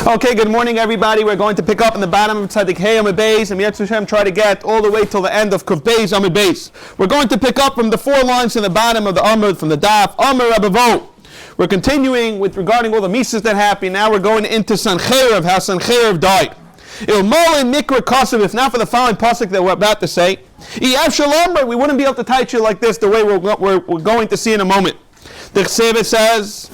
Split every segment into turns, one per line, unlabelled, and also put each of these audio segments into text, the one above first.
Okay, good morning everybody. We're going to pick up in the bottom of Tzadik Hey Amud Beis, and Yetzer Hashem try to get all the way till the end of Kuf Beis Amud Beis. We're going to pick up from the 4 lines in the bottom of the Amud, from the Daf, Amud Rabavo. We're continuing with regarding all the Mises that happened. Now we're going into Sanhedrin, how Sanhedrin died. Ilmole Mikra Kasav, if not for the following pasuk that we're about to say, Iav Shalom, we wouldn't be able to teach you like this the way we're going to see in a moment. The Chsevet says,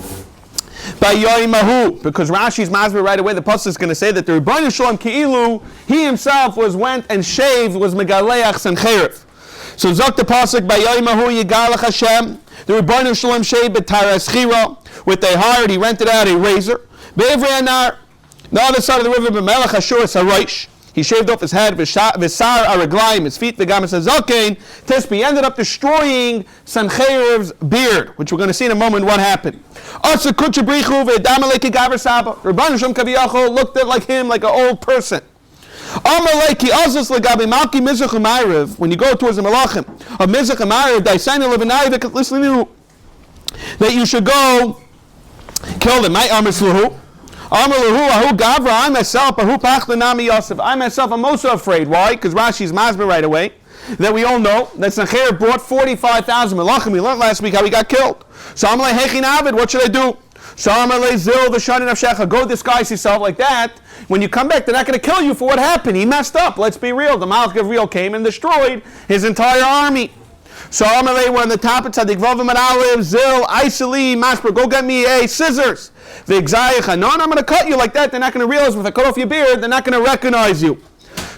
by Yoimahu, because Rashi's Masber right away, the pasuk is going to say that the Rebbeinu Shalom Ki'ilu, he himself went and shaved, was Megaleach Sanhedrin. So Zok the pasuk by Yoimahu Yigalach Hashem, the Rebbeinu Shalom shaved B'Taras Chira, with they hired, he rented out a razor. Be'evrei Anar, the other side of the river, B'Melech Ashur Saraish, he shaved off his head, V'sar Araglaim, his feet, V'gam Zakein, Tispi, ended up destroying Sanhedrin's beard, which we're going to see in a moment what happened. Asa Kuchabrichu V'damaleki Gaver Saba, Rebbeinu Shalom Kaviyachol looked at like him, like an old person. Amaleki Azus Legabi Malki Mizrach Umayriv, when you go towards the Malachim of Mizrach Umayriv, Daisaina Levinai V'Katlislinu, that you should go kill them. My Amr Sluhu. Amr Lahu, Ahu Gavra, I myself, Ahu Pachlanami Yosef. I myself am also afraid. Why? Because Rashi's Masber right away, that we all know that Sanhedrin brought 45,000 Malachim. We learned last week how he got killed. So I'm like, Hechin Avid, what should I do? So I'm like, Zil, the Shanin of Shecha, go disguise yourself like that. When you come back, they're not going to kill you for what happened. He messed up. Let's be real. The Malach Gabriel came and destroyed his entire army. So Amalei, we're on the top of Tzadik Vavim and Aleph, Zil, Isali, Mashper, go get me a scissors. V'gzayich, no, I'm going to cut you like that. They're not going to realize if I cut off your beard, they're not going to recognize you.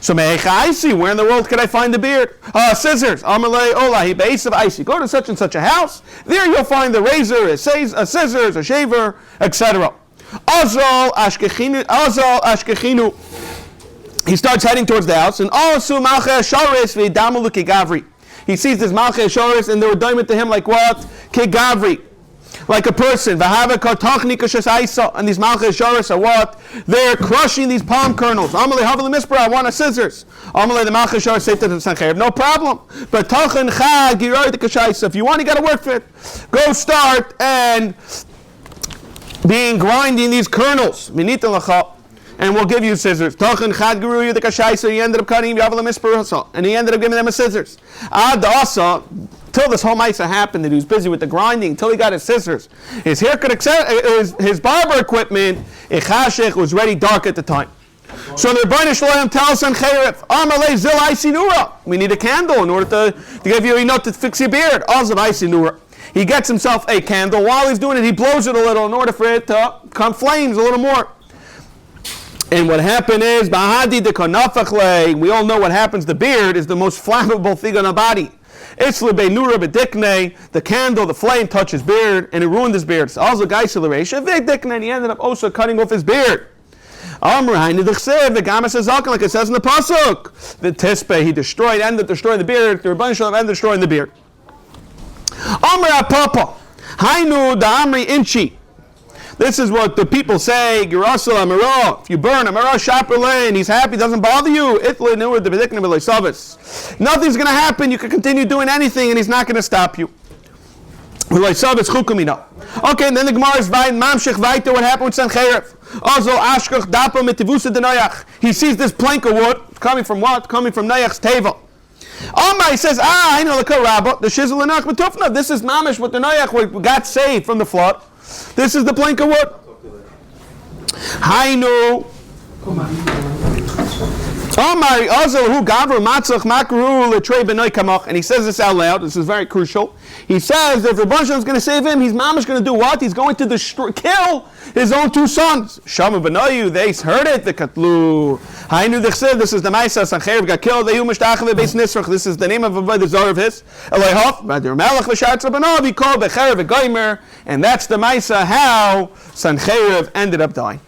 So Me'echa Isi, where in the world could I find the beard? Scissors. Amalei, Olahi, Be'esav Isi. Go to such and such a house. There you'll find the razor, a scissors, a shaver, etc. Azal Ashkechinu. He starts heading towards the house, and Alasu Malchei Sharis V'damu L'Kigavri. He sees this Malchei Sharis, and they were doing it to him like what? Kigavri. Like a person. And these Malchei Sharis are what? They're crushing these palm kernels. Amalei Havali Mispra, I want a scissors. Amalei the Malchei Sharis say to the Sanhedrin, no problem. But Tachin Chag Giroy the Kashaisa. If you want, you got to work for it. Go start and grinding these kernels. Minita Lacha. And we'll give you scissors. Tachin Chad Guru the Kashaisa. He ended up cutting Yavala Mispra, and he ended up giving them a scissors. Ad Asa. Till this whole Maisa happened, that he was busy with the grinding, until he got his scissors. His haircut, his barber equipment, Ichashech, was ready dark at the time. So the Rebbeinu Shalom tells Sanhedrin, Amalei Zil Isinura. We need a candle in order to give you enough to fix your beard. Azav Isinura. He gets himself a candle. While he's doing it, he blows it a little in order for it to come flames a little more. And what happened is, Bahadi de Konafachle, we all know what happens. The beard is the most flammable thing on the body. The candle, the flame touched his beard, and it ruined his beard. So also, and he ended up also cutting off his beard. Like it says in the pasuk, the Tispe, he ended up destroying the beard. The Rebbeinu Shalom ended up destroying the beard. This is what the people say. If you burn Amara Shaperle and he's happy, doesn't bother you. Nothing's going to happen. You can continue doing anything and he's not going to stop you. Okay, and then the Gemara is Mamshech Vaita, what happened with Sanhedrin. He sees this plank of wood coming from what? Coming from Noach's Teva. He says, I know the Karabah, the Shizel and Achmatufna. This is Mamish what the Noach got saved from the flood. This is the plank of wood. Hainu. And he says this out loud. This is very crucial. He says that if Rebbeinu Shalom is going to save him, he's mamish going to do what? He's going to kill his own 2 sons. Shama Benoyu, they heard it. The Katlu. Hainu Dechsev. This is the Maisa. Sanhedrin got killed. This is the name of the Zor of his. And that's the Maisa how Sanhedrin ended up dying.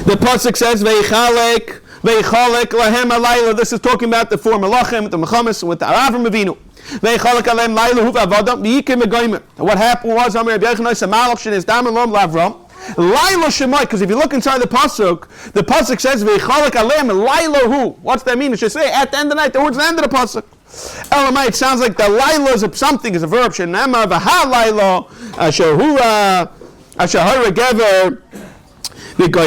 The pasuk says, "Veichalek lahem alayla." This is talking about the 4 malachim, the mechamis, with the Avraham Avinu. Veichalek lahem alayla hu v'avadam v'yikim megoyim. What happened was, Amar Rabbi Yochanan said, "Malach shenis dam alom lavram." Laila shemai, because if you look inside the pasuk says, "Veichalek lahem alayla hu." What's that mean? It should say at the end of the night. The words at the end of the pasuk. Elamai, it sounds like the laila is something, is a verb. Shenema v'ha laila asher hura asher hara gever. What's that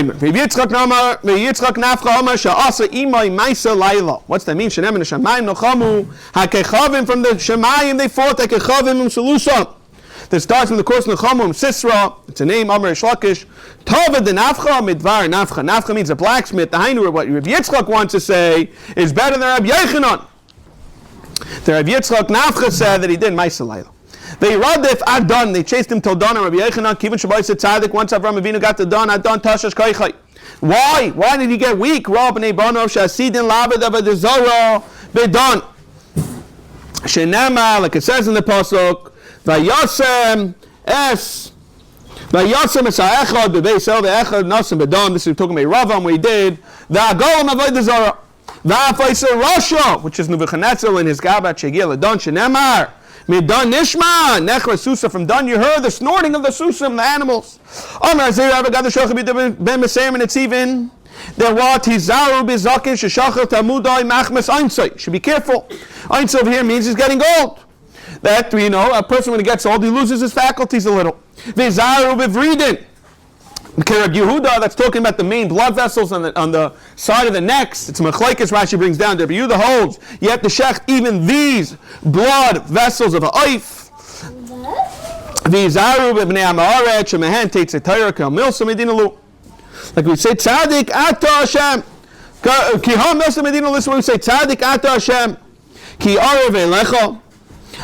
mean? Shenem and Shemayim nochamu hakechavim, from the Shemayim they fought hakechavim selusam. That starts from the course of Nechamim Sisra. It's a name, Amar Shlakish. Tova de Nafcha midvar Nafcha. Nafcha means a blacksmith. The Hainu, what Rabbi Yitzchak wants to say, is better than Rabbi Yechanan. The Rabbi Yitzchak Nafcha said that he did Ma'aseh Laila. They Radif Adon. They chased him till dawn. Rabbi Yechanan Kivin Shabai said Tzaddik. Once Avram Avinu got to dawn, Adon Tashash Kaichai. Why? Why did he get weak? Rob Bnei Banov Shasidin Lavid Avadizora Bedon. Shenema, like it says in the pasuk. Vayasem es Vayasem es ha'echad b'beis el ve'echad nasim b'dam. This is talking about Ravam, where he did the Agolam avodah zara va'afaisa Rasha, which is Nebuchadnezzar in his Gabat Shegil Adon Shenemar Midon Nishma Nechra Susa. From Don you heard the snorting of the Susim, the animals. Amar Zeh Rabbi Gad Shochav Ben Meserim, and it's even there what Hizaru Bizakin Sheshachel Talmudai Machmes Einsay. Should be careful. Einsay over here means he's getting old. That, you know, a person when he gets old, he loses his faculties a little. V'zaru b'vridin. Rabbi Yehuda, that's talking about the main blood vessels on the side of the necks. It's Machlekes Rashi brings down. Rabbi Yehuda holds you have to shecht even these blood vessels of a oif. V'zaru b'bnei ha'ma'aret shemehen teitze Torah k'al milsa medina lu. Like we say, Tzaddik ata Hashem. Ki ha milsa medina lu. Listen when we say, Tzaddik ata Hashem. Ki arev elecha.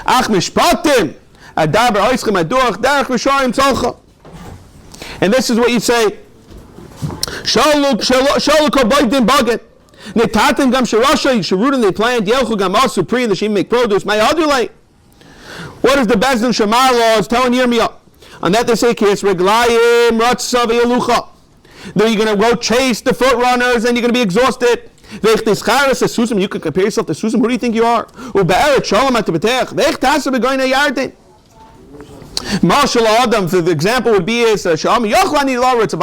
Ach mishpatim adaber oischem aduach derech v'shorim tzolcha. And this is what you say. Shaluk obaydim baget netatim gam sherasha yisharudim they plant yelchu gam asu pri and the sheep make produce may adulay. What is the Bezdin Shemar law is telling Yirmiyah? On that they say kis reglayim ratzav yelucha. Then you're going to go chase the foot runners and you're going to be exhausted. You can compare yourself to Susim. Who do you think you are? Marshal Adam, the example would be is it's about a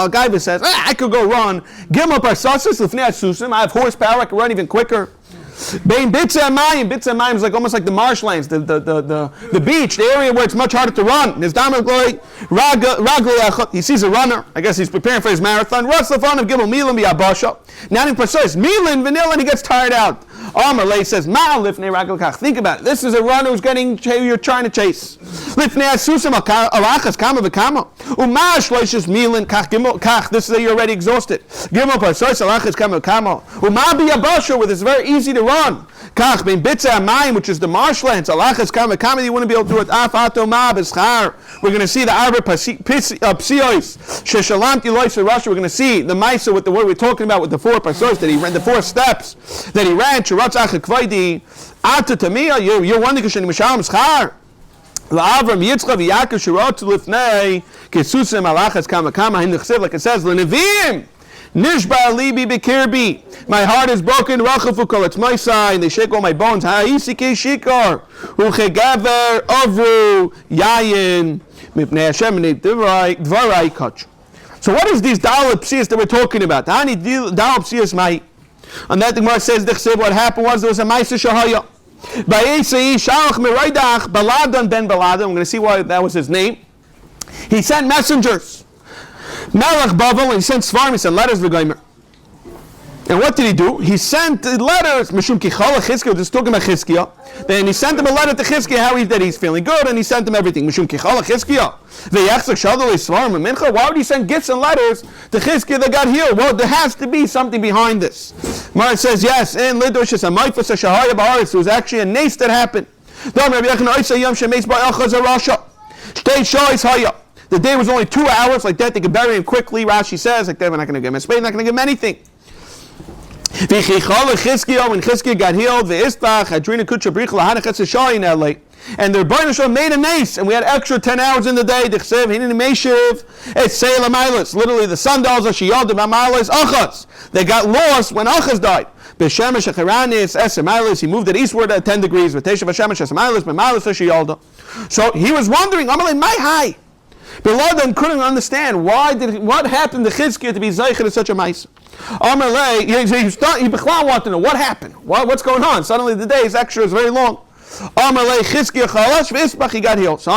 guy that says, I could go run. I have horsepower, I can run even quicker. Bitza Mayim is like almost like the marshlands, the beach, the area where it's much harder to run. He sees a runner. I guess he's preparing for his marathon. Now in precise Milan vanilla, and he gets tired out. Amalei says, think about it. This is a runner you're trying to chase. This is you're already exhausted. With this very easy to run. Which is the marshlands. You wouldn't be able to do it. We're going to see the Arba Psiois. We're going to see the Maisa with the word we're talking about with the four pasos that he ran, the four steps that he ran. You're wondering Avram Yitzchak v'Yaakov shirot lifnei kesusim alachas kama kama in the chesiv, like it says l'nevim nishba libi bekirbi. My heart is broken. Rachafu kol etzmaisai, and they shake all my bones. Ha'isike shikar uchegaver avru yayin mipnei Hashem dvarai kach. So what is these daled psias that we're talking about? Hani daled psias mai. And that the Gemara says the chesiv, what happened was there was a ma'aseh shahaya. Baladan ben Baladan. I'm going to see why that was his name. He sent messengers. Melech Bavel, and he sent Svarim, he sent letters to Geimer. And what did he do? He sent letters. Mishum Kichala Chizkiah, just talking about Chizkiah. Then he sent him a letter to Chizkiah, how that he's feeling good, and he sent him everything. Mishum Kichala Chizkiah. Why would he send gifts and letters to Chizkiah that got healed? Well, there has to be something behind this. Mara says yes. In Lidosh is a Maifas Shahaya Ba'aretz. There was actually a nace that happened. The day was only 2 hours. Like that, they could bury him quickly. Rashi says, like that, we're not going to give him a spade, not going to give him anything. When Chizkiah got healed, and the Rebbeinu Shalom made a nace, and we had extra 10 hours in the day. Literally, the sundials are Achas. They got lost when Achas died. He moved it eastward at 10 degrees. So he was wondering, my high. Beladan couldn't understand what happened to Chizkiah to be Zeicher to such a mice. Amalei, he wanted to know what happened. What's going on? Suddenly the day's extra is very long. Amalei Chizkiah chalash v'isbach, he got healed. So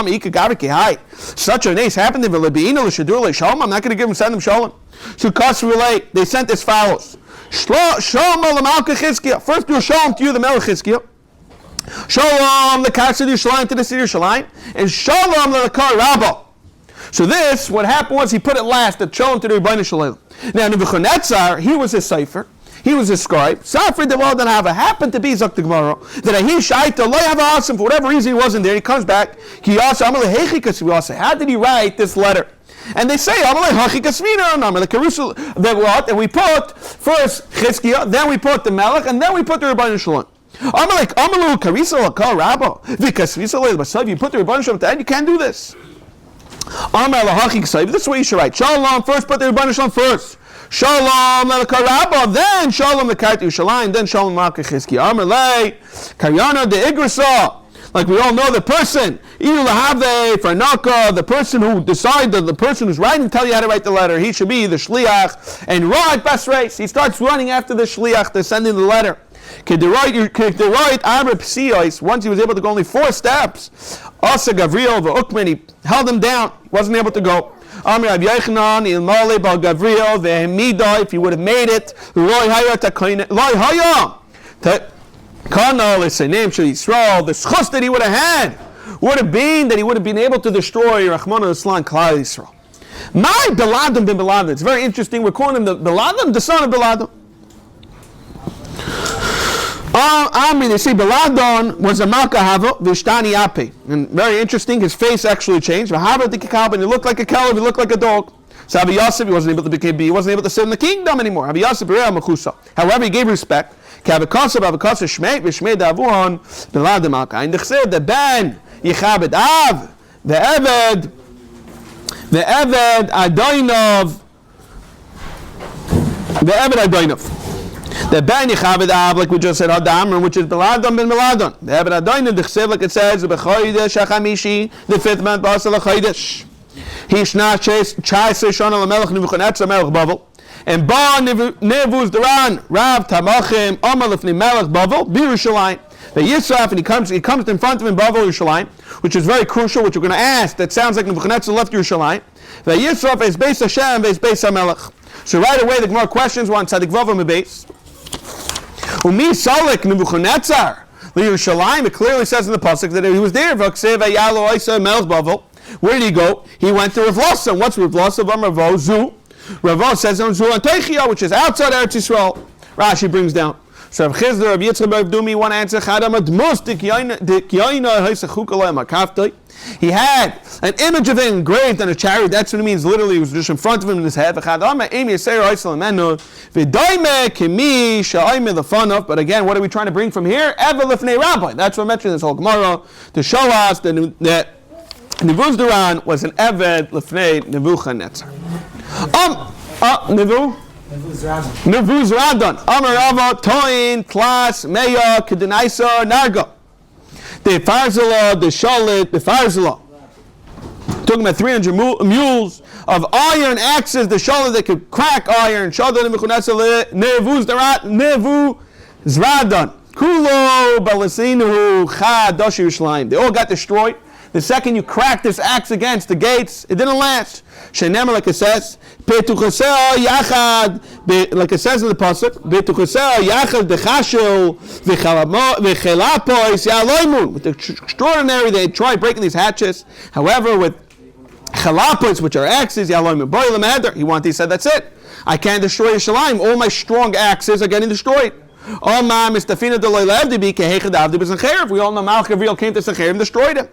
such a nace happened in V'lebeinu l'shadur l'shalom. I'm not going to send him shalom. So Kas relate, they sent as follows. Shalom al-Malka Chizkiah. First do a shalom to you, the Melech Chizkiah. Shalom the Kasher Yerushalayim to the city of Yerushalayim. And shalom l'Kar Rabbah. So this, what happened was he put it last, the shalom to the Rebbeinu Shalom. Now Nebuchadnezzar, he was a cipher. He was a scribe. Safri de Wal Danava happened to be Zok the Gemara that he shaita lo have asim for whatever reason he wasn't there. He comes back. He asked Amalei Hechi Kasvi. How did he write this letter? And they say Amalei Hechi Kasvina and Amalei Karusul. That what? And we put first Chizkiah, then we put the Melech, and then we put the Rebbeinu Shalom. Amalei Amalu Karisa Lakal Rabba Vikasvisa Le'Basav. You put the Rebbeinu Shalom at the end. You can't do this. Amalei Hechi Kasvi. This is what you should write. Shalom first. Put the Rebbeinu Shalom first. Shalom l'Karabba, then Shalom l'Karti Yerushalayim, then Shalom l'Malka Chizkiah. Amalei Karyana de Igrasa. Like we all know, the person, Ilu Lahave, Farnaka, the person who decided, the person who's writing, tell you how to write the letter. He should be the Shliach. And right, best race. He starts running after the Shliach. They're sending the letter. Once he was able to go only 4 steps, Asa Gavriel, the Ukman, he held him down. He wasn't able to go. Amir Ab Yechanan, Ilmale Bal Gavriel, Vehemida, if he would have made it, Loi Haya Takina, Loi Haya, Kana, let's say, name Shal Yisrael, the schus that he would have had would have been that he would have been able to destroy Rahman al-Islam, Klal Yisrael. My Biladam bin Biladam, it's very interesting, we're calling him the Biladam, the son of Biladam. They say Biladon was a Malkahava, Vishtani Ape. And very interesting, his face actually changed. V'hava Dikikab, and he looked like a calf, he looked like a dog. So Abi Yosef, he wasn't able to sit in the kingdom anymore. Abi Yosef, however, he gave respect. Kavakasa, Bavakasa, Shmei, Vishmei Davuon, Biladam Malka. And they said, the Ben, Yichabed Av, the Eved Adonov, the Ben Yichaved Av, like we just said, Hadamr, which is Biladon ben Biladon. The Eved Adonov, the Chsev, like it says, B'chodesh HaChamishi, the 5th month, Basal HaChodesh. Hishna Chayse Shana LaMelech Nebuchadnezzar Melech Bavel. And Ba Nevuz Duran, Rav Tamachim, Amar Lefnei Melech Bavel, B'Yerushalayim. The Yisraf, and he comes in front of him, Bavel Yerushalayim, which is very crucial, which we're going to ask. That sounds like Nebuchadnezzar left Yerushalayim. The Yisraf is Beis Hashem, is Beis HaMelech. So right away, the Gemara questions one Tzadik Vav Mebeis. Umi Salik Nebuchadnezzar Yerushalayim. It clearly says in the pasuk that he was there. V'aksev Ayalo Isa Melech Bavel. Where did he go? He went to Rav Losa. What's Rav Losa? Ravo Zu. Ravo says on Zu Anteichia, which is outside Eretz Yisrael. Rashi brings down. So Rav Chizda, Rav Yitzchak Bar Dumi, one answer. He had an image of it engraved on a chariot. That's what it means. Literally, it was just in front of him in his head. But again, what are we trying to bring from here? That's what I mentioned this whole Gemara to show us that Nevuz Duran was an Eved Lefnei Nebuchadnezzar. Nevuz Radon. Amar Rava, Toin, Tlas, Meya, Kedenaisa, Narga. The Farzala, the Shalit, the Farzala. Talking about 300 mules of iron axes, the Shalit that could crack iron. Shalit Nebuchadnezzar, Nevuz Radon. Kulo, Balasinu, Chad, Doshi Yerushalayim. They all got destroyed. The second you crack this axe against the gates, it didn't last. Scheiner, like it says, like it says in the pasuk, with the extraordinary, they try breaking these hatches. However, with chalapos, which are axes, he said, that's it. I can't destroy Yerushalayim. All my strong axes are getting destroyed. We all know Malchariel came to Sanhedrin and destroyed him.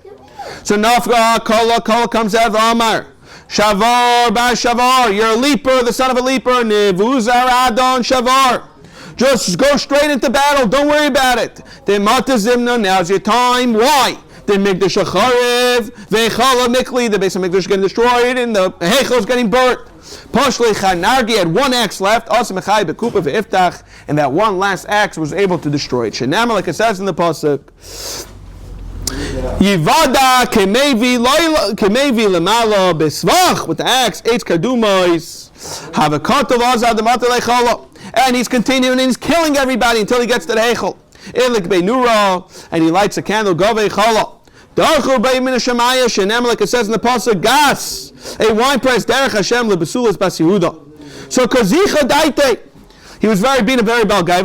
So Nafga Kala comes out of Amar. Shavar Bar Shavar, you're a leaper, the son of a leaper. Nevuzar Adon Shavar. Just go straight into battle, don't worry about it. Then Matazimna, now's your time. Why? Then Mikdash Acharev, Vechala Mikli, the base of Mikdash is getting destroyed, and the Heichel is getting burnt. Pashlei Chanargi had one axe left, Asimachai Bekupa Ve'iftach, and that one last axe was able to destroy it. Shenama, like it says in the pasuk. Yivada kemevi lemala besvach, with the axe, eitz kadumois havakotov azad demata lechala, and he's continuing and he's killing everybody until he gets to the heichel. Ilik beinura, and he lights a candle gavei chala. Darchu beimin hashemayah shenem, like it says in the pasuk, gas a wine press derech Hashem lebesulas bas Yehuda. So kazicha daite. He was being a very bad guy.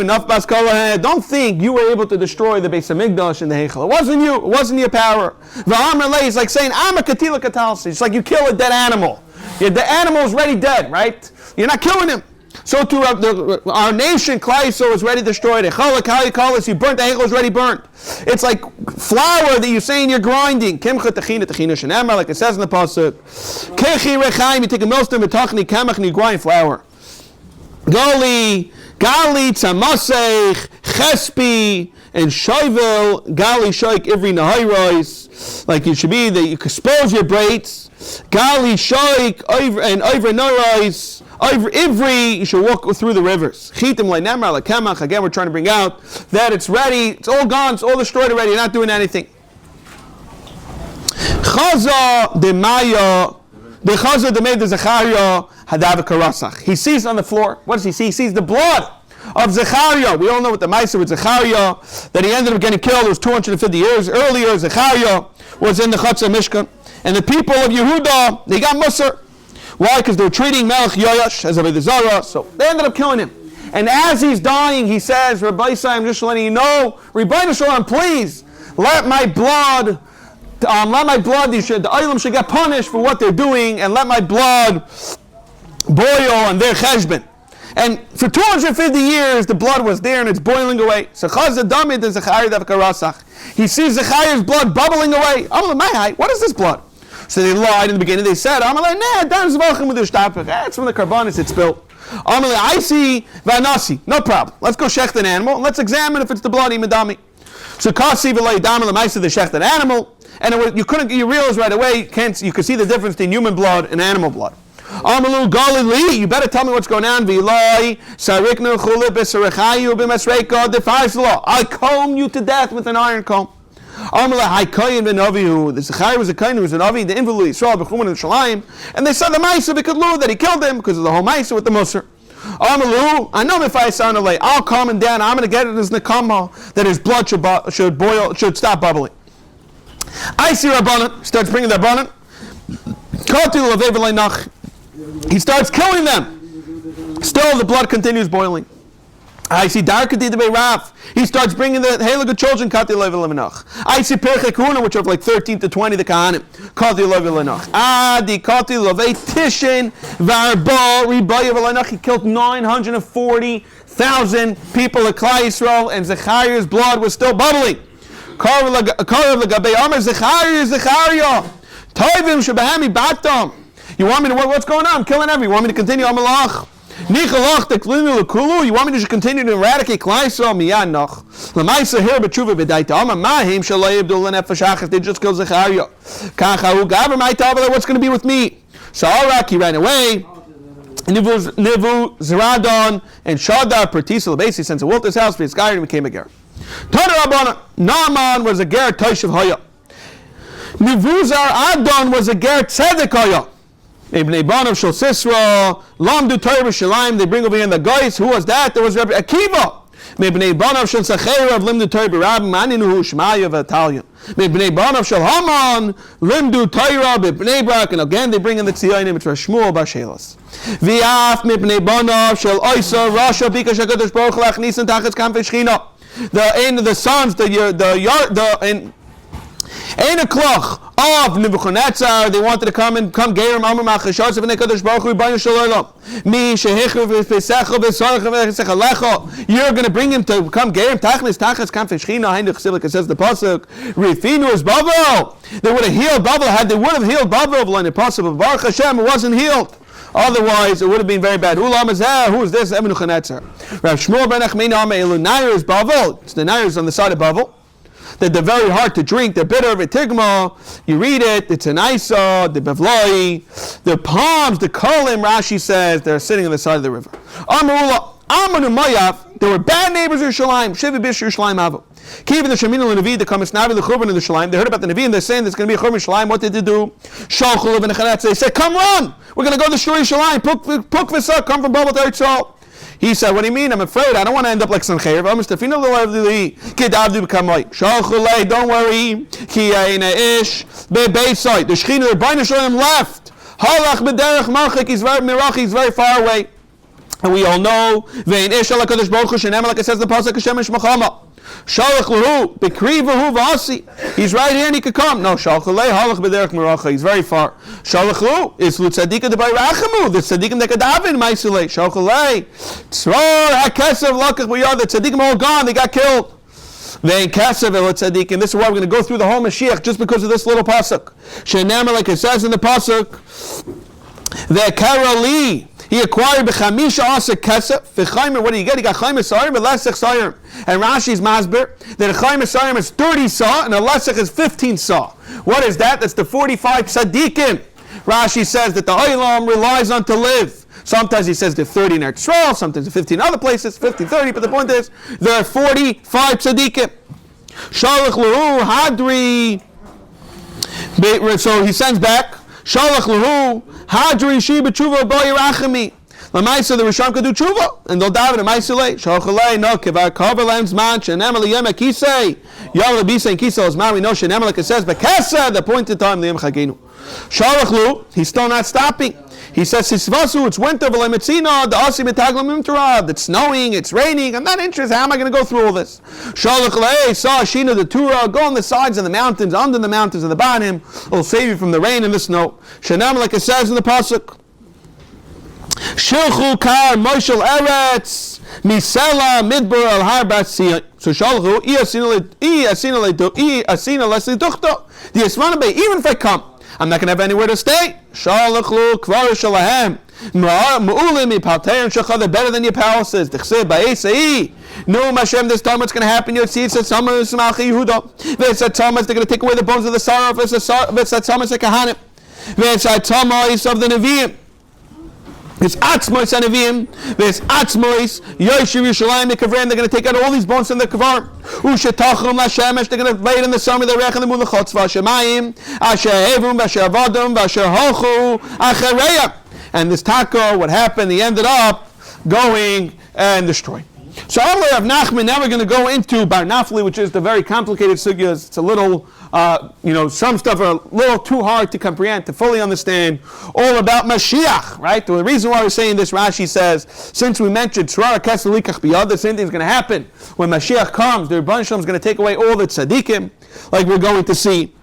Don't think you were able to destroy the Beis Hamikdash and the Heichel. It wasn't you. It wasn't your power. It's like saying, I'm a katila katalsi. It's like you kill a dead animal. The animal is already dead, right? You're not killing him. So to our nation, Klal Yisrael was ready destroyed. You burnt the Heichel, is already burnt. It's like flour that you're saying you're grinding. Kimcha techina shenamar, like it says in the pasuk. Kechi rechaim, you take a millstone, metachni kamach, and you grind flour. Gali, Tzamasech, Chespi, and Shoivel, Gali, Shoik, Ivri, Nahairois, like it should be that you expose your braids. Gali, Shoik, and Ivri, Nahairois, Ivri, you should walk through the rivers. Chitim, Leinamar, Lekemach, again we're trying to bring out that it's ready, it's all gone, it's all destroyed already, you're not doing anything. Chaza, de Maya, he sees on the floor. What does he see? He sees the blood of Zechariah. We all know what the Maseches with Zechariah, that he ended up getting killed. It was 250 years earlier. Zechariah was in the Chatzah Mishkan. And the people of Yehuda, they got Musar. Why? Because they were treating Melech Yoash as a Zara. So they ended up killing him. And as he's dying, he says, Rabbi Isai, I'm just letting you know, Rabbi Shalom, please, let my blood, the Eilim should get punished for what they're doing, and let my blood boil on their cheshbon. And for 250 years, the blood was there and it's boiling away. So he sees Zechariah's blood bubbling away. What is this blood? So they lied in the beginning. They said, it's from the carbonis it spilled. I see Vanasi. No problem. Let's go shecht an animal and let's examine if it's the blood Imadami. So Kasi v'lay dam l'maisa the shecht an animal. And you realize right away, you could see the difference between human blood and animal blood. Amalu Galili, you better tell me what's going on. Vilai, Sarikna Chulip, Besarachayu, Bimasreka, defies the law. I comb you to death with an iron comb. Amala Haikayin ben Avihu, the Zechariah was a kain who was an Avi, the invalid Yisrael, Bechuman and Shalayim, and they said the Maisa Bikadlu that he killed him because of the whole Maisa with the Musar. Amalu, I know if I sound alay, I'll calm him down, I'm going to get it as Nekama, that his blood should stop bubbling. I see Rabbanan, starts bringing the Rabbanan. He starts killing them. Still, the blood continues boiling. I see Darkati the Beiraf. He starts bringing the Halaga children. I see Perchekuna, which are like 13 to 20, the Kahanim. Adi Kati Love Tishin Varba Ribayav. He killed 940,000 people at Klal Yisrael, and Zechariah's blood was still bubbling. Zechariah. Toivim Shabahami Batam. You want me to, what's going on? I'm killing everyone. You want me to continue Amalach? Nichalach Teklinu Lakulu. You want me to just continue to eradicate Klal Yisrael? Miyanach. Lamaisa here b'tshuva b'daita. Ama mahim shalay abdul nefashach. If they just kill Zechariah. Kachahu gaver my tabla. What's going to be with me? So Arak, he ran away. Nivu Zeradon and Shadar Pertisal basically sent to Walter's house for his guy and became a ger. Tana Rabbana. Naaman was a ger Toishav Haya. Nivuzar Adon was a ger Tzedek Haya. Ibn Banav Shal Sisra, Lamdu Torah Shalim, they bring over here the guys. Who was that? There was Rabbi Akiva. Ibn Banav Shal Sachera of Limdu Torah Rabbi Maninu Shmaya of Italian. Ibn Banav Shal Haman, Limdu Torah Ibn Brak, and again they bring in the Tziyanim, it's Shmuel Bashelas. Viaf Ibn Banav Shal Oisa Rasha Bika Shakadosh Baruch Lach Nisan Tachatz Kamfe Shechina. The sons, Ein o'clock of Nebuchadnezzar, they wanted to come Gerim Amar Machashos of Nekadosh Baruch Hu B'Yin Shalom. Mi Shehechu V'Pesecha V'Sorcha V'Secha Lecha. You're going to bring him to come Gerim Tachlis Tachas Kam Feshchina Heinrich Silik. It says the pasuk Rifinu is Bavel. They would have healed Bavel they would have healed Bavel in the pasuk, but Baruch Hashem it wasn't healed. Otherwise, it would have been very bad. Who is this? Nebuchadnezzar. Rav Shmuel Ben Achmei Ame Elu Nair is Bavel. It's the Nair is on the side of Bavel. That they're very hard to drink, they're bitter, vitigma, you read it, it's an isa, the bevloi, the palms, the kolim, Rashi says, they're sitting on the side of the river. Amarula, Amanu Mayav, they were bad neighbors of Yerushalayim, Shiva Bish Yerushalayim Avu. Keep the Shemin and the Navi, the Kamisnavi, the Churban and the Shalayim, they heard about the Navi and they're saying there's going to be a Churban Shalayim, what did they do? Shalchul of Nechanetz, they said, come run, we're going to go to the Shuri Shalayim, Puk Visa, come from Babel to Eretz. He said, what do you mean? I'm afraid. I don't want to end up like Sanhedrin. Don't worry. The Scheiner, Rabbi Shalom left. Halach b'derech marchik. He's very far away. And we all know, Vein Ish ala Kadosh Baruch Hu Shenem, like it says in the pasuk, Hashem Mishmachama. Shalach Lahu Bekrivahu Vasi. He's right here and he could come. No, Shalach Lahu Halach B'derech Meracha. He's very far. Shalach Lahu is Lutzadika Debai Rachamu. The Tzadikim Dekadavin Maisulei. Shalach Lahu Tzror HaKesev Lakach B'yad. The Tzadikim are all gone. They got killed. Vein Kesev El Tzadikim. This is why we're going to go through the whole Mashiach just because of this little pasuk. Shenem, like it says in the pasuk, the Karali. He acquired b'chamisha asa kesef. V'chaymer, what do you get? He got chaymer sayim, and lesech sayim. And Rashi's masber that a chaymer sayim is 30 saw, and a lesech is 15 saw. What is that? That's the 45 tzaddikim. Rashi says that the olam relies on to live. Sometimes he says the 30 in Eretz Yisrael, sometimes the 15 other places, 50, 30, but the point is, there are 45 tzaddikim. Shalach l'hu hadri. So he sends back, Shalach l'hu Hadri Shiba Tshuva Boy Rachami. Lamaisa the Rishon could do Tshuva, and they'll daven a Maisalei. Shochalei no Kivar Koverlands Man Shenemel Yema Kisei. Yalla Bisa and Kisei is Man. We know Shenemel like it says, but Kesa the appointed time the Yem Chagenu. Shalachlu, he's still not stopping. He says, Sisvasu, it's winter, V'lemetzina, the Asi Mitaglam Imtarad, it's snowing, it's raining, I'm not interested, how am I going to go through all this? Shalach saw Scheiner the Torah, go on the sides of the mountains, under the mountains of the Banim, it'll save you from the rain and the snow. Shanam, like it says in the Pasuk, Shilchu Kar Moshel Eretz, Misela Midbar Al Har Bat Sion. So Shalchu, Asina Leslie Duchta, the Yismana Bay, even if I come, I'm not going to have anywhere to stay. Shalachlu kvar shalahem. Mu'ulim ipaltein shachah. They're better than your palaces. Dechseh ba'esei. No, Hashem, this time what's going to happen? You'll see, it said Samar is Malchi Yehuda. It said Thomas, they're going to take away the bones of the sorrow. It said Thomas the Kahanim. It said Thomas of the Nevi'im. It's Atzmois and Nevi'im. There's Atzmois. Yoshev Yerushalayim Mikavrim. They're going to take out all these bones from the Kavar. Ushetachum Lashemesh. They're going to lay it in the summer. They're rech in the Mulachotz. Vashemayim. Asher Hevum. Vasher Avadum. Vasher Hochu. Achereya. And this taco, what happened? He ended up going and destroying. So Amar of Nachman, now we're going to go into Bar Nafli, which is the very complicated sugyas. It's a little, some stuff are a little too hard to comprehend, to fully understand, all about Mashiach, right? The reason why we're saying this, Rashi says, since we mentioned Tzrara Kesel Likach Biyad, the same thing is going to happen. When Mashiach comes, the Rebbeinu Shalom is going to take away all the tzaddikim, like we're going to see.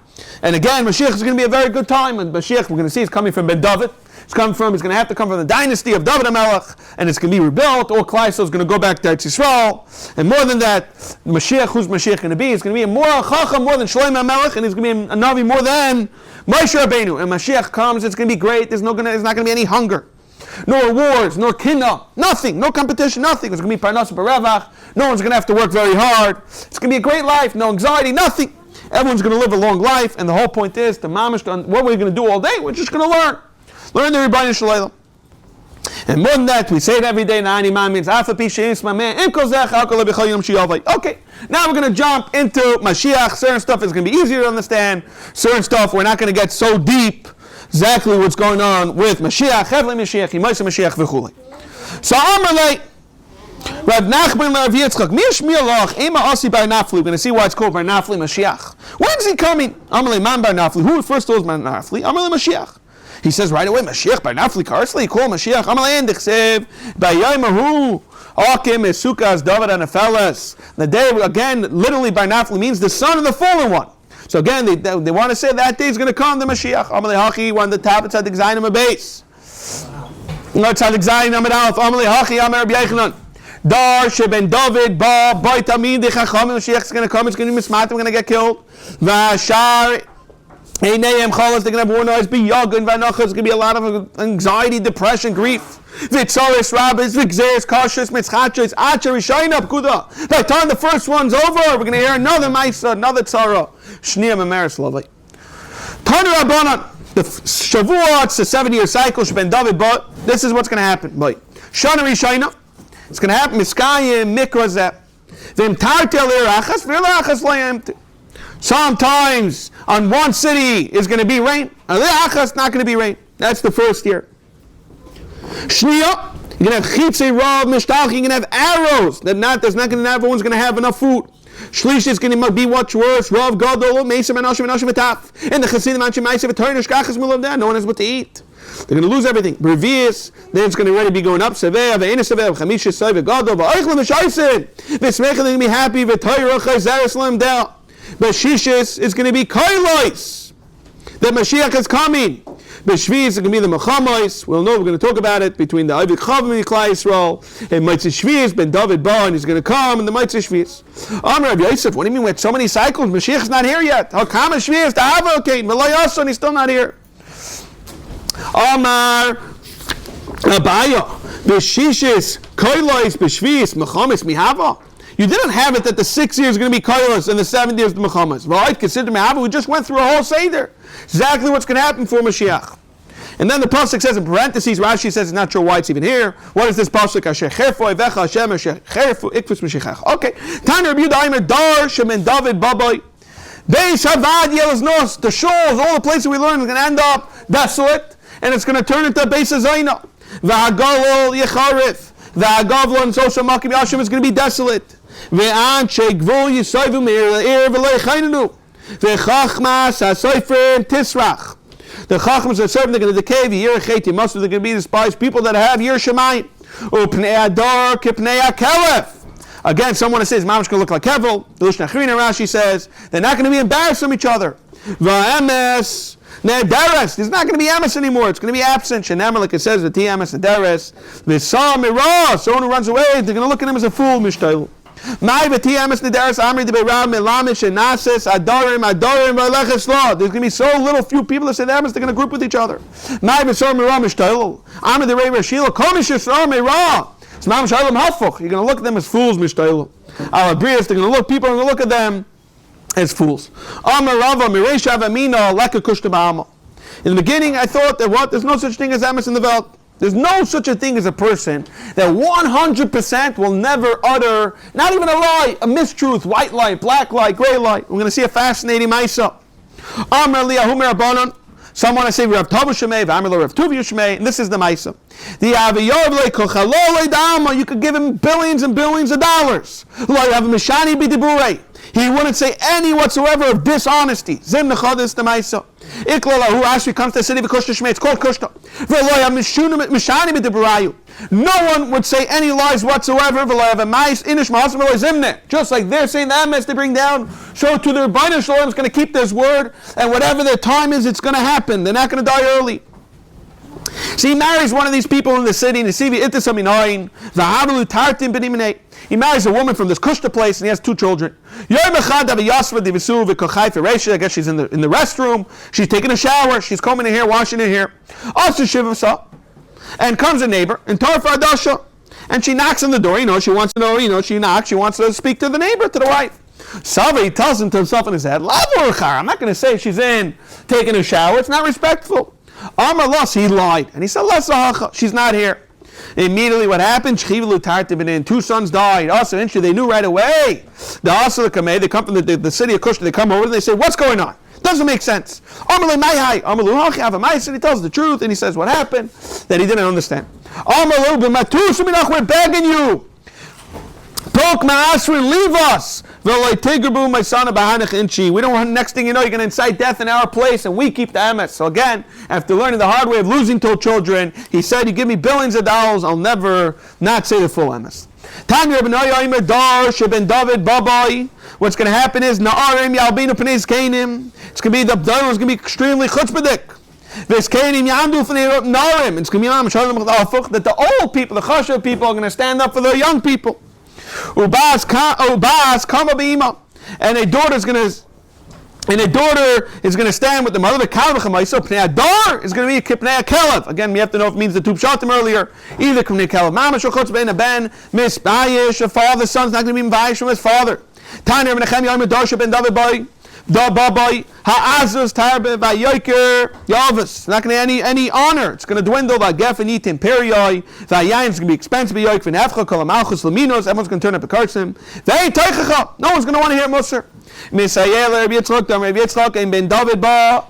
And again, Mashiach is going to be a very good time, and Mashiach, we're going to see, is coming from Ben David. It's going to have to come from the dynasty of David HaMelech, and it's going to be rebuilt. All Klai Yisrael is going to go back to Eretz Yisrael. And more than that, Mashiach, who's Mashiach going to be? It's going to be a more Chacham, more than Shlomo HaMelech, and he's going to be a Navi more than Moshe Rabbeinu. And Mashiach comes, it's going to be great. There's not going to be any hunger, nor wars, nor kinna, nothing, no competition, nothing. It's going to be Parnas Barevach. No one's going to have to work very hard. It's going to be a great life, no anxiety, nothing. Everyone's going to live a long life, and the whole point is, the mamish, what we're going to do all day, we're just going to learn. Learn the Rebbeinu Shalom. And more than that, we say it every day. Na'ani ma means Afapi she'is ma man. Okay, now we're going to jump into Mashiach. Certain stuff is going to be easier to understand. Certain stuff we're not going to get so deep. Exactly what's going on with Mashiach, Chevle Mashiach, Yimayse Mashiach, v'chulei. So Amalei, Rav Nachman Rav Yitzchak, Mish Mialach, Ema Asi Bar Nafli. We're going to see why it's called Bar Nafli Mashiach. When's he coming? Amalei Man Bar Nafli. Who first was Bar Nafli? Amalei Mashiach. He says right away, Mashiach Bar Nafli Karsli, call Mashiach. Amalei Endechsev, Bayayimahu, Akim Esukas David and Apheles. The day again, literally Bar Nafli means the son of the fallen one. So again, they want to say that day is going to come the Mashiach. Amalei Hachi, one the top, it's at the Zayin of base. It's at the Zayin of Aleph. Amalei Hachi, Amar Rabbi Yechanan. Dar Sheben David Ba Baitamid Chacham. Mashiach is going to come. It's going to be mismatim. We're going to get killed. Vashar. They're going to have war noise, be yagun, vanachas, there's going to be a lot of anxiety, depression, grief. Vitzoris, rabbis, vixeris, kashas, mitzchachas, acher, rishayna, pkuda. By the time the first one's over, we're going to hear another maisa, another tzara. Shnia memeris lovely. Tanu Rabbanan, the Shavuot, it's a 7-year cycle, Sheben David, but this is what's going to happen. Shana rishayna, it's going to happen, miskayim, mikrazeh. Vim tartel irachas, virachas layemte. Sometimes on one city is going to be rain. On the Achas, not going to be rain. That's the first year. Shniya, you're going to have chitzei rav, mishtach, you're going to have arrows. Everyone's going to have enough food. Shlish is going to be much worse. Rav Gadol, Mesa Menashim Menashim Etaf. And the Chassidim Anshim Ma'asev Torah Shkachas Milav there. No one has what to eat. They're going to lose everything. Brevius, then it's going to already be going up. Seveh, Ve'ena Seveh, Chamisha Seveh Gadol, Va'oichlem V'shaisin. V'smechel, they're going to be happy. V'Torah Chayzer Slam Del. But Shishis is going to be Kailois. That Mashiach is coming. B'Shvi is going to be the Mechamois. We'll know, we're going to talk about it between the Avid Chavim and the Klai Yisrael. And Maitzah Shvi'is, Ben David Ba, and he's going to come in the Maitzah Shvi'is. Amar Rabbi Yosef, what do you mean we had so many cycles? Mashiach is not here yet. Hakama Shvi'is, the Havokain, V'lo Yason, he's still not here. Amar Abaya, B'Shishis, Koilois, B'Shvi'is, Mechamois, Mihava. You didn't have it that the 6 years is going to be Kailos and the 7 years the Mechamas. Right? Consider Mehava. We just went through a whole Seder. Exactly what's going to happen for Mashiach. And then the pasuk says in parentheses, Rashi says it's not sure why it's even here. What is this pasuk? Asher cherfu evecha Hashem asher cherfu ikvus Mashiach. Okay. Tana Rabbi Yehuda Aimer Dar Shemen David Babai. Beis Havad Yelas Nos. The shuls, all the places we learn, is going to end up desolate, and it's going to turn into Beis Hazayna. V'hagalol Yecharif. V'hagavlo and Sosha Makim Yashim is going to be desolate. Ve'anche gvul yisoivu me'ir v'lo yechaynenu. Ve'chachmas ha'soifer tisrach. The chachmas are certain they're going to decay. V'yiracheti must they're going to be despised. People that have yir shemayim. U'pnei adar k'pnei ha'kelef. Again, someone says mamash going to look like Kevel. The Lishna Achrina Rashi says they're not going to be embarrassed from each other. Va'emes Nederes. There's not going to be emes anymore. It's going to be absent. Shenemar, like it says, the emes nederes. V'sar mirah. Someone who runs away, they're going to look at him as a fool. Mishtaylu. There's going to be so little few people that say the emes, they're going to group with each other. You're going to look at them as fools. They're going to look, people are going to look at them as fools. In the beginning, I thought that there's no such thing as emes in the world. There's no such a thing as a person that 100% will never utter, not even a lie, a mistruth, white lie, black lie, gray lie. We're going to see a fascinating Maisa. Someone I say Rav Tavu Shemei, Rav Tuvi Shemei, and this is the Maisa. You could give him billions and billions of dollars. He wouldn't say any whatsoever of dishonesty. Zim nechadis the Maisa. Iklalahu Rashi comes to the city of Kushta Shmei. It's called Kushta. No one would say any lies whatsoever. Just like they're saying the emes they bring down, show to their Rebbeinu Shalom is going to keep this word, and whatever their time is, it's going to happen. They're not going to die early. So he marries one of these people in the city, he marries a woman from this Kushta place, and he has 2 children. I guess she's in the restroom, she's taking a shower, she's combing her hair, washing her hair. And comes a neighbor, and and she knocks on the door, she wants to know, she knocks, she wants to speak to the neighbor, to the wife. Sava, he tells him to himself in his head, I'm not going to say she's in taking a shower, it's not respectful. Amar Los, he lied. And he said, she's not here. Immediately what happened? 2 sons died. Also, they knew right away. They come from the city of Kush, they come over and they say, what's going on? Doesn't make sense. And he tells the truth and he says what happened that he didn't understand. We're begging you. Leave us. We don't want, next thing you know, you're going to incite death in our place, and we keep the emes. So again, after learning the hard way of losing to children, he said, you give me billions of dollars, I'll never not say the full emes. What's going to happen is, it's going to be the Abdullah is going to be extremely chutzpahdik. It's going to be that the old people, the chashuv people, are going to stand up for the young people. And a daughter is going to stand with the mother. The pnei adar is going to be kipnei kelev. Again, we have to know if it means the two pshatim earlier. Either kipnei kelev mamash or chutz bein a ben misbayish. A father's son's not going to be misbayish from his father. Tanya Menachem Yom Darsha ben David boy. Babai ha'azus tarbe va'yoker yavus. Not going to be any honor. It's going to dwindle. Va'gefenit imperioi. Va'yayin is going to be expensive. Va'yoik v'nefcha kol ha'malchus l'minos. Everyone's going to turn up the karsim. V'ei teichacha. No one's going to want to hear Musar. Misayel Rabbi Yitzchak Dam Rabbi Yitzchak and ben David ba.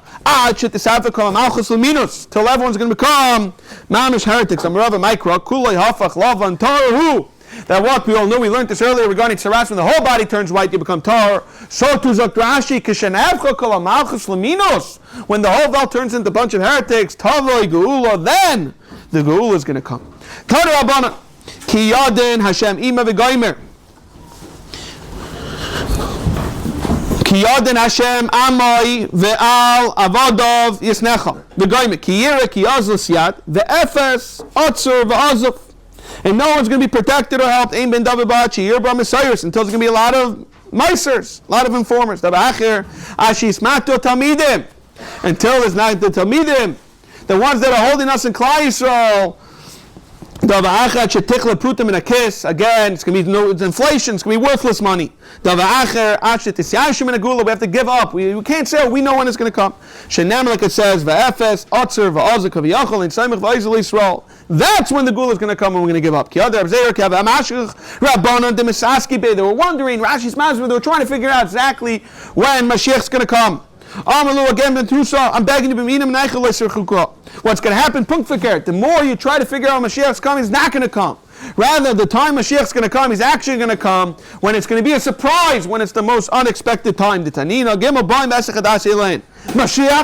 Shit the safa kol ha'malchus l'minos. Till everyone's going to become mamish heretics. I'm Rav Mikra kulei hafach lavan taru. that what we all know, we learned this earlier regarding tzaras, when the whole body turns white, you become tar. So to Zok Rashi, Kishenavcha Kol HaMalchus Laminos, when the whole belt turns into a bunch of heretics, Tavoi Geula, then the Geula is going to come. Tana Rabbana, Ki Yadin Hashem Ima V'Goymer, Ki Yadin Hashem Amai Ve'al Avadav Yisnecha V'Goymer, Ki Yira Ki Yazlas Yad Ve'efes Otzur Ve'azuf. And no one's going to be protected or helped until there's going to be a lot of meisers, a lot of informers. Until there's not the Talmidim, the ones that are holding us in Klal Yisrael. Again, it's going to be no inflation, it's going to be worthless money. We have to give up. We can't say, we know when it's going to come. Like it says, that's when the Gula is going to come and we're going to give up. They were wondering, Rashi's Mazur, they were trying to figure out exactly when Mashiach is going to come. I'm begging you, what's going to happen, the more you try to figure out when Mashiach is coming, he's not going to come. Rather, the time Mashiach is going to come, he's actually going to come when it's going to be a surprise, when it's the most unexpected time. Mashiach,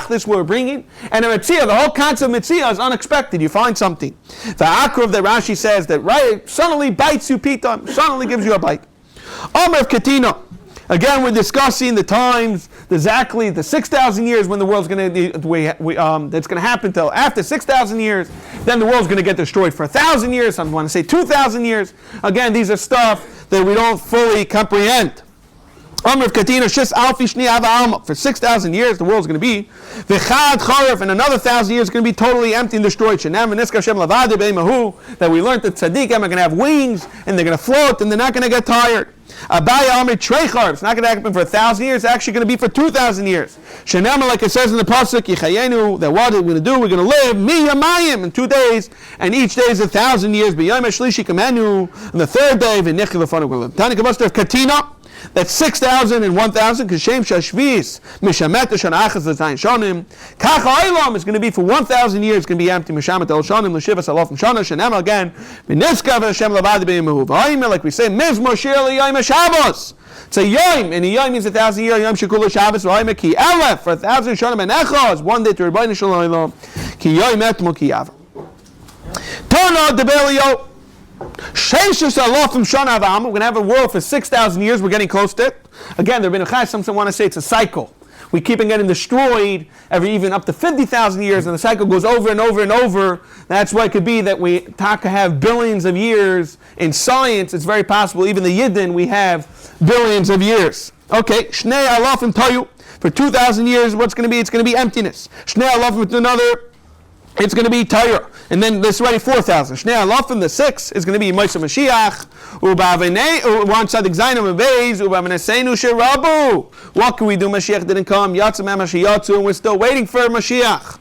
this we're bringing, and the Metzia, the whole concept of Metzia is unexpected. You find something. The Akrav that Rashi says that right suddenly bites you pitam, suddenly gives you a bite. Omer of Katina. Again, we're discussing the times, exactly the 6,000 years when the world's going to, that's going to happen till after 6,000 years, then the world's going to get destroyed for 1,000 years. Some want to say 2,000 years. Again, these are stuff that we don't fully comprehend. For 6,000 years, the world's going to be and another 1,000 years is going to be totally empty and destroyed. That we learned that tzaddikim are going to have wings and they're going to float and they're not going to get tired. It's not going to happen for 1,000 years. It's actually going to be for 2,000 years. Like it says in the pasuk, that what are we going to do? We're going to live in 2 days, and each day is 1,000 years. And the third day, that's 6,000 and 1,000. Kashem Shashvis Mishamet Shana Achas L'Zayin Shonim. Kacha Olam is going to be for 1,000 years. It's going to be empty. Mishamet El Shonim L'Shivas Alof Shana Shenem again. V'Niskav Hashem Lavad B'Yimahu. V'Ayim, like we say, Mizmor Shir L'Yom Shabbos. It's a Yom, and a Yom means 1,000 years. Yom Shekul Shabbos. V'Ayim Ki Elef for 1,000 Shonim and Echos. 1 day to Rebbeinu Shalom. Ki Yom Etmo Ki Yav. Tono Debelio. We're going to have a world for 6,000 years. We're getting close to it. Again, there have been a some want to say it's a cycle. We keep on getting destroyed even up to 50,000 years, and the cycle goes over and over and over. That's why it could be that we have billions of years. In science, it's very possible, even the Yidden, we have billions of years. Okay, Shnei Alafim Tayu. For 2,000 years, what's going to be? It's going to be emptiness. Shnei Alafim to another, it's going to be Torah. And then this already 4,000. Shnei Alafim, the 6 is going to be Moshe Mashiach. What can we do? Mashiach didn't come. And we're still waiting for Mashiach.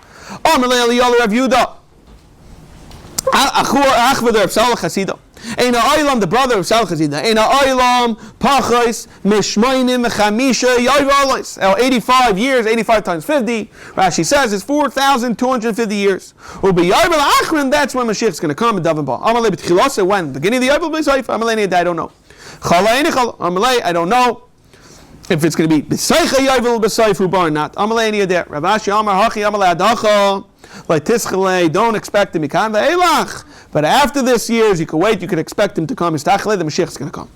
Ein ha'olam, the brother of Sal Chazida. Ein ha'olam, pachos, mishmoinim, chamisha, yoyvolos. 85 years, 85 times 50. Rashi says it's 4,250 years. Ubi yoyvel achron, that's when Mashiach is going to come and daven ba. Amalei b'tchilose, when? Beginning of the yoyvel b'seif. Amalei, I don't know. Chalei nichal, amalei, I don't know if it's going to be b'seicha yoyvel b'seif or not. Amalei niyadeh. Rav Ashi Amar hachi amalei adacha. Like Tischale, don't expect him. But after this years, you can wait. You can expect him to come. The Mashiach is going to come.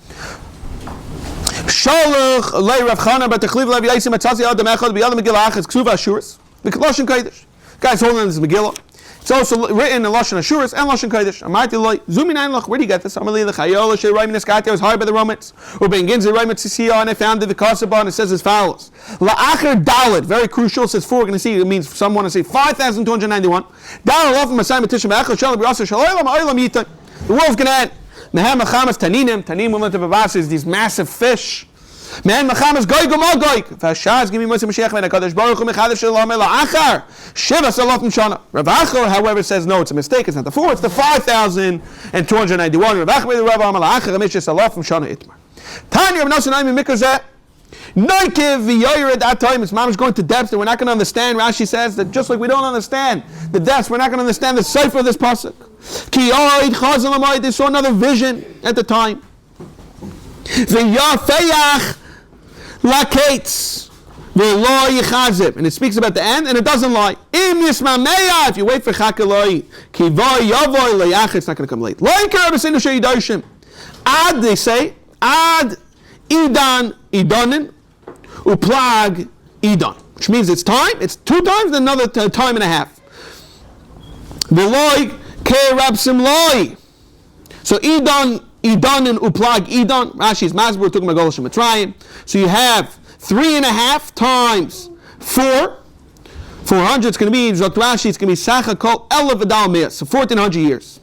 Shalach lei Rav Chana, but the Chliv lev Yaisim Atzasi Adam Echad b'Yad Megillah Achas Ksuva Ashuris. The Lashon Kodesh. Guys, holding this Megillah. It's also written in Lashon Ashuris and Lashon Kodesh. Amarti loy Zuminayin lach. Where do you get this? Amalei lechayola she'roim neskati. I was hired by the Romans. Ubein ginzi roim etzisiya, and I found the Kasaba, and it says as follows. La'acher Dalet, very crucial. It says 4. We're going to see. It means some want to say 5,291. Dalet lofim masayim etishim echad shalom b'rasa shaloylam oilam yitain. The world's going to end. Mehem machamas taninim. Tanim will enter b'vas these massive fish. Man machamas goygum al goyg. V'ashaz give me Moshe Mashiach ben HaKadosh Baruch Hu mechadash shalom ela'achar shiva salofim shana. Rav Achor, however, says no, it's a mistake. It's not the 4. It's the 5,291. Rav Achor the Rav Amal Achar Amishes salofim shana itmar. Tanya Rav Nosson Aimim Mikrazeh. Noikiv v'yoyer at that time, his mom is going to depths that we're not going to understand. Rashi says that just like we don't understand the depths, we're not going to understand the cipher of this pasuk. Ki oid chazal amoid, they saw another vision at the time. V'yafeyach lakates v'lo yichazib, and it speaks about the end, and it doesn't lie. Im yismameya, if you wait for chakaloi, ki voy yavoy leyach, it's not going to come late. Like Rabbeinu sheyidarshim, ad, they say, ad idan idanin uplag idan, which means it's time, it's 2 times, then another time and a half. V'loi ke rabsim loi. So idan and uplag idan. Rashi's masbur, we're talking about Golosh Mitzrayim. So you have 3.5 times 4. 400. It's going to be Zot Rashi. It's going to be Sacha Kol Elav Adal Me'as. So 1,400 years.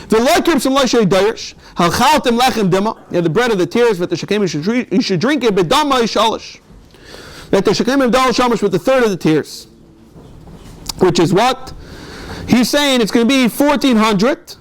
V'loi ke rabsim loi shei dayrish. Halchaltem lechem dima. You have the bread of the tears. But the shekem you should drink it. B'dama yishalish. That the shekem of dal shamash with the third of the tears. Which is what? He's saying it's going to be 1,400.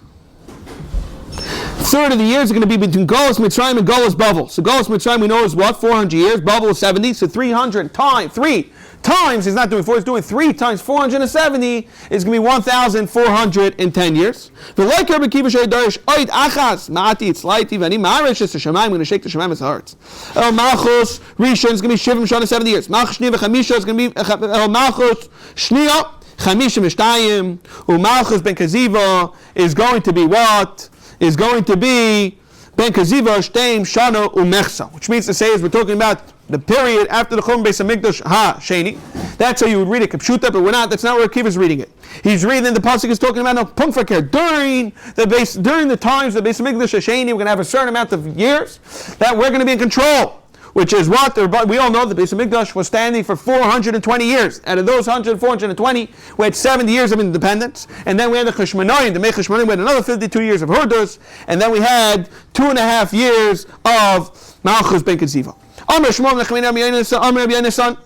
Third of the years is going to be between Golos Mitzrayim and Golos Bavel. So Golos Mitzrayim we know is what? 400 years. Bavel is 70. So 300 times, 3 times, he's not doing 4, he's doing 3 times 470 is going to be 1,410 years. The like Rabbi Kiva Shaydash, Oid Achas, Ma'ati, it's lighty, Vani Ma'arish, it's the Shemaim, I'm going to shake the Shemaim as hearts. El Malchus, Rishon is going to be Shivim Shana 70 years. Malchus Shniva Chamisha is going to be El Malchus Shnia, Chamishim Mishtayim, Malchus Ben Kaziva is going to be what? Is going to be Ben Kaziva Shteim Shana Umechsa, which means to say is we're talking about the period after the Churban Beis Hamikdash Sheni. That's how you would read it, Kapshuta, but we're not. That's not where Akiva is reading it. He's reading the pasuk is talking about no Punkfakir during the times of Beis Hamikdash Sheni. We're going to have a certain amount of years that we're going to be in control. Which is what we all know the Beis Hamikdash was standing for 420 years. Out of those 420, we had 70 years of independence, and then we had the Cheshmonaim, the Mei Cheshmonaim, we had another 52 years of Hurdos, and then we had 2.5 years of Malchus Ben Kaziva. Amr Shmuel Nechemini Amr Yonasan.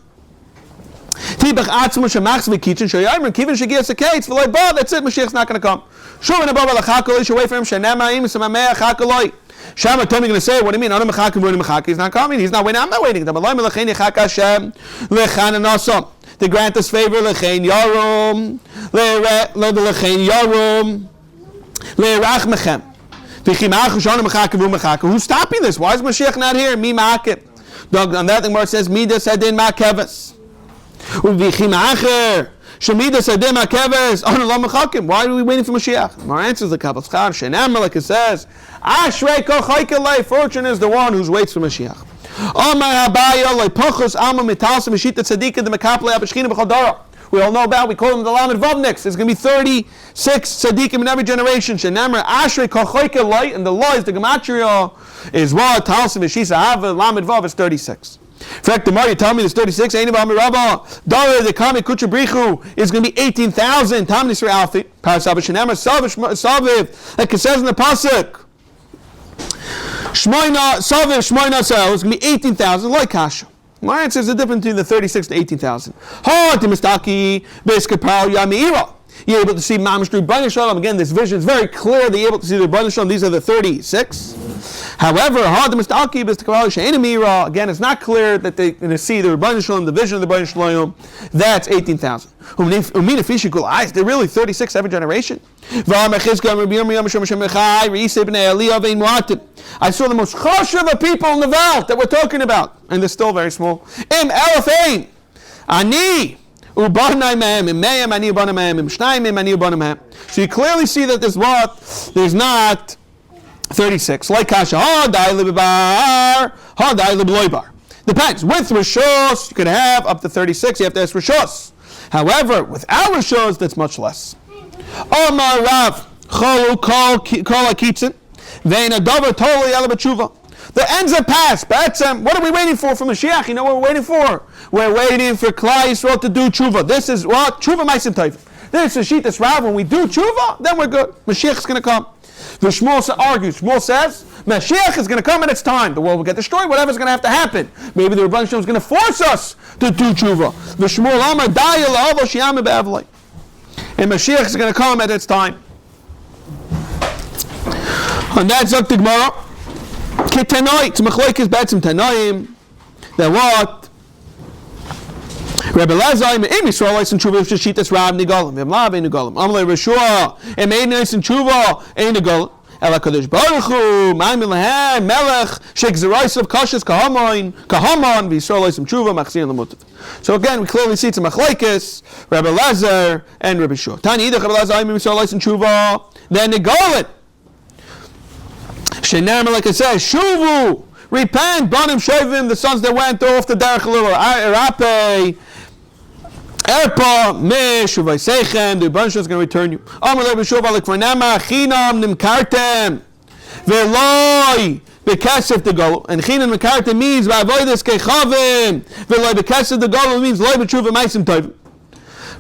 Tibach Atzmo Shemachs V'Kitchen Shoyayim Kivin Shegias Akates V'Loi Ba. That's it. Mashiach's not going to come. Shul and Abba Lachakoloi. You should wait for him. Shenamayim Samamei Chakoloi. Shama told me going to say, what do you mean? He's not coming. He's not waiting. I'm not waiting. To grant us favor. Lechein Yarum. Lechein Yarum. Le'erach Mechem. Who's stopping this? Why is Mashiach not here? Mi Ma'akib. On that thing where it says, Midas Adin Ma'kevas. Why are we waiting for Mashiach? Our answer is the Kabbalah Shenemar, like it says, Ashrei Kochaikalei, fortune is the one who waits for Mashiach. We all know about, we call them the Lamed Vavniks. There's going to be 36 tzaddikim in every generation. Shenemar Ashrei Kochaikalei, and the law is the Gematria is what? Talsim V'Shisa Hava, Lamed Vav is 36. In fact, the more you tell me there's 36, the Kami Kuchabrichu is going to be 18,000. Tam Nisra Alfi, Parasabah Shenemar, Saviv, like it says in the Pasuk. Shmoina, Saviv, Shmoina, so it's going to be 18,000, like Kasha. My answer is the difference between the 36 to 18,000. Ha, Timistaki, Beskapal, Yami'ira. You're able to see Mamash through B'nai Shalom. Again, this vision is very clear that you're able to see the B'nai Shalom. These are the 36. However, again, it's not clear that they're going to see the B'nai Shalom, the vision of the B'nai Shalom. That's 18,000. They're really 36 every generation. I saw the most chashuv of people in the world that we're talking about, and they're still very small. Ani. So you clearly see that there's not 36. Like Kasha, depends. With Rishos, you could have up to 36. You have to ask Rishos. However, without Rishos, that's much less. Omar Rav, Cholu Kol Akitzin, Vein Adover Totally Alabachuva. The ends have passed. But what are we waiting for from Mashiach? You know what we're waiting for? We're waiting for Klal Yisrael to do tshuva. This is what? Tshuva Ma'asim Tovim. This is Shitas Rav. When we do tshuva, then we're good. Mashiach is going to come. The Shmuel argues. Shmuel says, Mashiach is going to come at its time. The world will get destroyed. Whatever's going to have to happen. Maybe the Rebbeinu Shalom is going to force us to do tshuva. The Shmuel Amar Daya La'avo Shiyam Be'avlei. And Mashiach is going to come at its time. And that's Zok Gemara. Ketanoi, it's Machlokes Betzim Tanoim. That what? Rabbi Lazar, Im Yisrael Eis and Tshuva Sheshitas Rab Nigalim. Im Lav Ein Nigalim. Amalei Reshua, Im Ein Eis and Tshuva Ein Nigalim. Ela Kadosh Baruch Hu, Ma'amim Lehem, Melech, Shegzerais of Kashas Kahaman, V'Yisrael Eis and Tshuva Machzir Lamutav. So again, we clearly see it's a Machlekes, Rabbi Lazar and Rabbi Shua. Tani Idach Rabbi Lazar, Im Yisrael Eis and Tshuva, then Nigalim. Scheiner, like it says, Shuvu, repent, Banim Shovim, the sons that went off the Derech Little, Arape, Erpa, Mish, Uvaisechem, the Rebbeinu is going to return you. Amar Rabbi Shua, like for Nama, Chinam, Nimkartem, Veloi, Bekesef the Golo. And Chinam Nimkartem means, Vavoides Kechavim, Veloi, Bekesef the Golo means, Loi B'tshuva Maisim Tovim.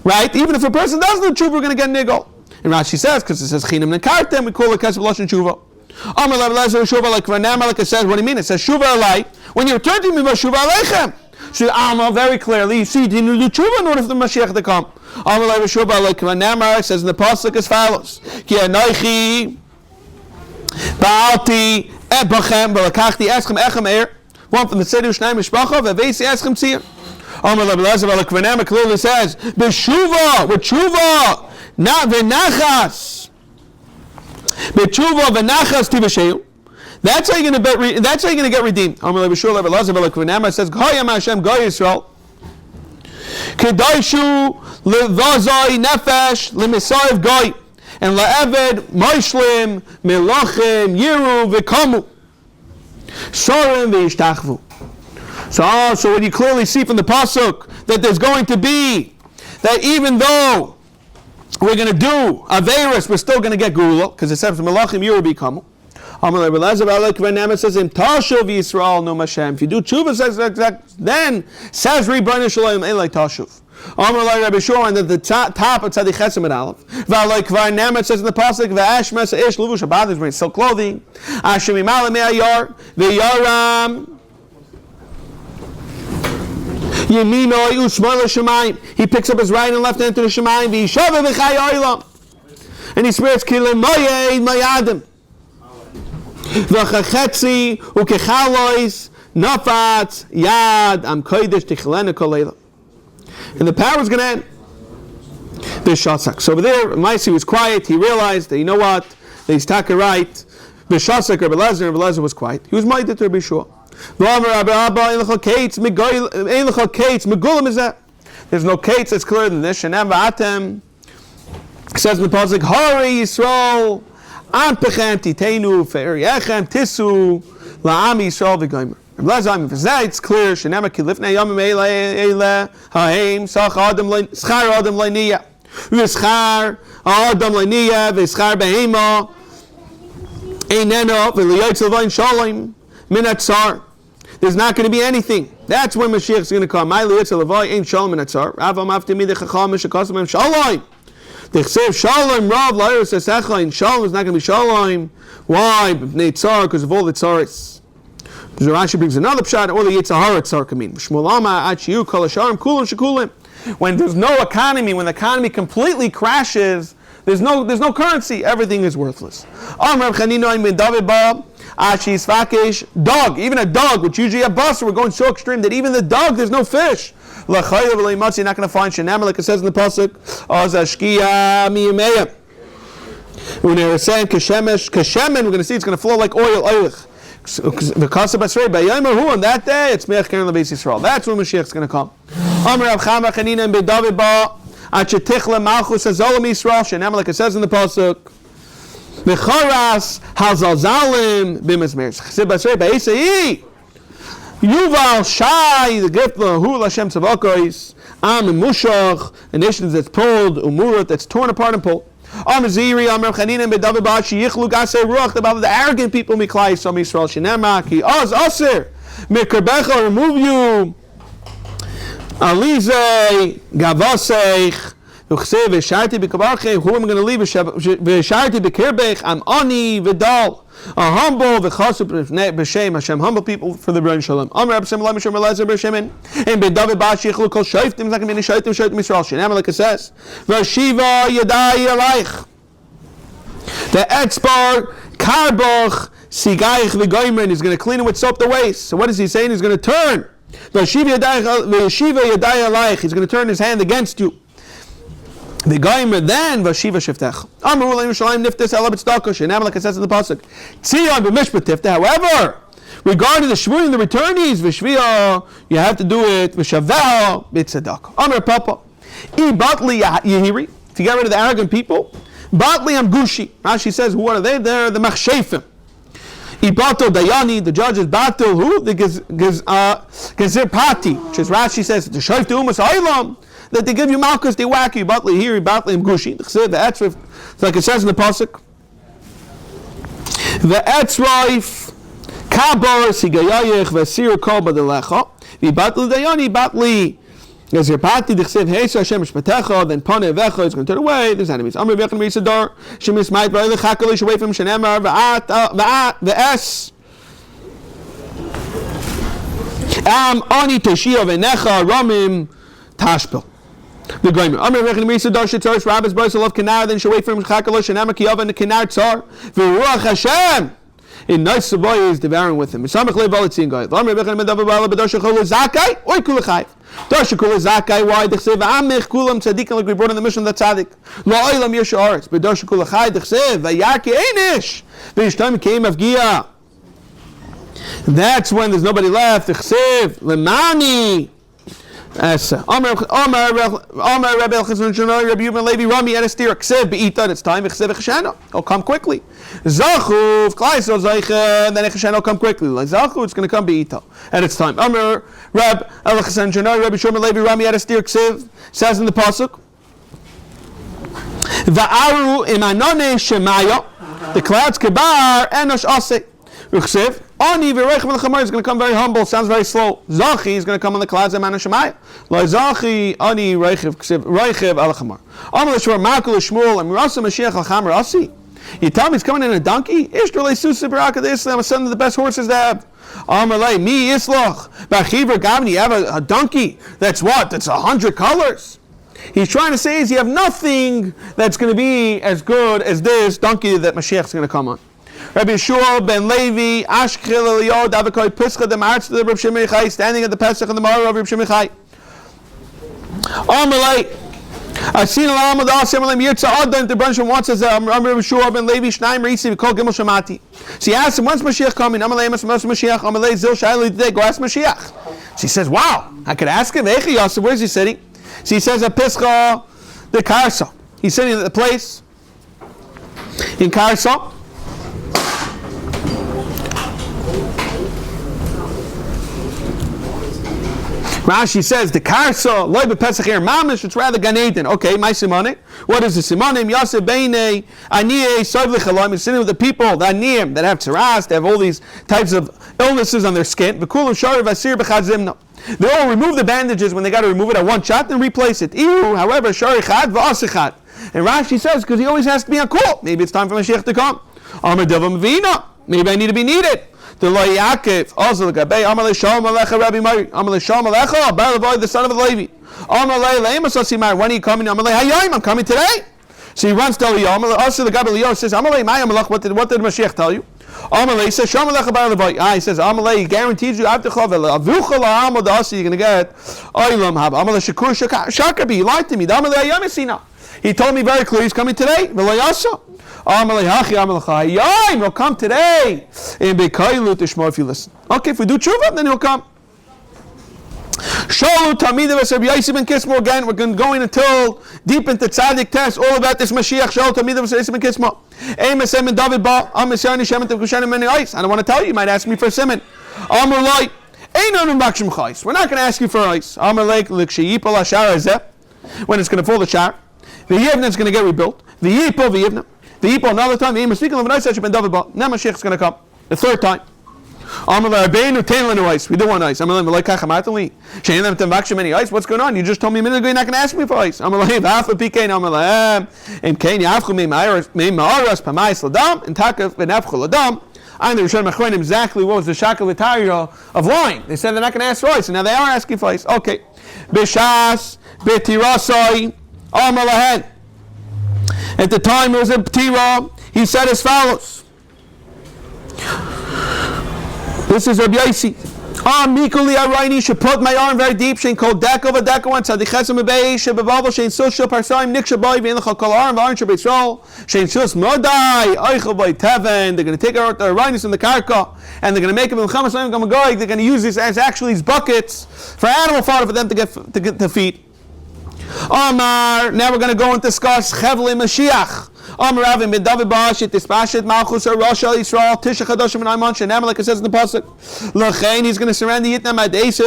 Right? Even if a person doesn't do tshuva, we're going to get nigol. And Rashi says, because it says Chinam Nimkartem, we call it Kesef Lashon Tshuva. Amar Rabbi Lazar Shuvah, like for Nama, like it says, what do you mean? It says, Shuvah Alai. When you return to me, Shuvah Aleichem. So Alma, very clearly, you see, you need to do tshuva in order for the Mashiach to come. Alma like Shuvah, like Ramar says in the pasuk as follows: Ki anoichi ba'alti bachem v'lakachti eschem echem er. One from the Seder Shnei Mishpacha v'veisi eschem tzir. Alma like Ramar clearly says b'shuva with tshuva not v'nachas b'tshuva v'nachas tivasheyu. That's how you're going to get redeemed. Amar Rabbi Shua, Rabbi Lazar, Rabbi Kvanamer says, Goyam Hashem, Goy Yisrael. Kedaishu levazai nefesh lemisayv goy and laeved moishlim melachim yiru v'kamu sorim v'yishtachvu. So what you clearly see from the pasuk that there's going to be that even though we're going to do averis, we're still going to get gula because it says melachim yiru v'kamu. Amar Rabbi Lazar, Rabbi says, "Im tashuv Yisrael no Hashem." If you do tshuva, then says Rebbeinu Shalom Elai tashuv. Amar Rabbi Shua, and at the top of Tzadik Chesed Aleph. V'alei Kvar Nema, it says in the pasuk, "V'ash mesa ish levush abad is wearing silk clothing." Asher mimala me'ayar v'yaram yemino u'shmol l'shamayim. He picks up his right and left hand to the shamayim. V'yishava v'chay oilam, and he spirits kilim moyed mayadim. V'chachetzi ukechalois nafat yad am kodesh tichlena koleila. And the power is going to end. B'shasak. So over there, Maisi was quiet. He realized that, you know what, that he's taka right. B'shasak, Rabbi Lazar was quiet. He was minded to Rabbi Shua. There's no kates that's clearer than this. Shanam v'atem. It says in the pasuk, Hari Yisrael Ampechem titenu fe'eriechem tisu la'am Yisrael v'gomer. It's clear. Shenema kilifnei yamim eile ha'im sach adam schar adam le'niya v'schar adam le'niya v'schar behema eineno v'liyotz levayin shalom min atzar. There's not going to be anything. That's when Mashiach is going to come. My liyotz levayin ein shalom min atzar. Avam after me the chacham mishakosam em shalom. The chsev shalom rav la'eres esecha and shalom is not going to be shalom. Why? B'nei tzar, because of all the tzaris. Rashi brings another pshat, or the Yitzhahara tzar kamin. Shmulama achiyu kol hasharim kulim shekulim. When there's no economy, when the economy completely crashes, there's no currency. Everything is worthless. Amar Chanina bin David Ba achi svakish dog. Even a dog, which usually a bus, we're going so extreme that even the dog, there's no fish. You're not going to find shenam, like it says in the pasuk. Azashkiya miyameya. When they're saying kashemen, we're going to see it's going to flow like oil. The concept of on that day, it's Me'ach Keren Lebeis Yisrael. That's when Mashiach is going to come. Amar Rav Chama Chanina ben David Ba Achetich Malchus Hazolam Yisrael. Shenam, like it says in the pasuk, Mecharas Hazalzalim B'Mizmeres. Chesed Basrei Ba'Isai Yuval Shai the gift of Hu Lashem Tzavakois Am Mushach, a nation that's pulled, Umurat that's torn apart and pulled. Amaziri, Amr Chanina, Bedavid Bashi, Yichlu Gasei Ruach, about the arrogant people, Miklai, Som Yisrael, Shinemaki, Oz, Osir, Mikerbecha, remove you, Alize, Gavaseich, Uchse, Vesharti, Bikabache, who am I going to leave? Vesharti, Bikirbech, I'm Ani, Vidal, a humble, V'chasup, B'Shem, Hashem, humble people for the Rebbeinu Shalom. Amr Absem, Lam, Shem, Elazar, B'Shemin, and Bedavid Bashi, Yichlu, Kol Shoftim, like a mini Shoftim, Yisrael, Shinem, like it says, Vashiva, Yadai, Yalaich, the Etzbar, Karboch, Sigaich, V'Goymer, and he's going to clean it with soap the waste. So what is he saying? He's going to turn He's going to turn his hand against you. The Gaimer then Vashiva Shiftech. Amru Yerushalayim Niftis Ela B'Tzedakah. She'nam like it says in the pasuk. Tzion b'Mishpat Tifta. However, regarding the Shvuim, the returnees, V'Shviyah, you have to do it V'Shaveh B'Tzedakah. Amr Papa. I Batli Yehiri. To get rid of the arrogant people. Batli Amgushi. Rashi says, who are they? They're the Machshefim. Ibato Dayani, the judge is Batil, who? The Gezir Pati, which is Rashi says, the Shaif Umas Aylam, that they give you Malchus, they whack you, Batli here, Batli Mgushi, the Etzrif, like it says in the Pasuk, the Etzrif, Kabar, Sigayayich, Vesir Kol Badelecha, the Batli Dayani, Batli, Gezir Pati, the Chsev, Heisa Hashem Shpatecha, then Pane Vecha is going to turn away, there's enemies. Amr Vechan Risadar, Shemis Mait, Vayli Chakalish, away from Shenemar, Va'at, Ve'es, Ani Teshia Venecha, Ramim, Tashpil. The Gaimer. Amr Vechan Risadar, Shetzar, Rabbis, Boys, Love Kenar, then Shaway from Chakalish, Shenemar, Kiyav, and the Kenar Tsar, V'ruach Hashem. In nice Saboy is devouring with him. Samach Le Valitzin Guy. Amr Vechan Medav Bala, Badosha Chol Zakai, Oy Kulachai. Dasha Kula Zakai, why the Chsev Amich Kulam Tzadikim, like we brought in the mission of the Tzadik. Lo Oilam Yesharetz, but Dasha Kula Chai the Chsev Vayaki Einish. V'Yishtam came Avgia. That's when there's nobody left. The Chsev Lemani. Amar Rabbi Elchazon Shonoi Rabbi Yuban Levi Rami Enestir Chsev Be'itan. It's time. Chsev Cheshana. It'll come quickly. Zachu Klaiso Zaycha. Then Cheshana will come quickly. Like Zachu, it's going to come Be'itan, and it's time. Amar Rabbi Elchazon Shonoi Rabbi Yuban Levi Rami Enestir Chsev says in the pasuk, Va'aru imanone Shemaya. The clouds Kebar Enosh Aseh. Chsev. Ani v'reichem l'chamar is going to come very humble, sounds very slow. Zachi is going to come on the clouds of Mana Shemaya. Lo Zachi ani reichev al chamar. Amal Shvar Makul Shmuel and Mirasa Mashiach al Chamar Asi. You tell me he's coming in a donkey? Ishtrele Susa Baraka de Islam, a son of the best horses they have. Amalei mi Islach Bachiver Gavni. You have a donkey that's what? That's 100 colors. He's trying to say is you have nothing that's going to be as good as this donkey that Mashiach is going to come on. Rabbi Yeshua ben Levi, Ashkel Eliyahu, Davakoi Pischa, the March to the Reb Shimon Chai, standing at the Pesach and the Mara of Reb Shimon Chai. Amalei, I've seen a lot of the Asim Yirtza Adan, the bunch of wants as Rabbi Yeshua ben Levi, Shnaim Risi, we call Gimel Shamati. So he asked him, when's Mashiach coming? Amalei, Mashiach, Amalei, Zil Shaili today, go ask Mashiach. So he says, wow, I could ask him, Echi Yosef, where's he sitting? So he says, at Pischa, the Karsa. He's sitting at the place in Karsa. Rashi says the Karsa loy b'Pesach here mamish. It's rather Gan Eden. Okay, my simone. What is the simonim? Yaseh beinei aniyei soiv l'chalayim. It's sitting with the people that aniyim that have tzaras, they have all these types of illnesses on their skin. V'kulam sharav asir b'chadzimna. They all remove the bandages when they got to remove it at one shot and replace it. However, sharichad v'asichad. And Rashi says because he always has to be on call. Maybe it's time for Mashiach to come. Amar davam v'ina. Maybe I need to be needed. The Lo Yaakov, also the Gabay, Amalei Shalom Alecha Rabbi Mari, Amalei Shalom Alecha, Baravoy, the son of Levi. Amalei Leimus Osimar, when are you coming? Amalei Hayayim, I'm coming today. So he runs to Eliyahu. Amalei, also the Gabay Eliyahu says, Amalei Mayam Alech, what did Mashiach tell you? Amalei says, Shalom Alecha Baravoy. He says, Amalei, he guarantees you, Avtechav, Avucha La'amod Asi, you're going to get Oilam Hab. Amalei Shakur Shakabi, he lied to me. Amalei Hayayim Esina. He told me very clear, he's coming today. V'lo Yasa. He'll come today. In Bekailu Tishmor, if you listen. Okay, if we do tshuva, then he'll come. Shalu Talmidim Rabbi Yosef ben Kismo again. We're going until deep into Tzaddik test, all about this Mashiach. Shalu Talmidim Rabbi Yosef ben Kismo. Amos Emin David Ba. Amisani Shemet of Kushanim Many Ice. I don't want to tell you. You might ask me for a simon. Amar Loi. Ain't no Bakshim Chais. We're not going to ask you for ice. Amar Loi Likshiyipal Ashar Azeh. When it's going to fall the shar. The Yivna is going to get rebuilt. The Yipal the Yivna. The Yipal another time. The Amos speaking of an ice. Ben David Ba. Now Mashiach is going to come. The third time. We do want ice. What's going on? You just told me a minute ago you're not going to ask me for ice. And the Rishon Machronim exactly what was the shakal of lying. They said they're not going to ask for ice, and now they are asking for ice. Okay. Bishas, Betirasai, Amalahen. At the time it was a Tira, he said as follows. This is Rabbi Yossi. Mikuli Araini should put my arm very deep. Shein called Deka Vadeka one Tzadichesam Abei Shebaval Shein Social Parsaim Niksha Boy Vincha Kol Arm Varn Shabisrol Shein Sus Modai Eichel Boy Teven. They're going to take out the Arainis from the Karka and they're going to make them in Chamasayim Gamagoy. They're going to use this as actually these buckets for animal fodder for them to get to feed. Amar. Now we're going to go and discuss Chevle Mashiach. Amar Avim ben David Bashit Dispashet Malchus Rosh Yisrael Tisha Chadoshim and Ayman Shenam, like it says in the pasuk. L'chein, he's going to surrender Yitnam at Eis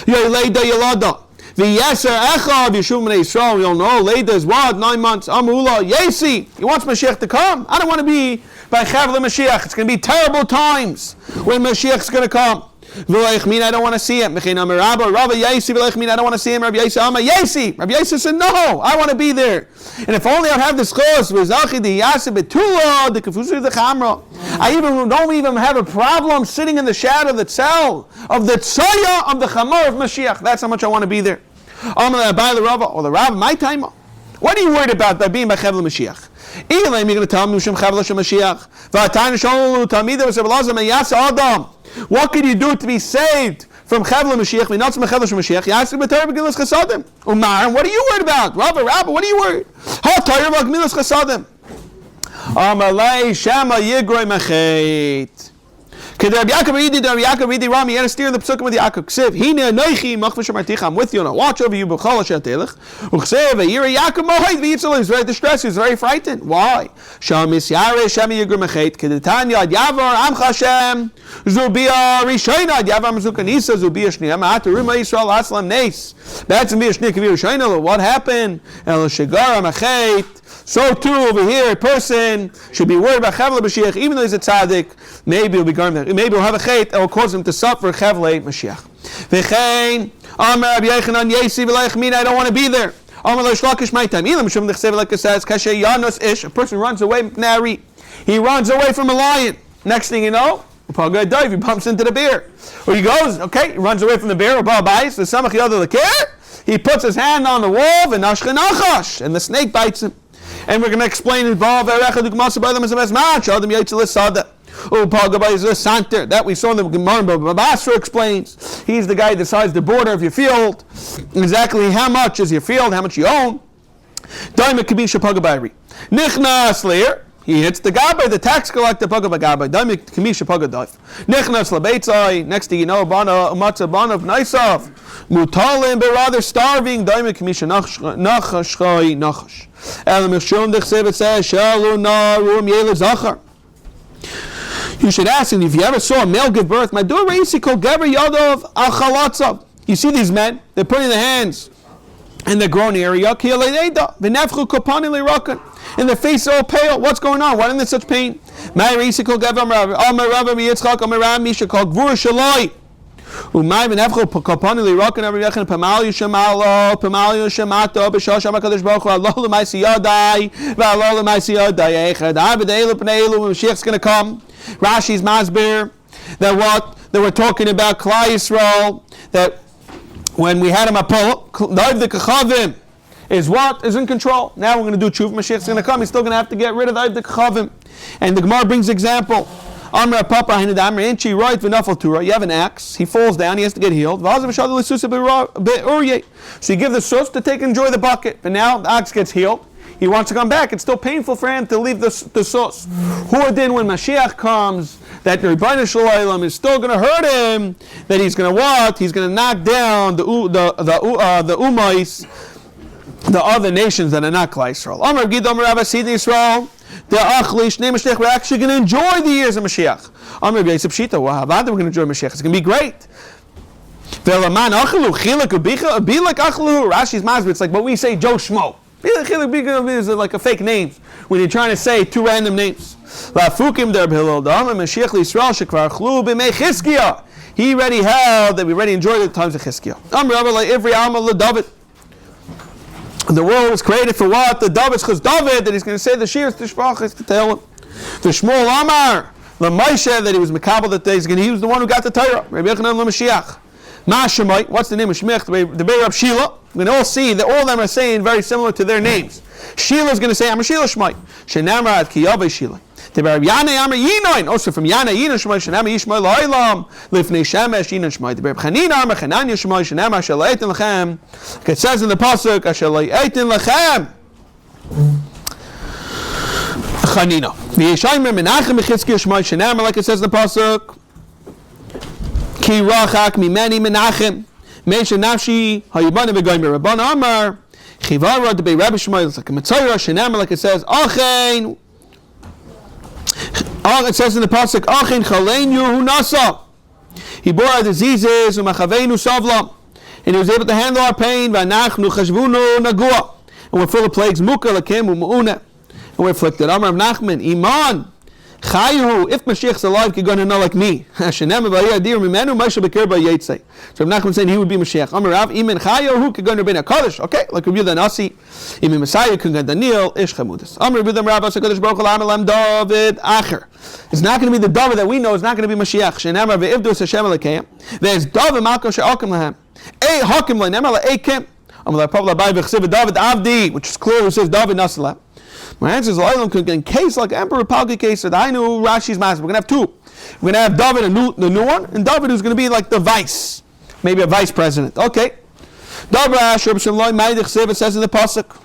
Yoyleida Yolada. V'yeser Echav Yeshua B'nai Yisrael. We all know Leida is what? 9 months. Amula Yesi. He wants Mashiach to come. I don't want to be by Chevle Mashiach. It's going to be terrible times when Mashiach's going to come. I don't want to see him. I don't want to see him. Rabbi Yasi said, no, I want to be there. And if only I'd have this chos, I don't even have a problem sitting in the shadow of the cell of the tzaya of the chamor of Mashiach. That's how much I want to be there. By the Rava or the Rav, my time. What are you worried about by being by Chevle Mashiach? You're going to tell me Mashiach. What can you do to be saved from Chevle Mashiach? Umar, what are you worried about? Rabba, what are you worried? Amalei Shama Yigroi Machet. You had to steer the psukim with the Yaakov. I'm with you now. Watch over you. He's very distressed. He's very frightened. Why? What happened? So too over here, a person should be worried about Chevle Mashiach, even though he's a tzaddik. Maybe he'll be garment. Maybe he'll have a chait that will cause him to suffer Chevle Mashiach. V'chein, Amar Rabbi Yechanan Yesi v'leich min. I don't want to be there. Amar L'shlakish my time. Ilam Shum Nechsev, like it says, Kasher Yanos Ish. A person runs away from Nari. He runs away from a lion. Next thing you know, he bumps into the bear. Or he goes, okay, he runs away from the bear. He puts his hand on the wall, and the snake bites him. And we're going to explain involved that we saw in the Gemara. Babasra explains he's the guy that decides the border of your field, exactly how much is your field, how much you own. He hits the gabay, the tax collector, next thing you know, bana of Nisav, mutalim, but rather starving. You should ask him if you ever saw a male give birth. You see these men, they're putting their hands in the groin area, and their face is all pale. What's going on? Why are they such pain? Mashiach's going to come. Rashi's masbir that what they were talking about Klal Yisrael, that when we had him a pull, the kachavim is what is in control. Now we're going to do tshuva. Mashiach's going to come. He's still going to have to get rid of the kachavim. And the Gemara brings example. Amra Papa Hinadamri Inchi right v'nafal Tura. You have an axe. He falls down. He has to get healed. So you give the sus to enjoy the bucket. But now the ox gets healed. He wants to come back. It's still painful for him to leave the sus. Who then when Mashiach comes, that the Rebbeinu Shalom is still going to hurt him. That he's going to what? He's going to knock down the Umais, the other nations that are not Klal Yisrael. Amar Gidom Rabbi Sid Yisrael. We're actually going to enjoy the years of Mashiach. Amar Yosef Shita. Wow, we're going to enjoy Mashiach. It's going to be great. Rashi's masbir. It's like what we say, Joe Schmo. Is like a fake name when you're trying to say two random names. He already held that we already enjoyed the times of Chizkiah. The world was created for what? The David, because David, that he's going to say the Shiras Tishbachis to tell him. The Shmuel Amar, the Moshe, that he was Makabal, that he was the one who got the Torah. Rabbi Yechanan LaMashiach. Ma'ashemai, what's the name of Shmech? The Be'er of Sheila. We're going to all see that all of them are saying very similar to their names. Sheila is going to say, I'm a Sheila Shmai. Shenamar ad Kiyavei Sheila. Also from Yana Yinon Shmoy Shenema Yishmoy La'olam Lifnei Shemesh Yinon Shmoy. Deber Chanina Amar Chananya Shmoy Shenema Asher La'etin Lechem. Like it says in the pasuk, Asher La'etin Lechem. Chanina. V'yeshaymer Menachem B'Chitzkiya Shmoy Shenema, like it says in the pasuk. Ki Rachak Mimeni Menachem. Meisha Nafshi Hayibana V'Goymer Rabban Amar. Chivara Debei Rabbi Shmoy. It's like a Mitzayra Shenema, like it says. Achein. It says in the pasuk, Achein Chaleinu Hu Nasa. He bore our diseases, U'Machaveinu Savla, and he was able to handle our pain. V'Anachnu Chashvunu Nagua. And we're full of plagues. Muka Lakim U'Mu'una. And we're afflicted. Amar of Nachman, Iman, Chayu, if Mashiach's alive, you're going to know like me. Hashanam V'Yadir Mimenu Moshe Bekir B'Yetzei. So Rav Nachman saying he would be Mashiach. Amar Rav, Iman Chayu, who could go to Rebbeinu Kodesh? Okay, like Rabbi Yehuda Nasi. Iman Messiah, could go to Daniel, Ish Chamudas. Amar Rabbi Yehuda Rav, HaKadosh Baruch Hu Amalem David Acher. It's not going to be the David that we know. It's not going to be Mashiach. Shenamar Ve'ivdus Hashem Alekayim. There's David Malko She'akim Lahem. Ei Hakim Le'nemar Le'Eikim. Amar Pabla Bai V'Chsiv David Avdi, which is clear. Who says David Nasalah. My answer is L'Olam could get in case like Emperor Palgi case that I knew Rashi's master. We're going to have two. We're going to have David, the new one, and David who's going to be like the vice, maybe a vice president. Okay. David Asher B'Shem Ma'idich Siv, it says in the pasuk.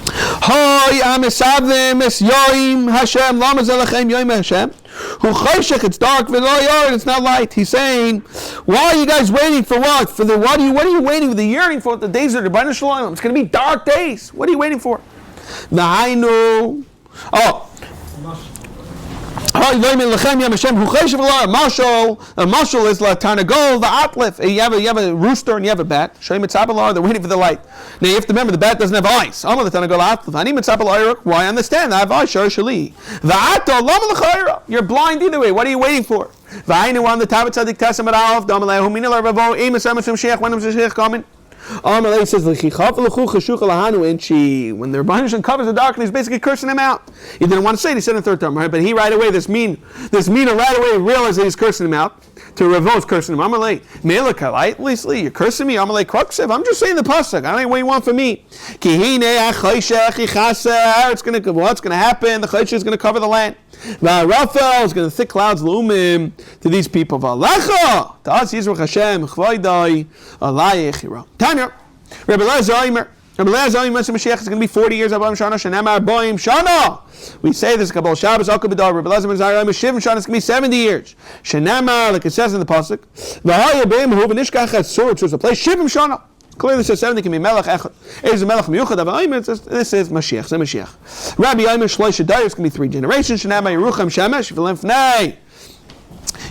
Hoy Amisavim Es Yoim Hashem Lama Zelachem Yoim Hashem. Hu Choshech, it's dark, V'lo Yor, it's not light. He's saying, why are you guys waiting for what? For the what are you waiting for? The yearning for the days of the Rebbeinu Shalom. It's going to be dark days. What are you waiting for? V'hainu. A mashal is la tarnagol v'atlif. You have a rooster and you have a bat. They're waiting for the light. Now you have to remember the bat doesn't have eyes. Why I understand. I have eyes. You're blind either way. What are you waiting for? On the tablet tzadik tesam at coming. Amalei says when the Rebbeinu covers the darkness, he's basically cursing him out. He didn't want to say it, he said in the third term, right? But he right away, this meaner right away realized that he's cursing him out. To Ravo's cursing him. Amalei, Meleka, lightly, you're cursing me. Amalei Kruksev, I'm just saying the pasuk. I don't know what you want from me. It's going to happen. The Chayshech is going to cover the land. Raphael is going to thick clouds lumim to these people. V'alecha to us Yisroch Hashem chvaydai alayich yira. Tanya, Rabbi Elazar Mashiach is going to be 40 years. Abam Shana Shenamar Boim Shana. We say this Kabbalah Shabbos Al Kabbalah. Rabbi Elazar Shivim Shana is going to be 70 years. Shenamar, like it says in the pasuk, V'haya Beim Hu V'nishkach Hatzur, which was a place Shivim Shana. Clearly says 70 can be Melech Echad. Is a Melech Miyuchad Avayim. This is Mashiach. It's Mashiach. Rabbi Yaimer Shlosh Shadayim is going to be 3 generations. Shenamar Yerucham Shemesh V'Lemfnei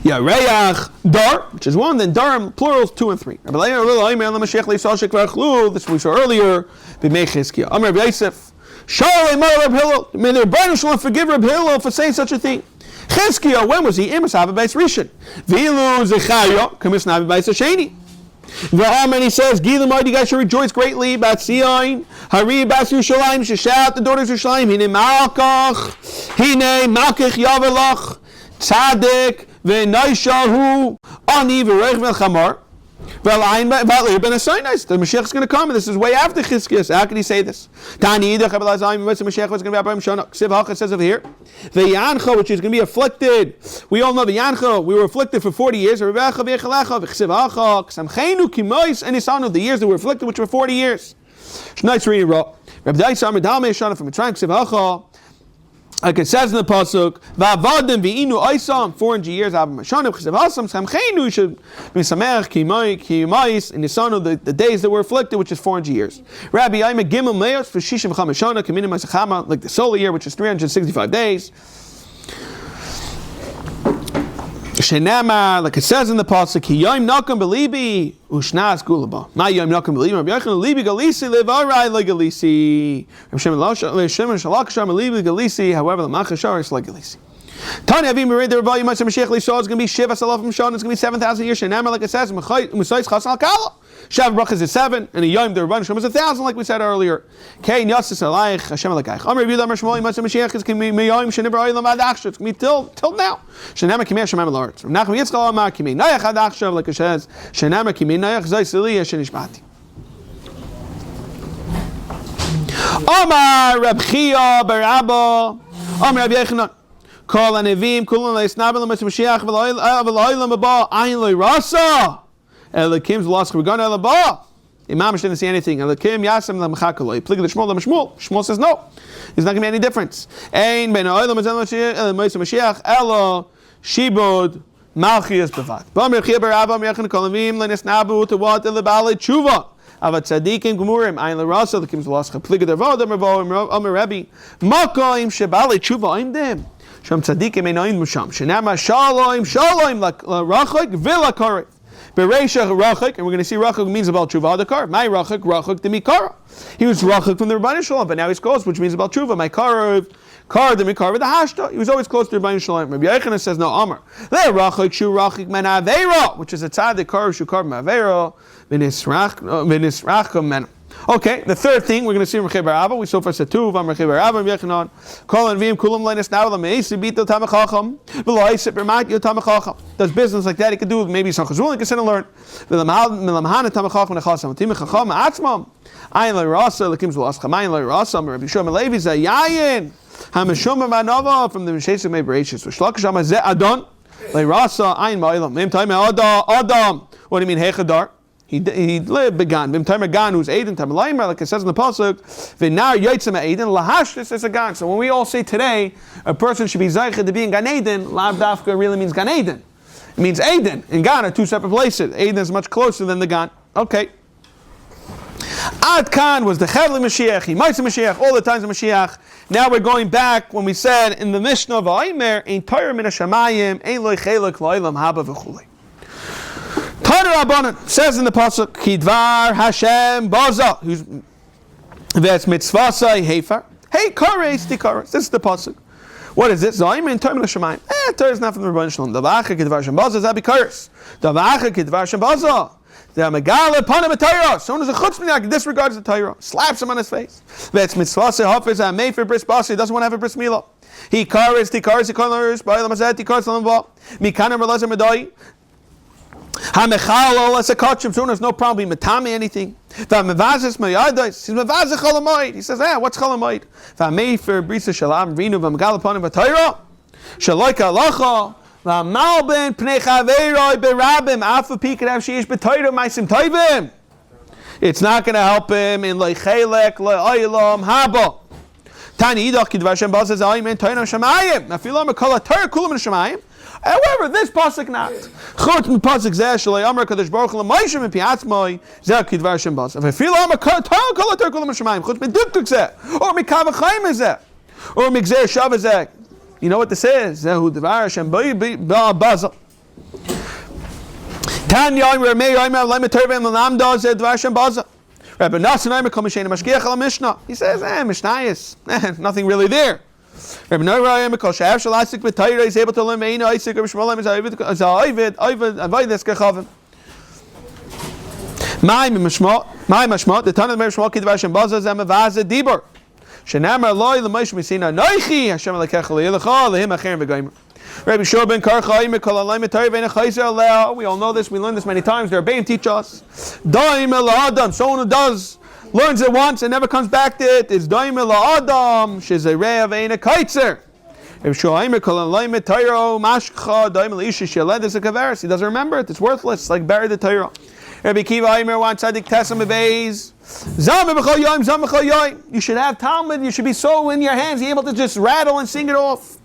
Yareach Dar, which is 1. Then Dar plurals 2 and 3. Rabbi Yaimer Mashiach Leisal Shekvar Chlu. This we saw earlier. B'Meichizkiah. Amar Rabbi Yosef. Shalom Reb Hillel. May the Rebbeinu Shalom forgive Reb Hillel for saying such a thing. Chizkiah, when was he? Imas Havi Beis Rishon. V'ilu Zechariah Kamis Navi Beis Hasheni. And he says, Gilim, you guys should rejoice greatly about Sion. Hari Bas Yerushalayim, should shout the daughters of Yerushalayim. Hine Malkach Yavelach Tzadik V'Naishahu Ani V'Reich V'Chamar V'Ayin Ben Asaynis. The Mashiach is going to come, and this is way after Chizkiah. How can he say this? Tani Yidach Abel Azayim, the Mashiach was going to be Abraham Shana. Ksiv Hacha says over here, the Yancha, which is going to be afflicted. We all know the Yancha. We were afflicted for 40 years. The years that we were afflicted, which were 40 years. Tonight's reading raw. Rabbi Daisar Medalme Shana from Mitzrayim Ksiv Hacha. Like it says in the pasuk, "Va'avadim v'inu oisam 400 years Avim Hashanim Chesed Hasam Samcheinu should be Sameach Kiyimais in the son of the days that were afflicted, which is 400 years." Rabbi Yaimer Gimel Meos for Shishim V'Cham Hashana Kaminim Masachama, like the solar year, which is 365 days. Shenama, like it says in the pasuk, Yom Nakam Belibi Ushnas Gulaba. My Yom Nakam Belibi, Rabbi Yochanan Libi Galisi Levarai Legalisi. Rabbi Shimon Shalakashar Libi Galisi. However, the Machashar is Legalisi. Tanya Avim read the Rabbi Yimach Mashiach Lisha is going to be Shiva Salafim Shon. It's going to be 7,000 years. Shenama, like it says, Musais Chasal Kala. Shav Brachas is 7, and a Yom the Rabban Shem is 1,000, like we said earlier. Kain Yasis Alayich Hashem Alakaich. Amar Rabbi Yudam Shmuel Yimach Mashiach is going to be Meyom Shenever Olam Adachshav. It's going to be till now. Shenama Kimei Shemam Lord. Nachum Yitzchak Amar Kimei Nayach Adachshav, like it says. Shenama Kimei Nayach Zaysiliya Shenishmati. Amar Reb Chia Barabba Amr Rabbi Yechanan. Kol anevim kulan leisnabel Mashiach v'lo'ilam haba ayin le'rasa. Elikim's lost regard elaba. Imam didn't see anything. Elikim yasem lemchakaloi. Plig the Shmuel lemshmuel. Shmuel says no. There's not going to be any difference. Ein ben ha'olam azel Mashiach elo shibud malchias bevat. Bamir chiber abam yechan kolavim lenisnabu to what elabali tshuva. Avat tzadikim gemurim ayin le'rasa. Elikim's lost plig the vodam ravo Amir Rabbi makoim shebali tshuva imdim. Sham tzadikim einayin musham. Shenama shalom rachik v'lakaret. Bereisha rachik, and we're going to see rachik means about tshuva adakar. My rachik the mikara. He was rachik from the Rebbeinu Shalom, but now he's close, which means about tshuva. My kar the mikara the hashta. He was always close to the Rebbeinu Shalom. Rabbi Yechanan says no, Amar. Le rachik shu rachik men aveira, which is a tzaddik kar shu kar men aveira v'nisrachim men. Okay, the third thing we're going to see from Mechiber Abba. We so far said two. From Mechiber Abba, Yechanan, Kol and Vim Kulam Leinas Now the Meisi Bito Tamachacham, V'Lois Bermat Yo Tamachacham. Does business like that? He could do maybe some chazul. He can sit and learn. V'Lamhan Tamachacham Nechasam Timachacham Atzmam. Ayin LeRasa Lekim's V'Lascham Ayin LeRasa Rabbi Shlomo Levi Zayayin Hamashum Manova from the Maseches Meibreishis V'Shlakish Amazeh Adon LeRasa Ayin Ma'ilam Mem Time Adam. What do you mean Hechadar? He lived began. Vim timer gan who's Aiden timer Leimer, like it says in the pasuk. V'nar yotzem Aiden lahashtis is a gan. So when we all say today a person should be zaycha to be in Gan Eden, lav dafka really means Gan Eden. It means Aiden and Gan are two separate places. Aiden is much closer than the Gan. Okay. Ad Khan was the Chevli Mashiach, Himaisa Mashiach, all the times of Mashiach. Now we're going back when we said in the Mishnah of Aimer, Ein Torah min hashamayim, Ein loy chelek lo'ilam haba v'chulei. Tana Rabbanan says in the pasuk, Kidvar Hashem Baza, who's that's mitzvasai hefer. Hey, kares tikares. This is the pasuk. What is it? Zaim in Torah Shemayim. Torah is not from the Rebbeinu Shalom. Davacha Kidvar Hashem Baza zabi kares. Davacha Kidvar Hashem Baza. The Megala Pana B'Torah. Someone who's a chutzpah disregards the Torah, slaps him on his face. That's mitzvasai hafiz amei for bris basi. He doesn't want to have a bris milah. He kares tikares tikares. Ba'elam hazeh tikares l'mva. Mikanem relazer medai. Hamechalo as a kachim, so there's no problem. Matami anything. V'amevazes mayadais. He's mevazes cholamoid. He says, what's cholamoid? V'ameifer brisa shalam rinu v'amegalaponim v'tayra. Shaloika alacha. V'amalben pnei chaveiroi berabim. Afa pikadav sheish b'tayra maisim toivim. It's not going to help him in leichelek le'olam haba. Tani idach kidvar shem bazaz ayim toyna shamayim. Nafilam akala tayra kulam shamayim. However, this pasuk not. Chut mi pasuk zeh shalei amar kadosh baruch hu l'maishem mi piatzmoi zeh kidvar shem bas. V'fil amar kol atar kulam shemayim. Chut mi duktuk zeh, or mi kavachayim zeh, or mi gzer shav zeh. You know what this is? Zehu dvar Hashem ba'azal. Tan yoyim remei yoyim l'ayim tervim l'namda zeh dvar Hashem ba'azal. Rabbi Nassan yoyim kol mishein mashgiach al Mishnah. He says, Mishnayis, nothing really there. Rabbi Noirayim because Shav Shalasik with Torah is able to learn Meina Isaac Rabbi Shmuel is Ovid Avodas Kechavim. My mashma the Tana of Shmuel Kidvar Hashem Baza Zem Avaza Dibur. Shenamar Loi L'Moshe Misina Noichi Hashem Lekech Leilachah Lehim Acherim V'Goyim. Rabbi Shor ben Karchaim Kol Alayim Torah Ve'Nei Chayzer Aleh. We all know this. We learned this many times. The Rebbeim teach us. Daim El Adam. Someone who learns it once and never comes back to it. It's daim el adam shezerei avein a kaitzer. If shoaimer kol alayim tayro mashcha daim el isha sheled is a kaveris. He doesn't remember it. It's worthless. It's like bury the Torah. Rabbi Kiva Aimer wants tzadik tesam bebeis. Zam b'chol yoyim zam b'chol yoyim. You should have Talmud. You should be so in your hands. Be able to just rattle and sing it off.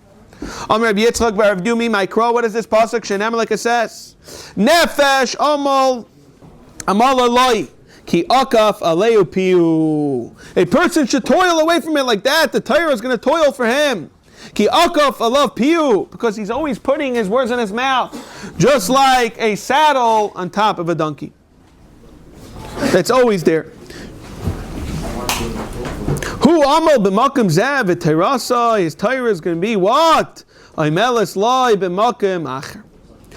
Rabbi Yitzchak bar Rav Dumi my crow. What is this pasuk? Shenem like it says. Nefesh amal aloi. Ki akaf aleu piu. A person should toil away from it like that. The Torah is going to toil for him. Ki akaf alav piu, because he's always putting his words in his mouth, just like a saddle on top of a donkey. That's always there. Hu amal b'makom zeh v'terasa. His Torah is going to be what? Aimeles lai b'makom acher.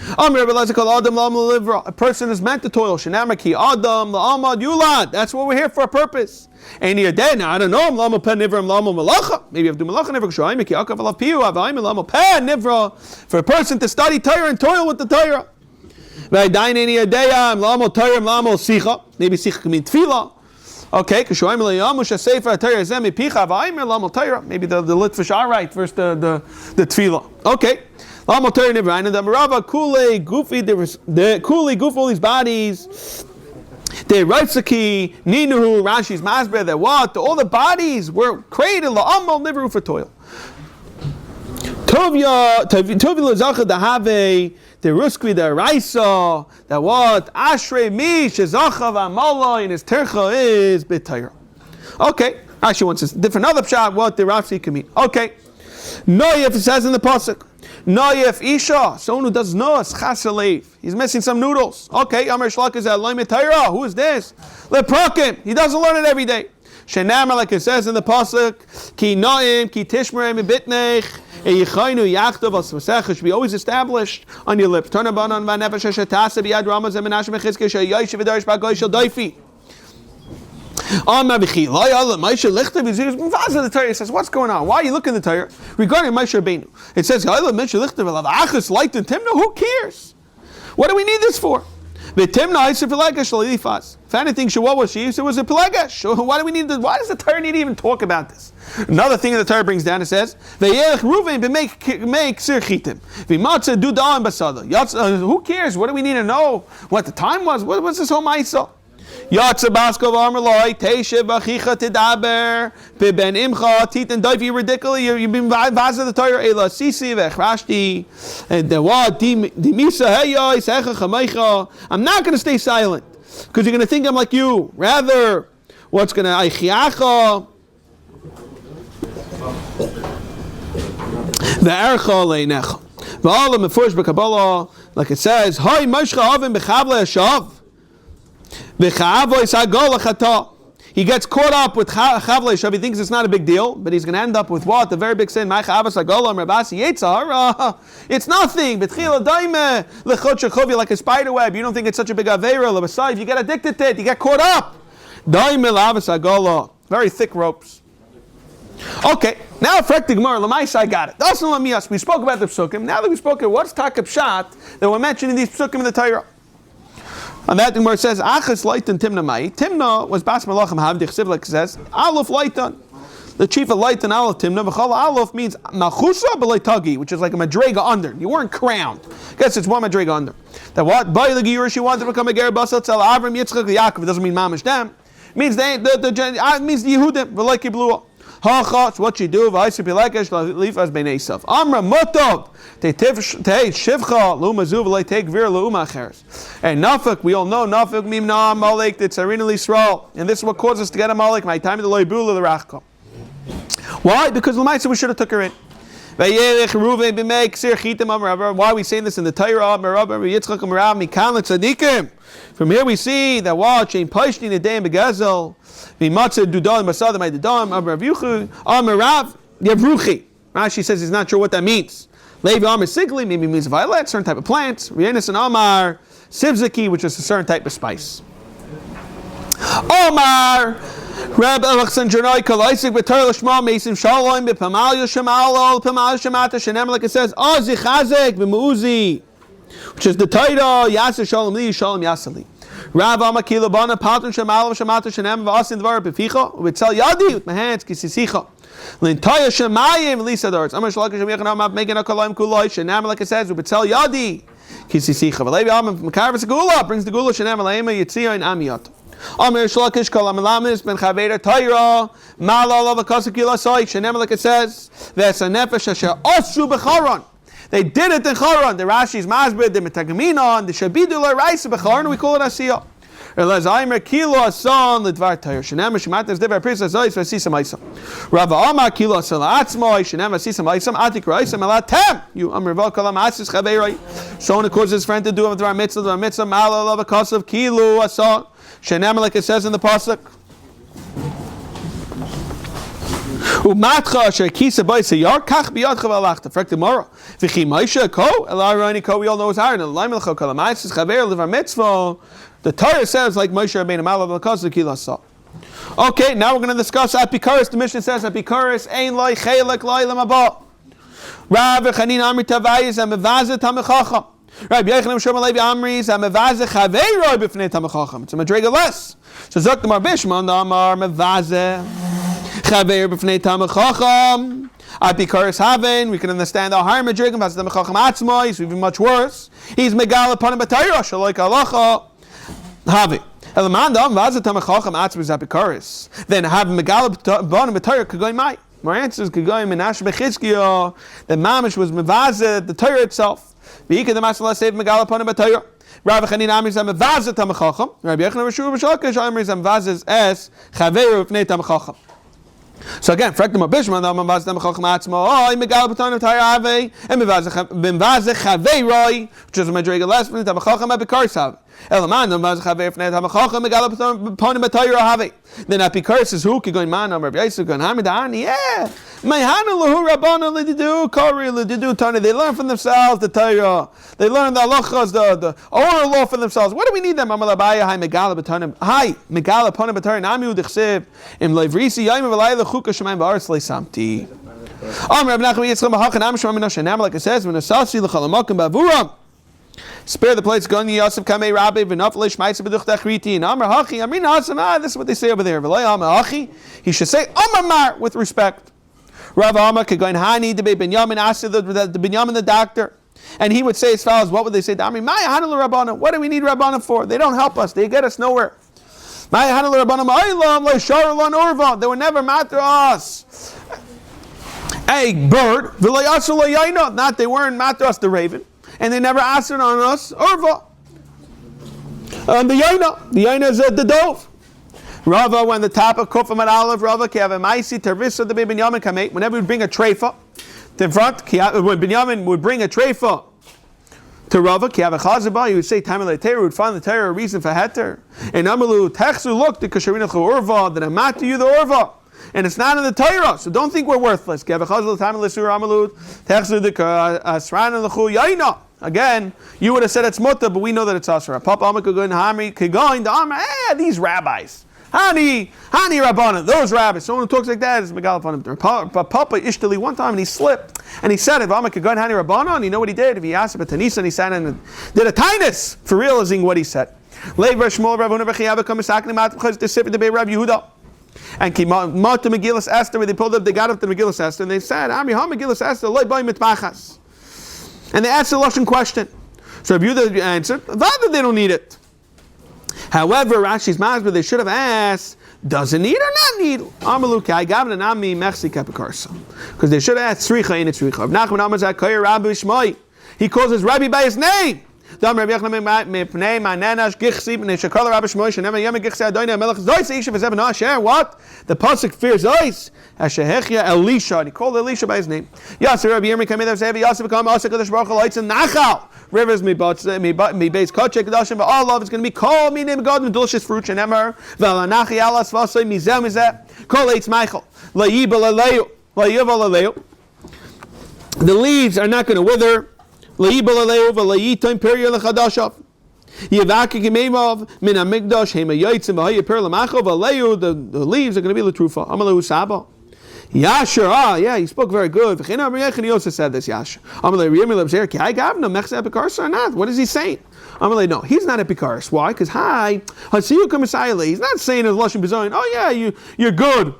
A person is meant to toil. Shenamaki Adam la'amad yulad. That's what we're here for, a purpose. And you're dead now. I don't know. Maybe you have to do malacha nivra. For a person to study Torah and toil with the Torah. Maybe sicha can mean tefillah. Okay, maybe the Litvish are right versus the Tefillah. Okay. The Kuli Guf, all these bodies. The Reitzaki, Ninuhu, Rashi's Masber, that what? All the bodies were created, La'amal, Niveru for toil. Tovya Lazacha, the Have, the Ruskvi, the Raisa, that what? Ashrei Mi, Shezacha, V'amala, in his Tercha is B'Tayra. Okay, actually wants a different other pshat, what the Rashi can mean. Okay, Noyef, it says in the Pasuk. Noyef Isha, someone who does nos, chasalev. He's missing some noodles. Okay, Amar Shlak is at Loimit Torah. Who is this? Leprakim. He doesn't learn it every day. Shenamar, like it says in the pasuk, Ki Noim, Ki Tishmerem Bitnech, Eyichaynu Yachtav as Maseches should be always established on your lips. Turn about on Vanefesh Shetasa Biad Ramaz and Menashe Mechizke Shayayish Vidarish Bagoy Shel Daifi. The Torah says, what's going on? Why are you looking at the Torah? Regarding Moshe Rabbeinu, it says, who cares? What do we need this for? If anything, Shavuot was she, it was a Pelegash. Why do we need this? Why does the Torah need to even talk about this? Another thing that the Torah brings down, it says, who cares? What do we need to know? What the time was? What's this whole Ma'isa? Yatsa Baskov Armaloi, Teshe Bachicha Tidaber, Piben Imcha, Titan Daifi, ridiculous. You've been Vaza the Torah, Ela Sisi, Vechrashti, and the what, Dimisa, Heyo, Secha Chamaicha. I'm not going to stay silent because you're going to think I'm like you. Rather, what's going to Aichiacha, the Ercha Leinecha. Va'ala Mefurish B'Kabbalah, like it says, Hai Moshe Havim B'Chavle Hashav. He gets caught up with Chavle Shav. He thinks it's not a big deal, but he's going to end up with what? The very big sin. It's nothing. Like a spider web. You don't think it's such a big avera. You get addicted to it. You get caught up. Very thick ropes. Okay, now Frekti Gemara, Lamaisa, I got it. We spoke about the psukim. Now that we spoke about what's Takab Shat that we're mentioning these psukim in the Torah. On that thing where it says, Achas Leitan Timna Mai. Timna was Bas Malachim Havdich Siv, like it says, Aleph Leitan. The chief of Leitan, Aleph Timna. V'chal Aleph means Machusa B'Leitagi, which is like a Madrega under. You weren't crowned. I guess it's one Madrega under. That what? By the Giyurish, you wanted to become a Ger Basal Tzal Avram Yitzchak Yaakov. It doesn't mean Mamish Dam. It means it means the Yehudim. V'Leiki Blua. Hachats, what you do, V'Aisip Yelekesh, Lifas Ben Esav. Amra Motov, Te Shivcha, Lumazuv, Leitek Vir, Lumacheres. And Nafik, we all know, Nafik, Mimna, Malek, the Tsarin Yisrael. And this is what caused us to get a Malek, my time of the Loibula, the Rachka. Why? Because Lamaitza, we should have took her in. Why are we saying this in the Torah? From here we see that watch in Pashtin a day in Begazel. Rashi says he's not sure what that means. Levi Amar Sigli maybe means violet, certain type of plants. Rienis and Amar Sivzaki, which is a certain type of spice. Omar Reb Alexander Kalaisik B'Torah Lishma Mason Shalom B'Pamal Yoshemal Pamal Shemata Shenem, like it says Ozi Chazek B'Muzi, which is the title Yasser Shalom Li Shalom Yasali. Rav Amakila Bana Patun Shemal Shemata Shenem V'Asin Dvar B'Ficha V'Tzel Yadi with my hands Kisisicha L'Intaya Shemayim Lisadars Amar Shalak Shemiyachan Amab Megan Akalayim Kulay Shenem, like it says V'Tzel Yadi Kisisicha V'Levi Amam Makaris Gula brings the Gula Shenem Alayim Yitzia in Amiyat. Amir Shlakish Kol Amalamis Ben Chaveda Torah Malal Avakasakila Soy Shenem, like it says V'Esa Nefesh Asher Osru B'Charon. They did it in Charon. The Rashi's Masbid, the Metagaminon, the Shabidu L'Raisa B'Charon, we call it Asiyah. Elazaimer Kilo Asan L'Dvar Torah Shenem Shemat Nes Devar Pris Azois V'Sisa Ma'isam Rava Amar Kilo Asan L'Atzmoi Shenem V'Sisa Ma'isam Atik Ra'isam Elatem You Amir Val Kalam Asis Chaveirai. So when it causes his friend to do it with Dvar Mitzvah Malal Avakasav Kilo Asan Shenem, like it says in the pasuk. Umatcha asher kisa b'yisa yar kach b'yadcha v'alachta. Frek the Mara. V'chi Moshe ko elarani ko. We all know his iron. Elaymelcha kol ha'maitzis chaver levar mitzvah. The Torah says like Moshe Rabbeinu malav l'kazu kilasa. Okay, now we're going to discuss Apikaris. The Mishnah says Apikaris ein loy chelek loy lemaba. Rav Chanin Amri Tavayis and Mevazet Hamichacha. Rabbi Yochanan Shom Levi Amri Zamevazeh Chaveiroi B'fnei Tamei Chacham. It's a madrega less. So Zok the Mar Bishman Amar Mevazeh Chaveir B'fnei Tamei Chacham. Apikaris Haven. We can understand the higher madrega. Vazeh Tamei Chacham Atzmoi. It's even much worse. He's Megal upon a B'Torah Shaloik Halacha Havi. Elamanda Vazeh Tamei Chacham Atzmoi Zapikaris. Then have Megal upon a B'Torah Kagoy Mai. My answer is Kagoy Menash Bechizkiyo. The Mamish was Mevazeh the Torah itself. V'ikad the Maseches save Megal upon a B'Torah. Rav Chanin Amri Zam Mevazeh Tamei Chacham. Rabbi Yochanan Rishur B'Shalkish Amri Zam Mevazeh es Chaveir B'fnei Tamei Chacham. So again, Frektim Abishman, the Mevazeh Tamei Chacham Atzmo, oh, Megal upon a Torah Ave, and Mevazeh Chaveiroi, which is a madrega less B'fnei Tamei Chacham Apikaris Have. Elaman the Mevazeh Chaveir B'fnei Tamei Chacham Megal upon a Torah Have. Then Apikaris is who going man on Rabbi Yisrael going Hamidani, yeah. Mayhana lahu Rabbana lididu Kori lididu Tani. They learn from themselves the Torah. They learn the halachas, the oral law for themselves. What do we need them? Amalabaya hi megala b'tanim. Hi megala pona b'tarim nami udichsev im levrisi yayim v'layla chuka shemayim ba'aretz leisamti. Rabbi Nachman Yitzchak Mahachan Am Shemam Minashanam, like it says, when asasi l'chalamakim ba'avuram. Spare the place. Goni Yosef Kamei Rabbi v'nafle shmaitze b'duch dachriti. And Amar Hachi Amrin Hasan. This is what they say over there. V'lay Amar Hachi. He should say Amar Mar with respect. Rav Amar Kagoin Hani debate Binyamin asked the Binyamin the doctor. And he would say as follows, what would they say? What do we need Rabbana for? They don't help us. They get us nowhere. They were never matter us. A bird, not they weren't matter us the raven, and they never asked it on us, Urva. And the Yaina is the dove. Rava, when the top of Kufam and Olive, Rava, Kiavamaisi, Tervisa, the Binyamin Kamate, whenever we bring a treifa, in front, when Binyamin would bring a treifa to Rava, he would say, Tamil Teru, would find the Torah a reason for Heter. And Amalu, Techsu, look, the Kasharina Urva, that I'm not to you the Urva. And it's not in the Torah, so don't think we're worthless. Again, you would have said it's Mutta, but we know that it's Asra. Papa Amakagun Hamri, Kigoin, the Amr, these rabbis. Hani Rabbana, those rabbis. Someone who talks like that is Megal upon him. But Papa Ishtali one time and he slipped and he said, "If I'm a Kagan Hani Rabbana," and you know what he did? If he asked about Tanisa, and he sat and did a tinus for realizing what he said. Lever Shmuel Rav Huna Bechiyava Kamisakni Matchas the Sifit the Rav Yehuda. And Mata Megillas Esther, when they pulled up, they got up to Megillas Esther and they said, "Ami Ha Megillas Esther loy boy mitmachas." And they asked a Lashon question. So Rav Yehuda answered, "Rather they don't need it." However, Rashi's masber, they should have asked, does it need or not need? Amalukai gavna nami mechsi kapikarsa. Because they should have asked Sricha in its Sricha. Nachman Amazak Koyer Rabbi Shmoi. He calls his Rabbi by his name. Dam Rabbi Yechna mipnei ma'nenash gichsi b'nei shekala Rabbi Shmoi shenem yem gichsi adoyne melech zoyis ishav ezeb na'asher. What? The pasuk fears zoyis. Hashehechia Elisha. And he called Elisha by his name. Yasser Rabbi Yirmi Kamedav Zevi Yasser become Asa Kadosh Baruch Hu lights in Nachal. Rivers mi base koche kedashim, but all of it's going to be called me name God with delicious fruit and emer. Velanachi alas vasay mizeh mizeh. Kol eitz Michael. La yibal aleu. La yibal aleu. The leaves are not going to wither. La yibal aleu. La yitim period lechadashav. Yivaki gemeimav min amigdash hema yitzim v'haya per lamachav aleu. The leaves are going to be latrufa. Amalu saba. Yasher, yeah, he spoke very good. He also said this, Yasher. What is he saying? No, he's not Epikaris. Why? Because he's not saying as Lashon Bizoyin, oh yeah, you're good.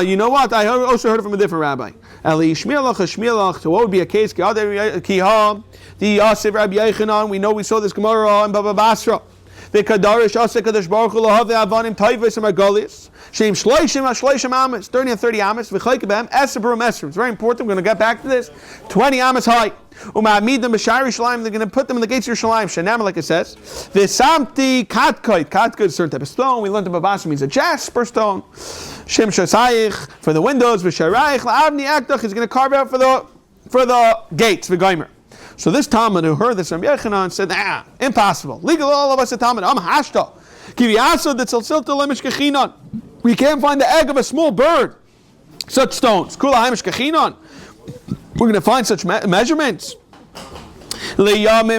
You know what? I also heard it from a different rabbi. So what would be a case? The Yosef Rabbi Yechanan, we know we saw this Gemara in Baba Basra. The Kadarish Asa Kadosh Baruch Hu Lahav Avanim Tayvis and Margolius. Shem Shloishim Amas, 30 and 30 Amas. V'chaykabem Esabur Mesrim. It's very important. We're going to get back to this. 20 Amas high. Uma'amidem B'shari Shalim. They're going to put them in the gates of Shalim. Shanam, like it says. V'samti Katkait. Katkait is a certain type of stone. We learned about Basra means a jasper stone. Shem Shasayich for the windows. V'sharayich La'avni Akdach is going to carve out for the gates. V'gaimer. So this Talmud who heard this from Yechanan said, impossible. Legal all of us at Talmud. Hashta. We can't find the egg of a small bird. Such stones. We're going to find such measurements. He ends up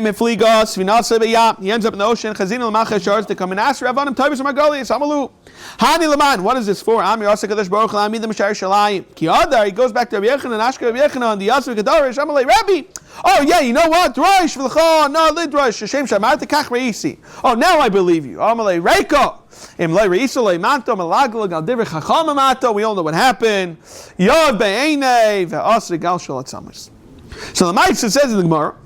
in the ocean. To come and ask Rabbanim Taibas Margolius Amalu. Hani Laman, what is this for? Amir Asakadosh Baruch Lamid the Mashar Shalayim. Kiadar, he goes back to Rabbi Yechon and Ashka Rabbi Yechon on the Yasuf Kadarish Amalei Rabbi. Oh yeah, you know what? Rosh V'lcha, no Lidrosh Hashem Shamar Tekach Reisi. Oh, now I believe you. Amalei Reiko. Im Lei Reisa Lei Manto Malaglag Al Divrei Chacham Mato. We all know what happened. Yod Be'enei Ve'asri Gal Shalat Samas. So the Maseches says in the Gemara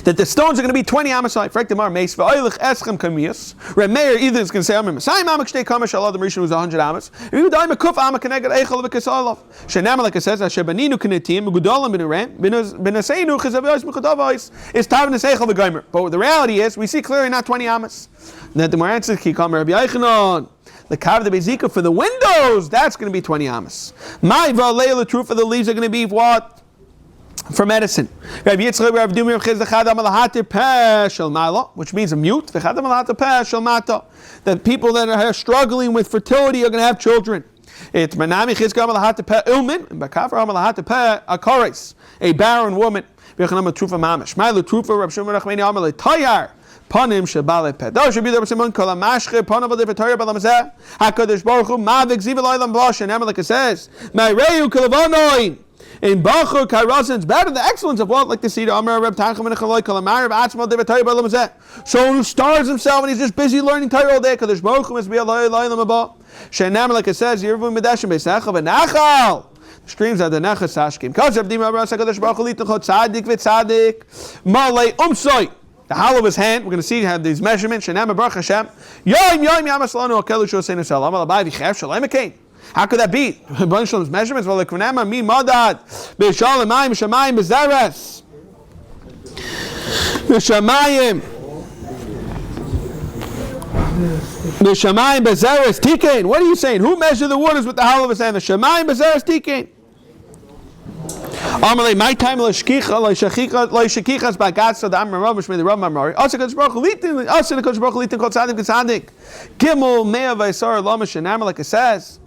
that the stones are going to be 20 amasai. Frek the Gemara Meis Ve'oilech Eschem Kamias. Reb Meir either is going to say Amir Masai Mamak Shtei Kamash Allah the Rishon was 100 amas. If Daim Kuf Amak Keneged Eichel V'Kesalav. Shenam like it says Hashebaninu Kenetim Gudolam B'Nuram B'Naseinu Chizavos Mechadavos is Tav Neseichel V'Gomer. But the reality is we see clearly not 20 amas. That the Gemara answers Ki Kamer Rabbi Yochanan. The kav the bezika for the windows, that's going to be 20 amas. My va'leil true for the leaves are going to be what? For medicine. Which means a mute. That people that are struggling with fertility are going to have children. It's a barren woman. Panim Shabale Pet. Those should be the Simon Kola Mashke, Panava de Vitoria Balamazeh, Hakadosh Baruch Hu, Mavik Zivilaylam Blosh, and Amalek says, My Reyu Kalavanoin. In Bachu Kairazin, it's better the excellence of what? Like the cedar, Amar Reb Tacham and Chaloi Kalamar, Atzmal de Vitoria Balamazeh. So who stars himself and he's just busy learning Torah all day, Kadosh Baruch Hu must be a Laylam Abba. Shen Amalek says, Yervum Medeshim Besachav and Nachal. Streams are the Nachas Ashkim. Kazav Dima Rabbi Kadosh Baruch Hu Litachot Tzadik Vitzadik. Malay Umsoy. The hollow of his hand, we're going to see how these measurements. How could that be? Measurements. What are you saying? Who measured the waters with the hollow of his hand? The Shamayim Bezeres Tikain. Amalei, my time l'shkicha l'shakichas ba'gatsa the Amar Rav Mishmei the Rav Mamari. Also, Kodesh Baruch Hu litin. Also, the Kodesh Baruch Hu litin kol tzadik v'tzadik. Gimel mea v'isar lamash and Amar like it says.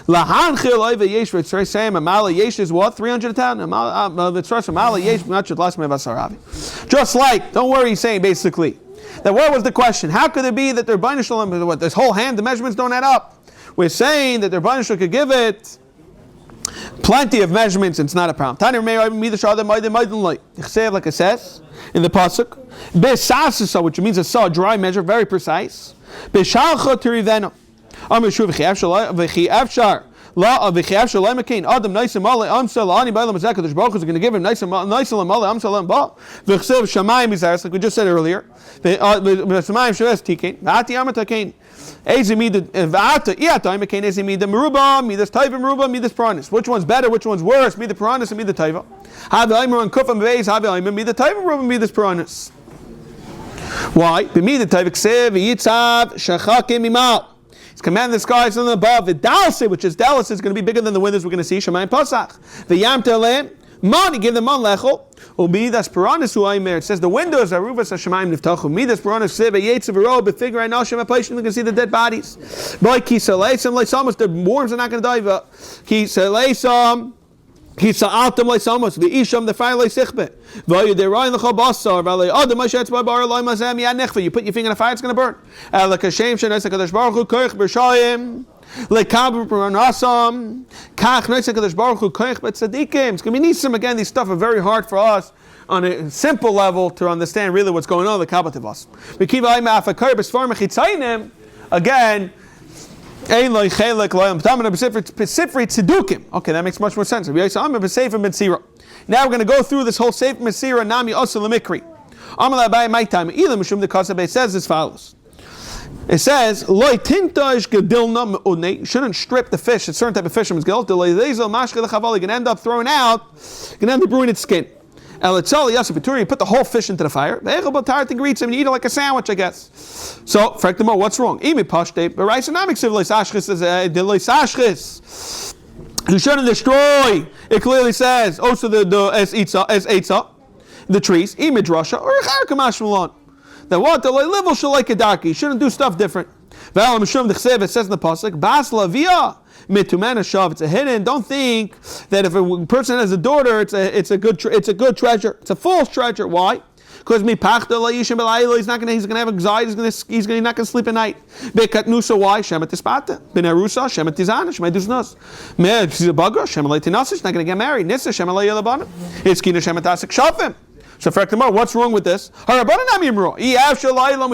Lahan chil oive yesh v'tzrei sayim amala yesh is what 310. V'tzrei amala yesh not should last me v'saravi. Just like, don't worry, he's saying basically that what was the question? How could it be that their b'nishlam what this whole hand the measurements don't add up? We're saying that their b'nishlam could give it plenty of measurements, it's not a problem. Like it says in the pasuk, which means a saw, dry measure, very precise. Law of V'chiav Shalom Adam nice and Male Amsel Ani Bailam Zek the Baruch is going to give him nice and Male Amsel and Ba V'chsev Shamayim Mizaris like we just said earlier. Shamayim Shaves Tikain V'ati Amatakein Ezimid V'ata Iata Imakain Ezimid Meruba Midas Taiva Meruba Midas Pranis. Which one's better? Which one's worse? Midas Pranis and Midas Taiva. Have Aimer and Kufam Beis Have Aimer Midas Taiva Meruba Midas Pranis. Why? B'midas Taiva Ksev Yitzav Shachakim Imal. He's commanded the skies from above. The Dalse, which is Dallas, is going to be bigger than the windows we're going to see. Shemayim Pasach. The Yam Telem. Money, give them on lechel. Umidas Puranis who Aimer. It says the windows are Ruvas Hashemayim Niftachu. Umidas Puranis Seba Yates of a robe. But figure I know Shem Apation. We can see the dead bodies. Boy Kisalesam like almost the worms are not going to die. Kisalesam. Kisa'atam like almost the Isham the fire like Sichbe. Vayu de Ryan the Chabasar. Valley oh the Mashetz by Bar Loy Mazam Yanechva. You put your finger in a fire, it's going to burn. Like a shame Shen Kadosh Baruch Hu Koich B'Shayim. Like Kabur Pranasam. Kach Neisa Kadosh Baruch Hu Koich B'Tzadikim. It's going to be nisim again. These stuff are very hard for us on a simple level to understand really what's going on in the Kabbalah. Again. Okay, that makes much more sense. Now we're going to go through this whole Sefer Mesira Nami Osel Mikri. It says as follows. It says, shouldn't strip the fish, a certain type of fisherman's guilt. You're going to end up throwing out, you're going to end up ruining its skin. You put the whole fish into the fire. And you eat it like a sandwich, I guess. So, Frekdemo, what's wrong? You shouldn't destroy. It clearly says also the trees. Imidrasha or that what the level shall like a darky. You shouldn't do stuff different. It says in the pasuk, Bas Lavia. It's a hidden. Don't think that if a person has a daughter, it's a good treasure. It's a false treasure. Why? Because he's not going to have anxiety. He's not going to sleep at night. Bekatnusa, why? Shemet Tispata. Benarusa, Shemet Tizana, Shemet Dusnas. Mer, she's a bugger. Shemet Leitinasa, she's not going to get married. Nissa, Shemet Leilabana. It's Kina Shemet Asik Shafim. So, what's wrong with this? We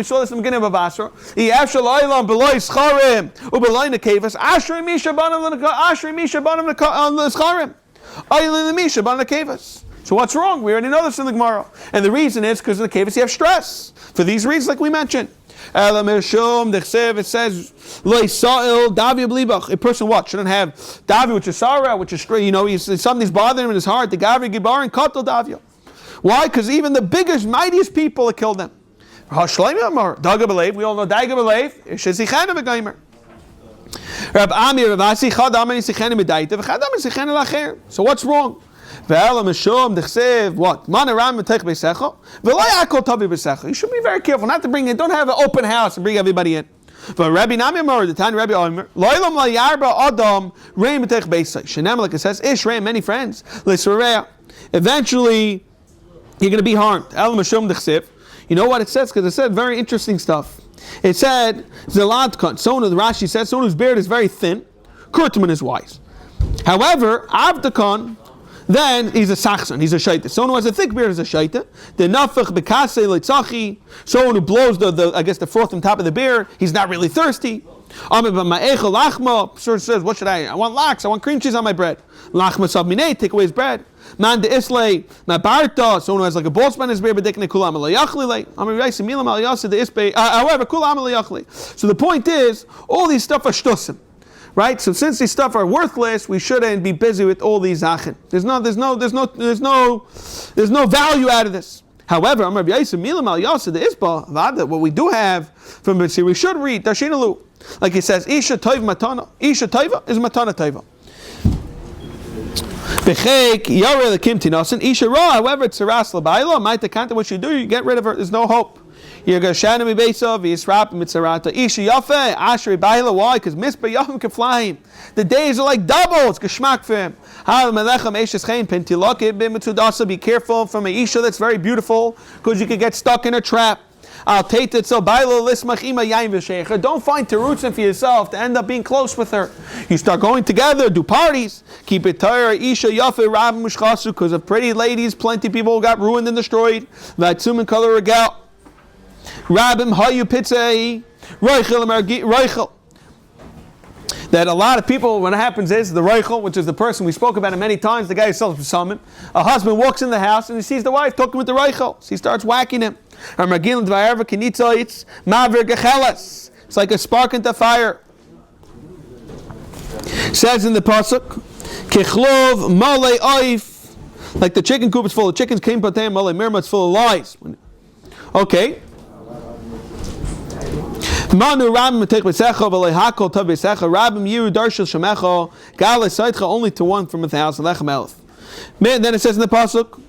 saw this in the beginning of Avasra. Beloy Scharim, Ubeloy Nekevas, Ashri Misha Banam Scharim. Aylin Misha Banam Nekevas. So what's wrong? We already know this in the Gemara. And the reason is because in the Nekevas you have stress. For these reasons, like we mentioned. It says, a person what? Shouldn't have Davi, which is Sarah, which is straight, something's bothering him in his heart. The Gavri Gibar and Katal Davio. Why? Because even the biggest, mightiest people have killed them. We all know Daga Belev, Shezichana Begaimer. Rab Amir, Ravasi, Chadam, and Sichana Medaita, Chadam, and Sichana Lacher. So what's wrong? What? You should be very careful not to bring in, don't have an open house and bring everybody in. But Rabbi Namimar, the time Rabbi Omer, Loilam la yarba Adam, Reim Betech Beisai. Shenem, like it says, Ish Reim, many friends. Eventually, you're going to be harmed. You know what it says? Because it said very interesting stuff. It said, Zeladkan, someone the Rashi said, someone whose beard is very thin, Kurtman is wise. However, Avdakan, then he's a Sachsan, he's a Shaita. Someone who has a thick beard is a Shaita. The Nafach Bekase Leitzachi, someone who blows the froth on top of the beard, he's not really thirsty. Sure says, what should I want lax, I want cream cheese on my bread. Lachma Sabminei, take away his bread. Man de Islay, Nabarta, someone who has like a ball span in his beard, but they can Kulam Alayachli. However, Kulam Alayachli. So the point is, all these stuff are shtusim. Right? So since these stuff are worthless, we shouldn't be busy with all these zachin. There's no value out of this. However, what we do have from B'tzir, we should read Dashinalu. Like it says, Isha Toiv Matana. Isha Toiva is Matana Toiva. B'chek Yare L'kim Tinasin. Isha Ra, however, it's Saras L'bayla. Might the kanta, what you do, you get rid of her. There's no hope. You're going to shana mi beisav, yisrap mitzarata. Isha yafe, ashri baila. Why? Because mispa yachim can fly him. The days are like double. It's geschmack for him. Hal melechem eshes chein pentilokit b'mitzudasa. Be careful from an isha that's very beautiful, because you could get stuck in a trap. I'll take it so baila lismach ima yain v'shecher. Don't find terutzim for yourself to end up being close with her. You start going together, do parties. Keep it tired. Isha yafe rab mushchasu. Because of pretty ladies, plenty of people got ruined and destroyed. Vatsum and color regal. Rabim hayu pitzei roichel. That a lot of people, what happens is the roichel, which is the person we spoke about it many times, the guy who sells salmon. A husband walks in the house and he sees the wife talking with the roichel. So he starts whacking him. It's like a spark into fire. Says in the pasuk, kichlov malei oif, like the chicken coop is full of chickens. Kim patem malei mirma, it's full of lies. Okay. Manu Rabim take Besecha, V'lei Hakol Tav Besecha. Rabim Yiru Darshel Shemecha. Galei Saitcha only to one from 1,000 Lechem Elf. Then it says in the pasuk,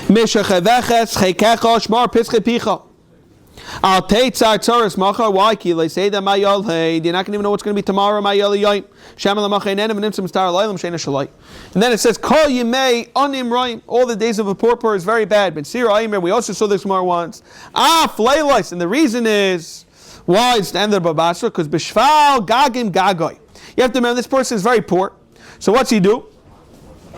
Mishacheveches Cheikecha Shmar Pischei Picha. Al Teitzar Tzaras Macha. Why? Ki they say that Mayol Hey. You're not going to even know what's going to be tomorrow. Mayol Yoyim. Shamal Macha Nenem and Nimsim Star Leilam Sheina Shalai. And then it says Kol Yimei Onim Roim. All the days of a poor is very bad. But Sira Aimer, we also saw this more once. Fleilis, and the reason is why it's the end of the Babasra, because Bishval Gagim Gagoy. You have to remember this person is very poor. So what's he do?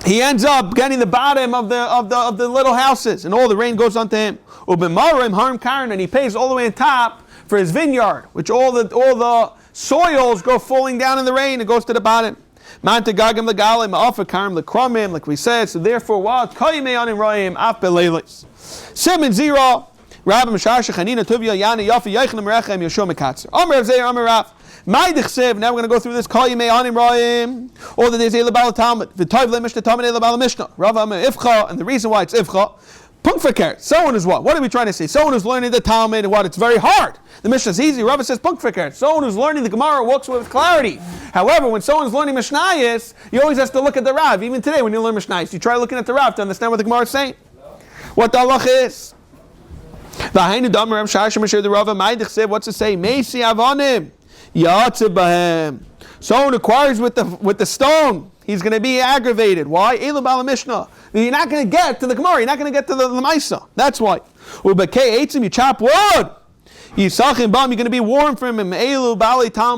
He ends up getting the bottom of the little houses, and all the rain goes onto him. Ubemarim Harm Karan, and he pays all the way on top for his vineyard, which all the soils go falling down in the rain. It goes to the bottom. Mantagagim legalim ma'afa karim lekramim, like we said. So therefore, what kayimei anim roim af beleilis. Simon 0. Rabbi Mishasha Chanina Tuvia Yani Yafi Yechnim Rechem Yeshua Mekatzer. Amar Avzei Amar Raf. My Dichsev. Now we're going to go through this. Kayimei anim roim. All the days Elabal Talmud. V'tayv leMishna Talmud Elabal Mishnah. Rav Amar Ifcha, and the reason why it's Ifcha. Punkfikert. Someone is what? What are we trying to say? Someone who's learning the Talmud and what? It's very hard. The Mishnah is easy. Rava says Punkfikert. Someone who's learning the Gemara walks with clarity. However, when someone's learning Mishnayos, he always has to look at the Rav. Even today, when you learn Mishnayos, you try looking at the Rav to understand what the Gemara is saying. What the halacha is. What's it say? Meisi avonim yatzeh bahem. Someone acquires with the stone, he's going to be aggravated. Why? Elu bala Mishnah. you're not going to get to the Gemara. You're not going to get to the Lamaisa. That's why. You chop wood. You're going to be warm for him.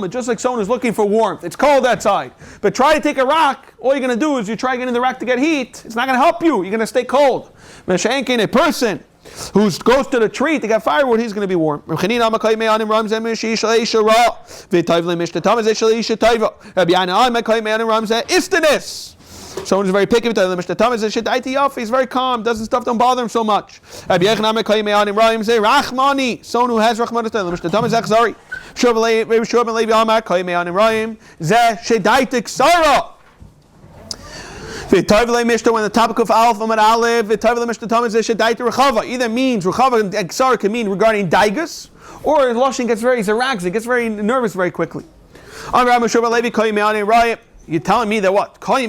Just like someone who's looking for warmth. It's cold outside. But try to take a rock. All you're going to do is you try getting the rock to get heat. It's not going to help you. You're going to stay cold. A person who goes to the tree to get firewood, he's going to be warm. Someone who's very picky, he's very calm, doesn't stuff don't bother him so much. Someone who has Rachmanas. When the topic of Aleph Amar Aleph, either means Rechava and Ksara can mean regarding Daigus, or Lashon gets very Zerags, it gets very nervous very quickly. You're telling me that what? There's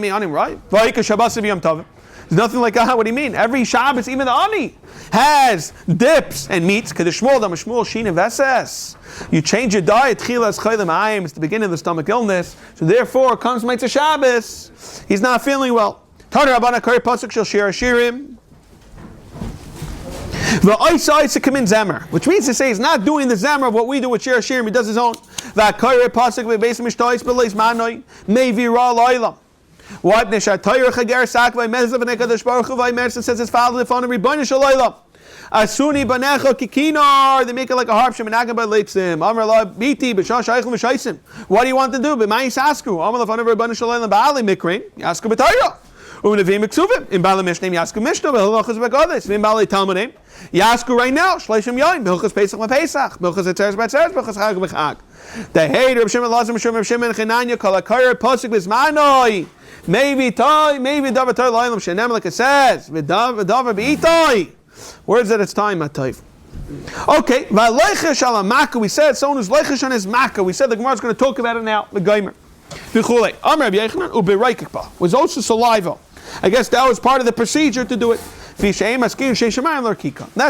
nothing like that. What do you mean? Every Shabbos, even the Ani, has dips and meats. You change your diet. It's the beginning of the stomach illness. So therefore, comes Mitzvah Shabbos, he's not feeling well. Which means to say he's not doing the Zemer of what we do with Shir Shirim, he does his own. What? Because his father the phone of Rebbeinu Shalaylam. Asuni banecha kikinar, they make it like a harp. Shemenagam by leitzim. Amar la biti b'shah shaychim v'shaysim. What do you want to do? B'may sasku. Amar la phone of Rebbeinu Shalaylam ba'ali mikrin. Yasku b'tayra. U'nevim miksuvim. In b'ala mishneim yasku mishno. B'hilachas b'godes. In b'ala talmudim. Yasku right now. Shleishim yoin. B'hilchas pesach v'pesach. B'hilchas etzeres b'etzeres. B'hilchas chag v'chag. The hater of Shimon Lazim Shimon Shimon Chenanya kol hakayr pasuk b'zmanoi. Maybe davar toy loylam shenem like it says. V'davar b'itoi. Words that it's time at Taif. Okay, we said someone who's leichish on his makkah. We said the Gemara is going to talk about it now. The Geimer. Was also saliva. I guess that was part of the procedure to do it. That's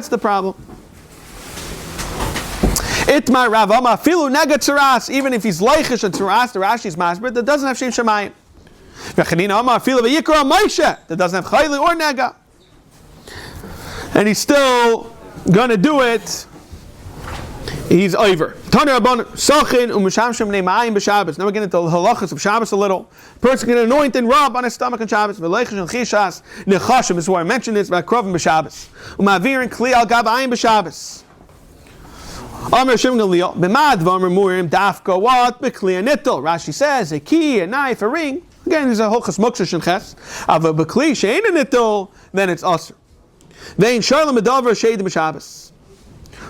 the problem. Itmar Ravama filu nega tzaras. Even if he's leichish on tzaras, the Rashi's masbir that doesn't have shem shemayim. V'chanina Amar filu v'yikra Moshe that doesn't have chayli or nega. And he's still going to do it, he's over. Now we're getting into the halachas of Shabbos a little. Person can anoint and rub on his stomach on Shabbos. This is why I mentioned this about krovim b'Shabbos. Umavir kli al gab ayin b'Shabbos. Amar Shem Galil b'mad v'amar murim dafka what b'kli anitol. Rashi says a key, a knife, a ring. Again, there's a halachas moksha shenches. Ava b'kli she'ein anitol, then it's asur.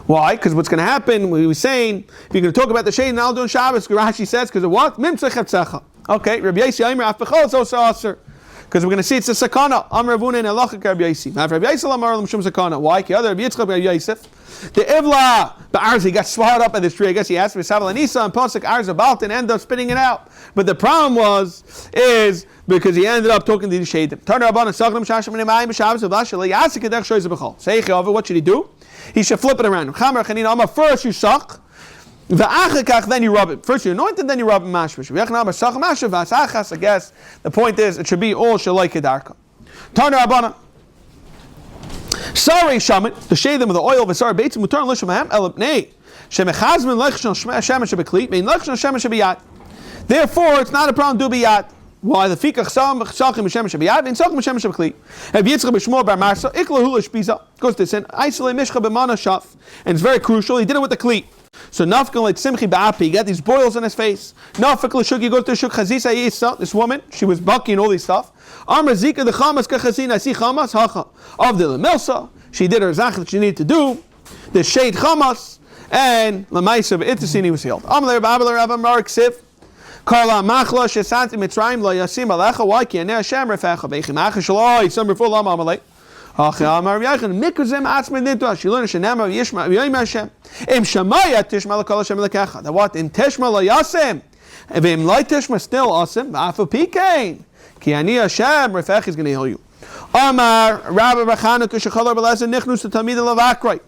Why? Because what's going to happen, we were saying, if you're going to talk about the shade and I'll do on Shabbos, Rashi says, because of what? Okay, Rabbi Yossi Aimer Afbechol is also Aser. Because we're going to see it's a sakana. Am Ravuna and Elachik Rabbi Yossi. Now, Rabbi Yossi Lamar Lam Shum sakana. Why? Because other Rabbi Yitzchak Rabbi Yosef. The Ivla, the Arz, he got swallowed up by this tree. I guess he asked for Saval Anisa and Pasuk Arz about and ended up spitting it out. But the problem is because he ended up talking to the Shadim. What should he do? He should flip it around. First you suck, then you rub it. First you anoint it, then you rub it. I guess the point is it should be all shalai kedarka. Tarna Rabbana. Sorry, Shaman, to shade them with the oil of a sorry bates, mutar and lishamahem, elipnei. Shemechazman lechshon shemesh shebekli, mean lechshon shemesh shebiyat. Therefore, it's not a problem to do biyat. Why the fikach sachim shemesh shebiyat, and sachim shemesh shebekli. Have Yitzchak b'shmor bar marsa, ikla hulish biza. Goes to sin, isolate mishcha b'mana shaf, and it's very crucial. He did it with the kli. So nafkan like simchi ba'api, he got these boils on his face. Nafak l'shuk, he goes to shuk chazisa yisa. This woman, she was bucking all these stuff. Amar zika the chamas kachazina, I see chamas hacha. Of the lemilsa, she did her zach that she needed to do. The shade chamas, and lamaisa b'itasin, he was healed. Amar ba'abar rabam marik siv. Karla machla shesanti mitzrayim lo yasim alecha. Why can't Hashem refecha beichim acha shaloi? Some refull am amalei. She learned Shenema Yishma Yoim Hashem. Im Shemaya Tishma L'Kol Hashem L'Kecha. That what in Tishma Lo Yasem. V'im Lo Tishma still Asim. V'afu Pikein. Ki Ani Hashem Refech is going to heal you. Amar Rabbi Rachana Kishachalor B'Lezer Nichnus to Tamid L'Vakroi.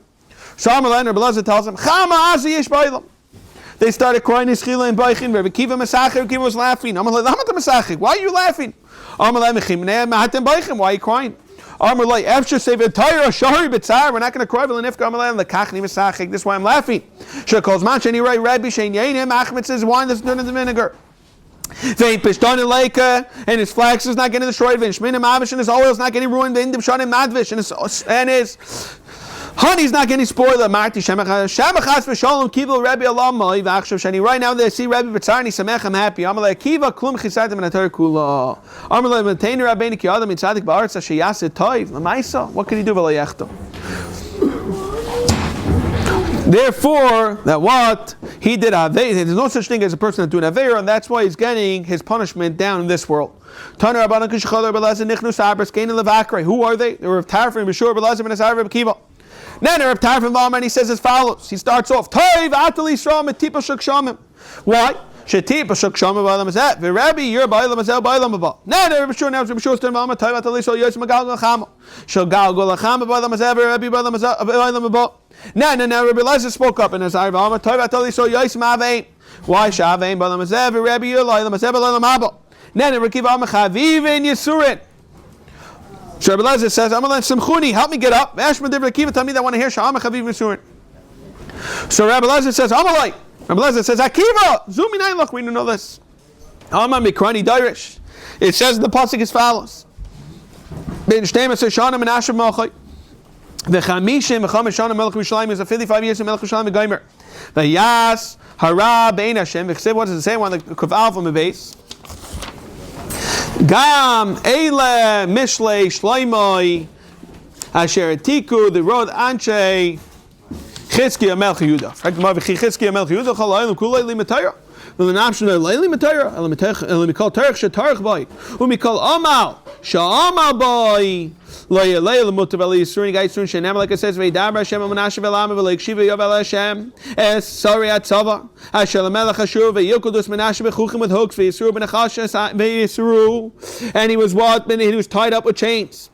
So Amar Leiner B'Lezer tells him Chama Azi Yish B'Olam. They started crying Ischila and B'Oichin. Rabbi Kiva Masachir. Kiva was laughing. Amar Leiner Masachir. Why are you laughing? Amar Leiner Chimnei Mahatem B'Oichin. Why are you crying? Armor light. After save a tire, shari b'tzar. We're not going to cry. This is why I'm laughing. Shekos man sheni ray Rabbi shein yeinim. Achmed says wine that's turned into vinegar. Vein pishton and his flax is not getting destroyed. Vein shminim avish and his oil is not getting ruined. Vein dimshanim madvish and his honey's not getting spoiled. Marti shemachas v'shalom kivel Rabbi alamai v'achshav sheni. Right now they see Rabbi b'tzar and samech. I'm happy. Amalei akiva klum chisadim and atar kula. Amalei maintain Rabbeinu ki adam mitzadik ba'aretz asheyaset toiv. Lamaisa. What can he do v'layechto? Therefore, that what he did aveira. There's no such thing as a person that doing aveira, and that's why he's getting his punishment down in this world. Who are they? They were of Tarfin, B'Shur, B'Lazim, and Asar, B'Kiva. Then Reb Tarfin Valman, he says as follows. He starts off, Toiv Atali Yisrael Metipa Shuk Shamim. Why? Shetipa Shuk Shamim B'Alam Azet. V'Rebbe, you're B'Alam Azet, B'Alam Abba. Then Reb B'Shur, now Reb B'Shur, Stem Valman, Toiv Atali Yisrael, Yosem Gal Gulachama. Shal Gal Gulachama B'Alam Azet, V'Rebbe B'Alam Azet, B'Alam Abba. No, Rabbi Elazar spoke up in his Ayah. Toiv Atali Yisrael, Yosem Avein. Why Shavein B'Alam Azet, V'Rebbe, you're B'Alam Azet, B'Alam Abba. Then Reb Kiva Amachaviv in Yisurin. So Rabbi Elazar says, Amalan Simchuni, help me get up. Ashma Div Kiva, tell me that I want to hear Sha'am Chaviv Yisurin. So Rabbi Elazar says, Amalai. Rabbi Elazar says, Akiva, Zumi Nine, look, we don't know this. Amam Mikrani Dairish. It says in the pasuk as follows. Ben Shtema says, Shana Menashe Malchai. The Chamishim, Mechamesh Shana Melech Yerushalayim is a 55 years in Melech Yerushalayim Geimer. The Yas, Hara, Bein Hashem. What does it say? One of the Kuv Alpha Mebeis. Gam Eile Mishle Shleimoi Asher Etiku the road Anche Chizkiya Melech Yehuda. Fragma Chizkiya Melech Yehuda Chalayim Kulei Limatayra. L'namshna Leili Matayra. Elimikol Terech Shetarech Boy. Umikol Amal Sha'amal Boy. Like it says, V'yidaber Hashem Menashe v'Elama v'Leikshiva Yovel Hashem Es Sari Atzava Asher L'Melech Ashur v'Yilkodus Menashe v'Chuchim with hooks v'Yisru b'Nechashes v'Yisru, and he was what? He was tied up with chains.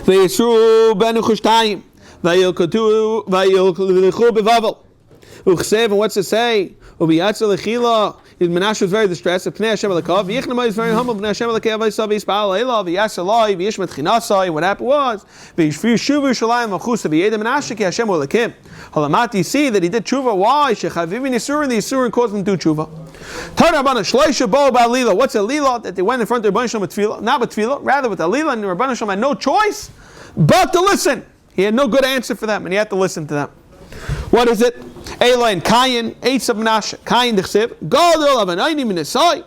V'Yisru b'Nechushtaim v'Yilkodu v'Yilchu b'Vavel Uchsev, and what's it say? U'Biyatzel L'Chila. Menashe was very distressed. Pnei Hashem Elakav. Yichnama is very humble. Pnei Hashem Elakav. V'yisav v'yispal Elav. V'yasalai. V'yishmet chinasai. What happened was, v'yishvu Yerushalayim v'chusa v'yedem Menashe ki Hashem Elakim. Halamati, see that he did tshuva. Why? Shechaviv in Yisurin. The Yisurin caused him to do tshuva. Tarabana shleisha bo ba'alila. What's a lila? That they went in front of Rebbeinu Shalom with tefillah, not with tefillah, rather with a lila, and Rebbeinu Shalom had no choice but to listen. He had no good answer for them, and he had to listen to them. What is it? Ela and Kayin, Eitz of Menashe. Kayin d'chsev, Gadol avanaini minesai.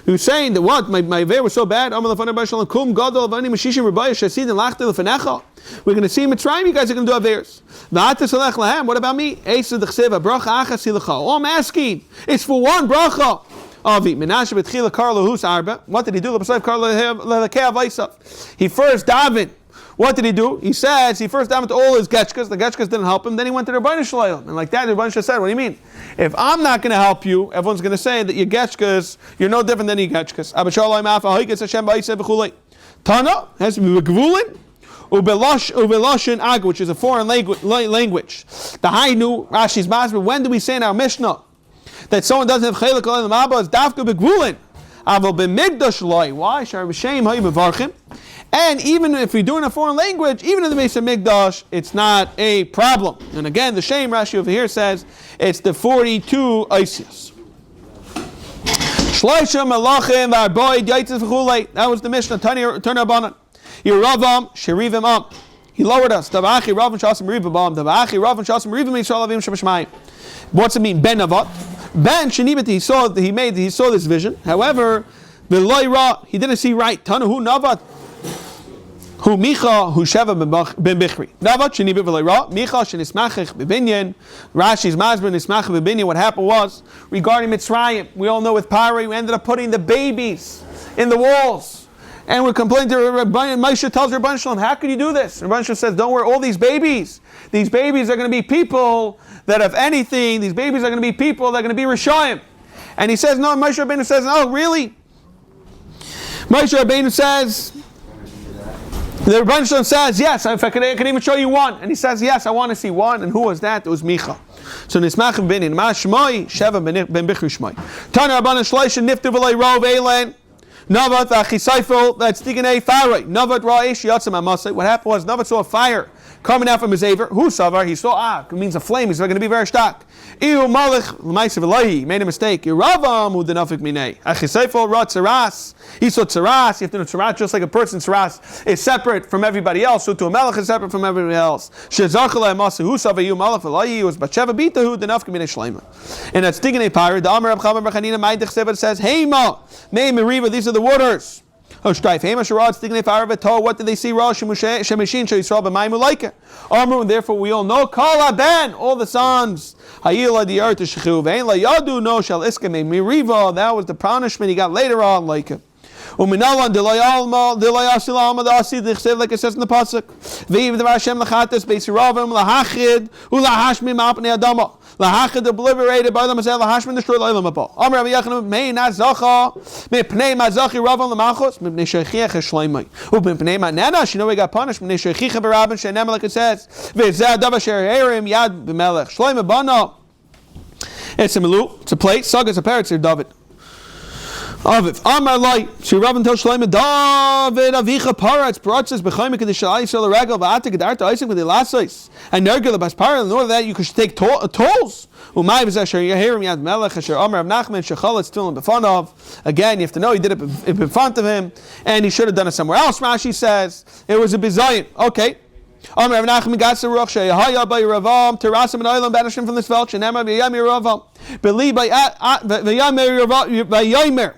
He was saying that what? My veil was so bad. Amal lefanei Rebbeinu Shalom kum Gadol avanaini mishishim Rebbeinu shesid and lachte lefanecha. We're going to see Mitzrayim. You guys are going to do aveiros. V'atas alech lahem. What about me? Eitz of d'chsev, a bracha achas hilacha. All I'm asking is for one bracha. Avi Menashe betchila karlo hus arba. What did he do? He first davened. What did he do? He says he first davened to all his getchkas. The getchkas didn't help him. Then he went to the Rebbeinu Shalom. And like that, the Rebbeinu Shalom said, what do you mean? If I'm not going to help you, everyone's going to say that your getchkas, you're no different than your getchkas. Tana has to be gvulin. Ubeloshin ag, which is a foreign language. The Hainu, Rashi's Masber, when do we say in our Mishnah that someone doesn't have chelik olam abba? It's dafka begvulin. Aval b'migdash loy. Why? Shar b'shem hayu mevarchim. And even if we do in a foreign language, even in the Beis Hamikdash, it's not a problem. And again, the Shem Rashi over here says it's the 42 Isis. Shloisha Malachim V'Arboi Yaitzes V'Chulei. That was the Mishnah. Turn Abanan. Yeravam Sherivim Am. He lowered us. Tavachi Rav Shasim Rivim Am. Tavachi Rav Shasim Rivim Yisrael Avim Shemashmayim. What's it mean? Ben Avat. Ben Shenibet. He saw this vision. However, V'Loira, he didn't see right. Tanahu Navat. Hu Micha Hu Sheva ben Bichri. Navat Shenibe V'Leira. Micha Shenismachich B'Binyan. Rashi's Masber Nismachich B'Binyan. What happened was, regarding Mitzrayim, we all know with Pari, we ended up putting the babies in the walls. And we're complaining to Rebbeinu. Moshe tells Rebbeinu Shalom, how can you do this? Rebbeinu Shalom says, don't worry, all these babies are going to be people that, if anything, these babies are going to be people that are going to be Rishayim. And he says, no, Moshe Rabbeinu says, no, really? Moshe Rabbeinu says, the Rebbeinu Shalom says, yes, if I can even show you one. And he says, yes, I want to see one. And who was that? It was Micha. So Nismachim Binin. Ma Shmoi, Sheva ben Bichri Shmoi. Tana Rabbanan Shleisha Niftu V'lei Rov Eilen. Navat v'achisaifel v'tzdiganei faroi. Navat ra'ish yatzam amasei. What happened was Navat saw a fire coming out from his aver. Who savar? He saw it means a flame. He's going to be very stark. Iu malach l'maisav Elohi made a mistake. Yeravam hu denafik minei. Achisaifel ra tzaras. He saw tzaras. You have to know tzaras just like a person. Tzaras is separate from everybody else. So to a melech is separate from everybody else. Shezachal amasei hu savar iu malach Elohi was Batsheva bita hu denafik minei shleima. And that's digging a pirate. The Amar Rab Chama Bar Chanina Ma'idich Sevet says, Hema, Mei Meriva, these are the waters. What did they see? Rosh Shemishin Yisrael b'mayim u'leika. Amru, therefore we all know. Kol haben, all the sons. Hayila the earth shechu ve'en layadu no shall iska me miriva. That was the punishment he got later on. Leika. Uminalan delay alma delay asil alma the asid dichsev like it says in the pasuk. Ve'im the Hashem lachates beisiravim lahachid ulahashmi ma'apnei adama. Lahachid obliterated by them and said lahashmi destroy leilam abal. Amar Rabbi Yechon mei nazacha mipnei mazachi ravam lamachos mipnei sheichiach shleimai. Mipnei ma'nana she know he got punished mipnei sheichiach berabin shenem like it says. Ve'zeh adav asher herim yad b'melech shleima bana. It's a milu. It's a plate. Sag is a parrot. It's David. Aviv Amar Lai She Rav and Shleima David Avicha Paratz Paratzes B'Chaim Kedish Yisrael Regal V'Atik Gedarta Isaac with the Lassos and Nergel Bas Parat. In order of that you could take tolls. Umay V'Zasher Yehirim Yad Melech Asher Amar Rav Nachman Shechal it's still in befanav. Again, you have to know he did it in front of him, and he should have done it somewhere else. Rashi says it was a bizayin. Okay. Amar Rav Nachman Gatsa Ruach Sheyahaya by Ravam Terasim and Oilam banishing from this felch and Emma V'Yamir Ravam believe by Yomer.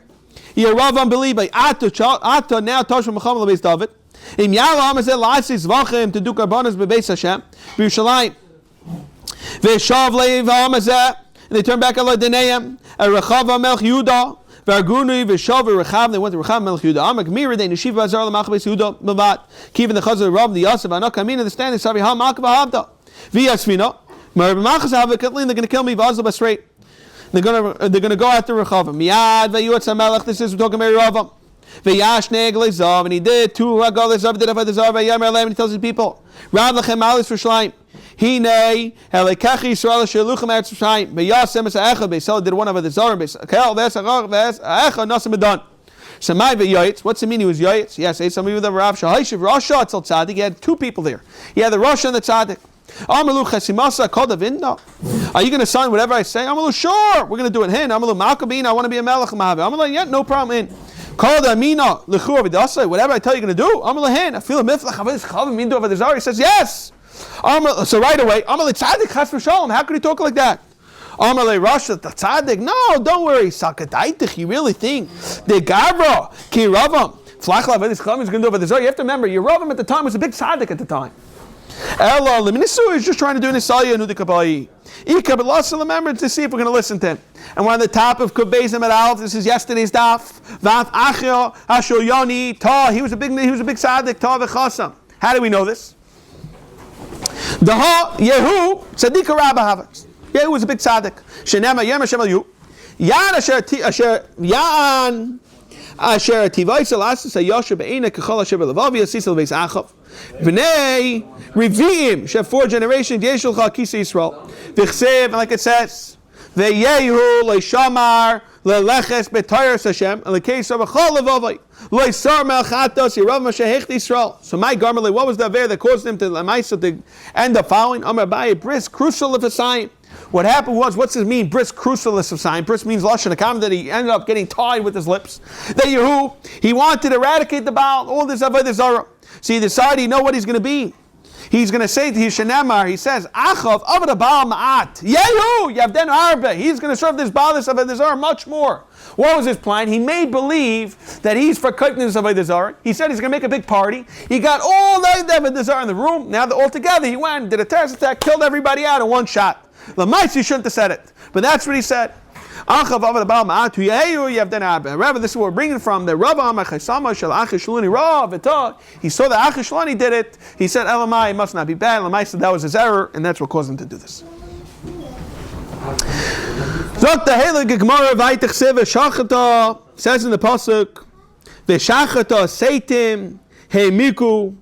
Yeravam believe by Ato now Tosh Mecham LeBeis David. Im Yala Amazel La'asis Vachem to do Karbonas BeBeis Hashem B'Yushalayim. Ve'Shav Leiv Amazeh and they turned back Allah Deneim. Rechav Melch Yehuda V'Arguni Ve'Shav Rechav. They went to Rechav Melch Yehuda. Amak Mir they Neshiv Bazar LaMach Beis Yehuda Mavat. Kivin the Chazar Rav the Yosef Anak Amin the standing Savi Ha Mak V'Havda V'Yasvina. Mar B'Machas Havikatlin they're going to kill me V'Azal Basreit. They're gonna go after Rechavim. Miyad vayutz hamelech. This is we're talking about Ravam. Vayash ne'eglei zav, and he did two ragalei zav. Did avodah zav. Vayamer leim, and he tells his people, Rav lechem alis for shleim. Hinei helekachi Yisrael sheluchem eretz shleim. Vayasem es ha'echad. Beisel did one avodah zav. Beisel ves ha'echad nasim bedan. Samai v'yoyitz. What's the meaning? He was yoyitz. Yes, some of you that Rav Shahayishiv Rasha Tzal Tzaddik. He had two people there. He had the Rasha and the Tzaddik. Amalu chasimasa called the vinda. Are you going to sign whatever I say? Amalu, sure. We're going to do it. Hin. Amalu malkabin. I want to be a melech mahavi. Amalu, yeah, no problem. In. Call the amina lechu avidasai. Whatever I tell you, you're going to do. Amalu hin. I feel a miflach. Avidis chavim mindu avidazar. He says yes. Amalu, so right away. Amalu tzaddik chas v'shalom. How could he talk like that? Amalu rasha the tzaddik. No, don't worry. Sakadaitich. You really think the gavra ki ravam flachla avidis chavim is going to do avidazar? You have to remember, your ravam at the time was a big tzaddik at the time. Ella Leminisu is just trying to do Nisaya and Udikabai. Ika, but let's remember to see if we're going to listen to him. And we're on the top of Kubezim at Alf. This is yesterday's daf. Vat Achio Hashoyoni Ta. He was a big tzaddik. Ta v'chasam. How do we know this? The Ha Yehu Tzaddik Rabba Havas. Yehu was a big tzaddik. Shenema Yem Hashem Yehu. Yan Asher Tivaisel Asis Ayosha Be'ena Kechol Asher B'Levavi Asisel Beis Achav. V'nei Rivim Shev 4 generations Yeshulcha Kisa Yisrael V'chsev, and like it says V'yehu Le'shamar Le'leches B'Tayras Hashem and Le'keisa B'chol Levavai Le'sar Melchatos Yerav Mashehech Yisrael. So my garment, what was the affair that caused him to end up following? Amar Abaye Bris crucial of a sign. What happened was, what's this mean? Bris crucialis of sign. Bris means lashon hakam, that he ended up getting tied with his lips. That Yehu, he wanted to eradicate the Baal, all this avodah zarah. So he decided, you know what he's going to be? He's going to say to Yishanemar, he says, Achav avodah Baal ma'at. Yehu, Yavden arbe. He's going to serve this Baal, this avodah zarah much more. What was his plan? He made believe that he's for kindness of avodah zarah. He said he's going to make a big party. He got all the avodah zarah in the room. Now all together, he went, did a terrorist attack, killed everybody out in one shot. Lamais, you shouldn't have said it, but that's what he said. Rather, this is what we're bringing from the Rav Amar Chaisama Shel Achishulani Rav. He saw that Achishulani did it. He said, "Elamai, it must not be bad." Lamais said that was his error, and that's what caused him to do this. Says in the pasuk, "V'shachata seitim heimiku,"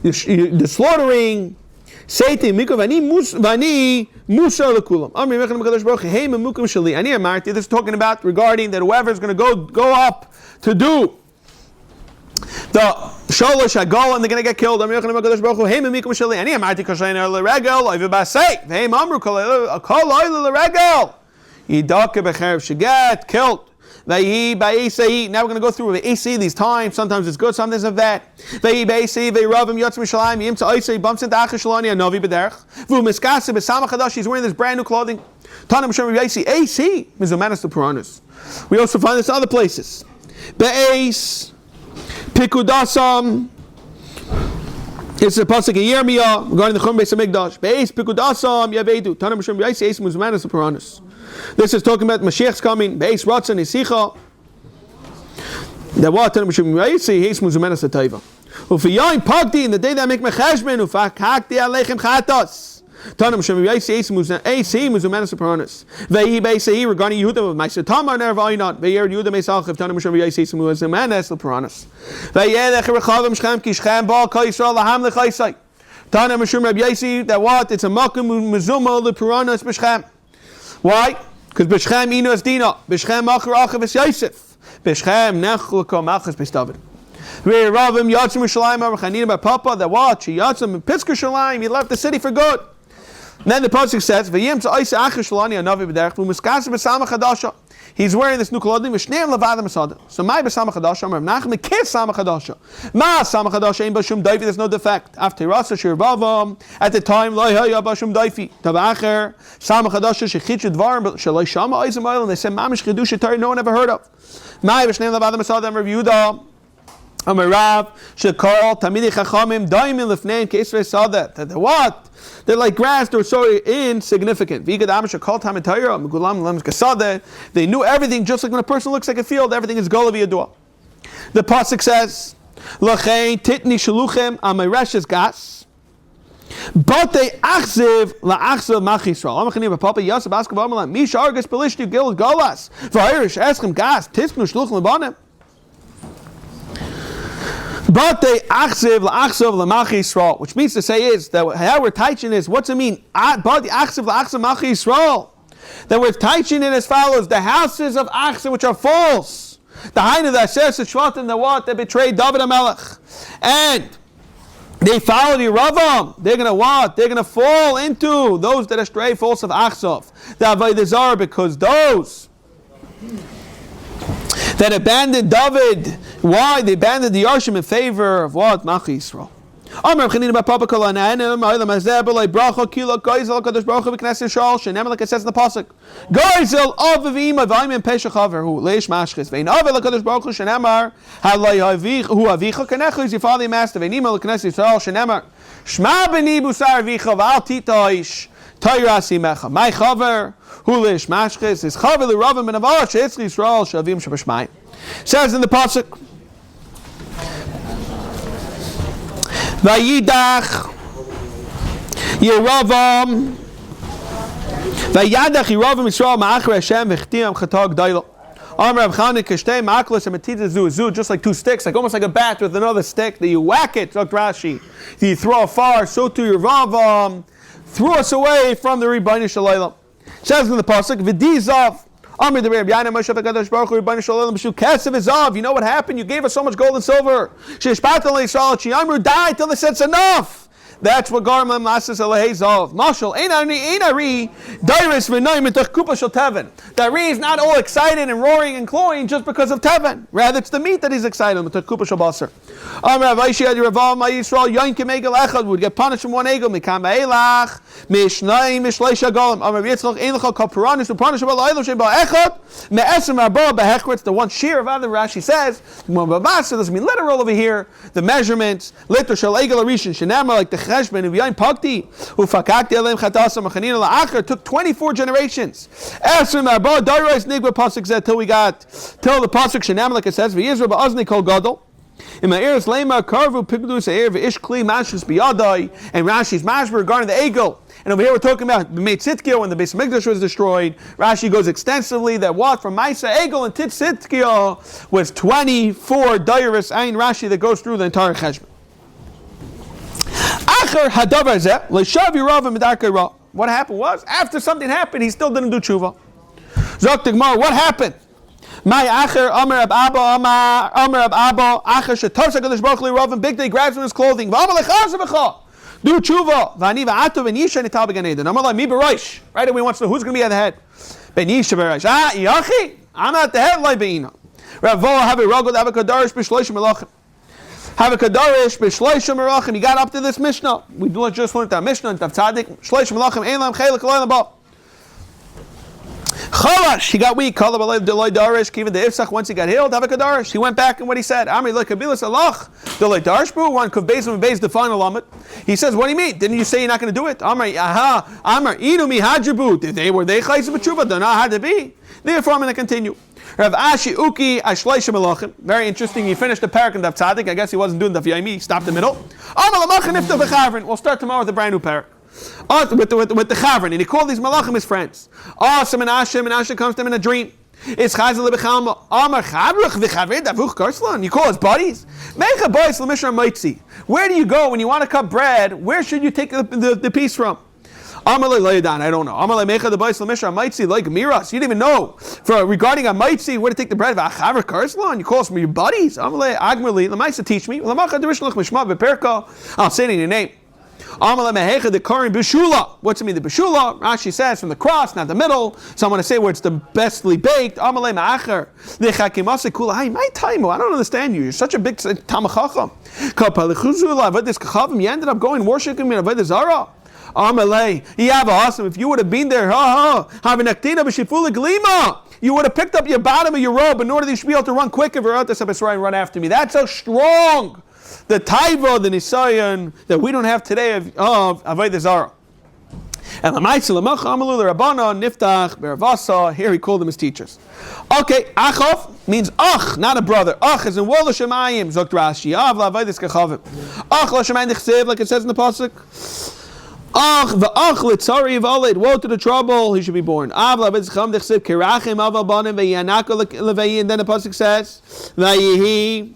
the slaughtering. Seiti mikra vani musa lekulam. Amri mechan mekadosh baruch hu hey memukim shali. Ani amarti. This is talking about regarding that whoever is going to go up to do the sholosh hagol and they're going to get killed. Amri mechan mekadosh baruch hu hey memukim shali. Ani amarti kasheiner leregel oiv basei. Hey mamru kol oil leregel. Yidake becherev shagat killed. Now we're going to go through the AC these times. Sometimes it's good, sometimes it's bad. He bumps into he's wearing this brand new clothing. AC. We also find this in other places. Be'es, Pikudasam. It's a pasuk in Yirmiyah regarding the Chum Beis Hamikdash. Be'es, Pikudasam, Yavedu. Tanam Shem Yaisi, Ace Muzumanas Piranus. This is talking about Mashiach's coming. Beis Ratzon Isicha. The what? Tanam Shem Yaisi, Ace Muzumanas Atayva. Ufiyain Pagdi in the day that I make my cheshbon. Ufakakti Alechem Chatas. Tanam Shem Yaisi, Ace Muzumanas Piranus. Ve'i Beisei regarding Yehuda of Ma'aser Tamar Nervainot. Ve'yer Yehuda Meisach of Tanam Shem Yaisi, Ace Muzumanas Piranus. Ve'yelech Rechavim Shchem Ki Shchem Ba Kol Yisrael Laham Lechaisai. Tanam Shem Yaisi that what? It's a Makom Mezuma LePiranus B'Shchem. Why? Because B'Shchem Inu Es Dina. B'Shchem Achar Achav Es Yosef. B'Shchem Nechleko Machas Beis David. Ve'eravim Yatzim Yerushalayim Archanim Bar Papa that what? She Yatzim in Pitzker Shalayim. He left the city for good. And then the pasuk says, "V'yim tza'isa achar shalani anavi b'derech v'muskasa b'sama chadasha." He's wearing this new clothing. V'shneim levada masada. So my b'sama chadasha. Rav Nachman mekis sama chadasha. Ma sama chadasha ain't b'shum daifi. There's no defect. After rasa shirbavam at the time lo haya b'shum daifi. Tavacher sama chadasha shechitzu dvarim shaloi shama oizim oil. And they said mamish chidusha tari no one ever heard of. My b'shneim levada masada. Rav Yehuda. Amarav shekol tamidei chachamim daimim lefnein keisrei sada. That what? They're like grass, they're so insignificant. They knew everything, just like when a person looks like a field, everything is gola v'yadua. The pasuk says, "L'chein titni shaluchem amayreshes gas, but they achziv la'achziv machisrael." Amachanim b'papa yasab askav amalam misha argus pelishtu gil golas v'ayrish eschem gas tisknu shluchem lebanim. But they achziv la'achziv l'machi Yisrael, which means to say is that how we're teaching is what's it mean? But the achziv la'achziv machi Yisrael. That we're teaching it as follows: the houses of achziv which are false, the Hainu that says the shvatim that what they betrayed David HaMelech, and they followed Yeravam. They're gonna what? They're gonna fall into those that are stray false of achziv, the avodah zarah, because those that abandoned David. Why? They abandoned the Yarshim in favor of what? Machi Yisrael. Like it says in the pasuk, Goizel avavim avayim pesach haver hu leish mashchis vein avel lekadosh baruch hu shenemar halay havich hu avicha kanechu is your father and master vein imel leknes Yisrael shenemar shma b'ni busar avicha v'al titaish tayrasi mecha my chaver hu leish mashchis is chaver l'ravim and aval she'etzli Yisrael shavim shabashmayim. Says in the pasuk, Vayidach Yeravam Vayadach Yeravam Yisrael Ma'achar Hashem V'chtiyam Chatag Daila. Amar Rav Chanan Kashtei Ma'aklos Amatidz Zu, just like two sticks, like almost like a bat with another stick that you whack it, like Rashi. You throw afar, so to Yeravam threw us away from the Rebbeinu Shalaylam. Says in the pasuk, V'dizav. You know what happened? You gave us so much gold and silver. Died till they said it's enough. That's what Garmam Lasses Elahezov. Mashal, Einari, Dairis Venoim Mitach Kupa Shal Teven. That Ari is not all excited and roaring and clawing just because of Teven. Rather, it's the meat that he's excited with. Mitach Kupa Shal Basar. Rav Aishi Adi Ravam Yisrael Yoin Kemegel Echad would get punished from one egel. Mikam Eilach Mishnai Mishleisha Golim. Rav Yitzchak Einlachal Kapuranus to punish about Eilam Sheba Echad Me'esem Rabba Behechritz. The one shear of other Rashi says. Mabasa doesn't mean literal over here. The measurements Liter Shal Egel Arishin Shenamar like the Cheshben of Yain Pakti Ufakakti Elem Chatasa Machanina La'achar took 24 generations. Esrim Rabba Dairais Nigba Pasuk said till the Pasuk Shenamar like it says V'Yizra Ba'azni Kol Gadol. In my ears, Lema Karvu Pigdus Air V'ish Kli Mashus Biyadai and Rashi's Mashber regarding the Egel. And over here we're talking about Tzidkiel when the Beis Hamikdash was destroyed. Rashi goes extensively that what from Maisa Egel and Tzidkiel was 24 Dairis Ain Rashi that goes through the entire Cheshbon. What happened was, after something happened, he still didn't do tshuva. Zok the Gemara, what happened? My acher, Amar Ab Abba, acher shetos HaKadosh Baruch Hu Rav, big day grabs him in his clothing. Do tshuva. V'ani v'atu v'nisha nital b'gan Eden. Amar mi b'roish. Right away, wants to know who's going to be at the head. B'nisha b'roish. Yachi, I'm at the head like be'ina. Rav Vo have a ragod have a kadarish b'shloishim melachim. Have a kadarish b'shloishim melachim. He got up to this Mishnah. We just learned that Mishnah and Daf Tzadik. Shloishim melachim ein lam chelik loylam ba. Chalash, he got weak. Once he got healed, have a kadarish. He went back and what he said, Amri le kabilas alach, delay darish bru, one could base him and base the final limit. He says, what do you mean? Didn't you say you're not going to do it? Amri, inu mi hajabu. Were they chayis b'tshuva? They're not had to be. Therefore, I'm going to continue. Rav Ashi Uki Ashleishim Melachim. Very interesting. He finished the parak in Daf Tzadik. I guess he wasn't doing Daf Yomi. He stopped in the middle. We'll start tomorrow with a brand new parak. With the Chavrin, and he called these Malachim his friends. Awesome, and Asha comes to him in a dream. It's Chazal Lebechalma. Amar Chavruch v'Chavrid Avuch Karslan. You call his buddies. Make a boys l'mishra maitzi. Where do you go when you want to cut bread? Where should you take the piece from? Amar Le'Layadan. I don't know. Amar Le'Mecha the boys l'mishra maitzi like miras. You didn't even know regarding a maitzi where to take the bread. V'Chavruch Karslan. You call us from your buddies. Amar Le'Agmerli L'Maisa teach me. L'Macha Derishlich Mishma v'Perka. I'll say it in your name. The Karim Bishula. What's it mean? The Bishula, Rashi says from the cross, not the middle. So I'm going to say where it's the bestly baked. I don't understand you. You're such a big Tamachacham. You ended up going worshiping me Avodah Zarah. Awesome. If you would have been there, you would have picked up your bottom of your robe in order that you should be able to run quick and run after me. That's so strong. The taiva, the nisayon that we don't have today of Avodah Zarah. And the Ma'aseh L'Macha Amalu L'Rabbana Niftach Beravasa. Here he called them his teachers. Okay, Achov means ach, not a brother. Ach is in Wol Shemayim. Zokt Rashi. Av L'Avodas Kachavim. Ach L'Shemayim Dichsev, like it says in the pasuk. Ach v'ach L'Tzari V'Oled. Woe to the trouble he should be born. Av L'Avodas Kachavim Dichsev Kirachim Aval Banim V'Yanaka L'Veyi. And then the pasuk says V'Yihi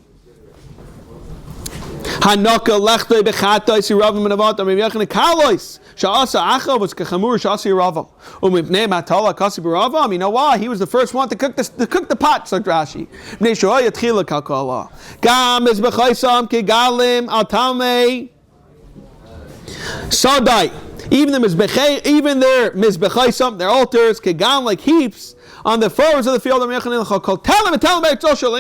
Hanaka lechtoi bechatoi siravim menavatam rev'yachne kalois sha'asa acha was kachamur sha'asa yiravam umipnei matala kasi b'ravam. You know why? He was the first one to cook the pot. So Rashi bnei shoy yatchila kalkala gam is bechaisam kegalim altamei sadai. Even their mizbechaisam, their altars kegam like heaps on the forwards of the field. Tell them about social. How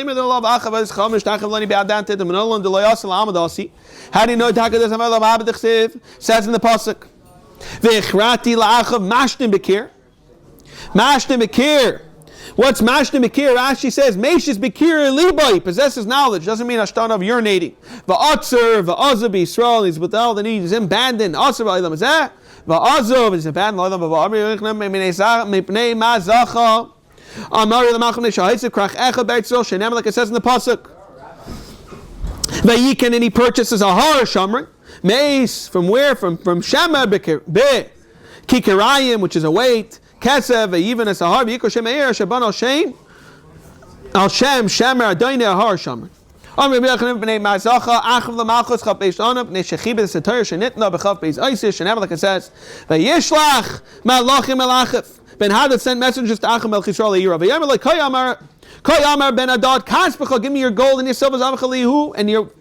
do you know? Says in the pasuk. What's mashnim bekir? Rashi says Meshes bekir libai. He possesses knowledge. Doesn't mean ashtan of urinating. Va'atzer va'azab Yisrael. He's with all the needs. He's abandoned. Atzer va'aylam is that. Va'azov is abandoned. Like it says in the pasuk. Vayikan, and he purchases a har shamrin mace from where? From Shema Kikarayim, which is a weight. Kesev even as a har v'yikol shemeir shaban al shem shemer adayne a har shamrin. Amr b'yachnim b'nei mazacha achav l'malchus chav beish anab b'nei shechibet s'atayr shenitna b'chav beish isis and like it says vayishlach malachim malachav ben Hadad sent messengers to Achim el Chisrael Yirav v'yamer like Koyamar ben Adad kaspecha, give me your gold and your silver zavachalihu and your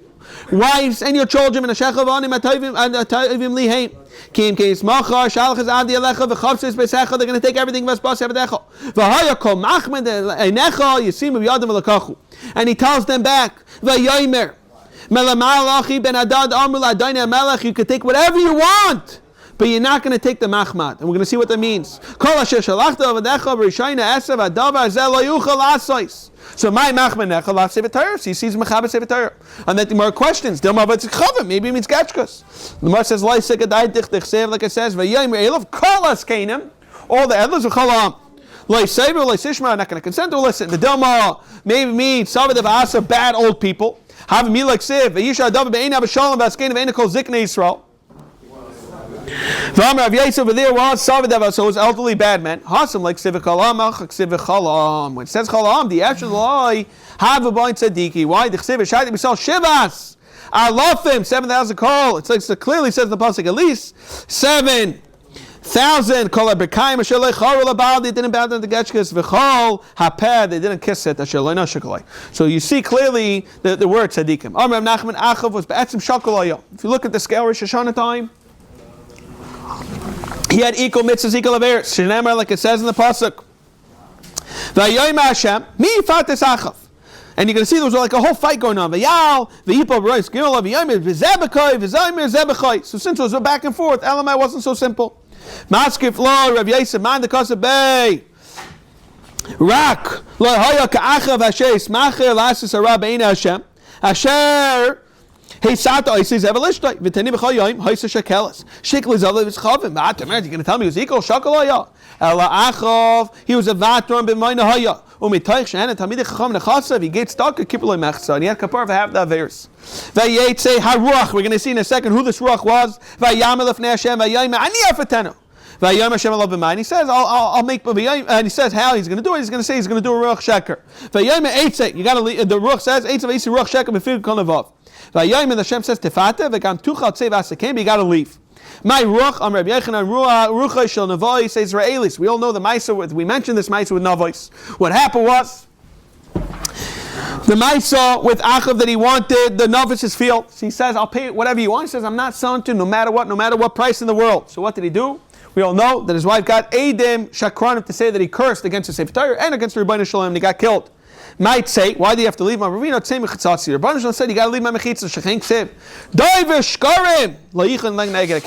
wives and your children and ashechavanim atayvim liheim. Kim case machar shalchas adi alecha v'chavsis besecha. They're going to take everything v'spas everdecha v'haya kol machmed einecha yisim v'yadam v'lakachu. And he tells them back v'yomer melamalachi ben Adad amul adayne melech. You can take whatever you want, but you're not going to take the machmad. And we're going to see what that means. Kol asher shalachta v'decha v'rishaina esav adavar zel lo yuchal asois. So my machman necha la sevetayr. So he sees mechaber sevetayr. And then the more questions. Dilma v'tzichavim. Maybe it means gachkas. The Gemara says lai sekadai dich sev, like it says v'yayim elav kol askenim. All the edlers of cholam. Lai sever lai sishma. I'm not going to consent to listen. The Dilma maybe means savadev asa bad old people. Have me like sev v'yisha adav be'eina b'shalom v'askenim v'eina kol ziknei Yisrael. V'amar Rav Yosef over there was Savadev, so it was elderly bad men. Hasam like Sivichalam, Sivichalam. When it says Chalam, the actual lie have a bind tzadiki. Why? The Chsiv Shadi B'Sal Shivas Alofim, 7,000 kol. It's like, so clearly says the pasuk, at least 7,000 kol abekayim asher lecharu labal. They didn't bow down to getchkes. V'chol haped. They didn't kiss it. Asher leina shakalai. So you see clearly the word tzadikim. Amar Nachman Achav was be'etzim shakalaya. If you look at the scale Rosh Hashanah time, he had equal mitzvahs, equal averes. Shenemar, like it says in the pasuk. V'yayim Hashem mi yifates Achav. And you're going to see there was like a whole fight going on. So since it was a back and forth, Elamai wasn't so simple. Maskif lo Rav Yosef man the kasabay. Rak lo haya ka'achav asher ismacher lasis hara bein Hashem asher heisata oisis evelishtai v'tani b'chol yoyim hoisa shekelas shikli zalav v'schavim. You're going to tell me he was equal shakalaya ela achav he was a vatron b'mayna haya. He gets stuck and he had kapar for half the averes. We're going to see in a second who this ruach was. And he says, I'll make, and he says how he's going to do it. He's going to say he's going to do a ruach sheker. You got to leave. The ruach says ruach sheker b'fil konavav. And the Hashem says tefate v'gam tuchal tzei v'asakem. You got to leave. My ruach, Amr Rabbi Yechanan, ruach shel navos Israelis. We all know the Maisa. We mentioned this Maisa with Navos. What happened was the Maisa with Achav that he wanted the Navos' field. So he says, "I'll pay whatever you want." He says, "I'm not selling to no matter what price in the world." So what did he do? We all know that his wife got Eidim Shakranim to say that he cursed against the Sefer Torah and against the Rebbeinu Shalom, and he got killed. Might say, why do you have to leave my Ravina? Tzei mechitzatzi. Rebbeinu Shalom said you got to leave my mechitza. Shechein ksiv. Doiver shkarim. La'ichan leg neged. It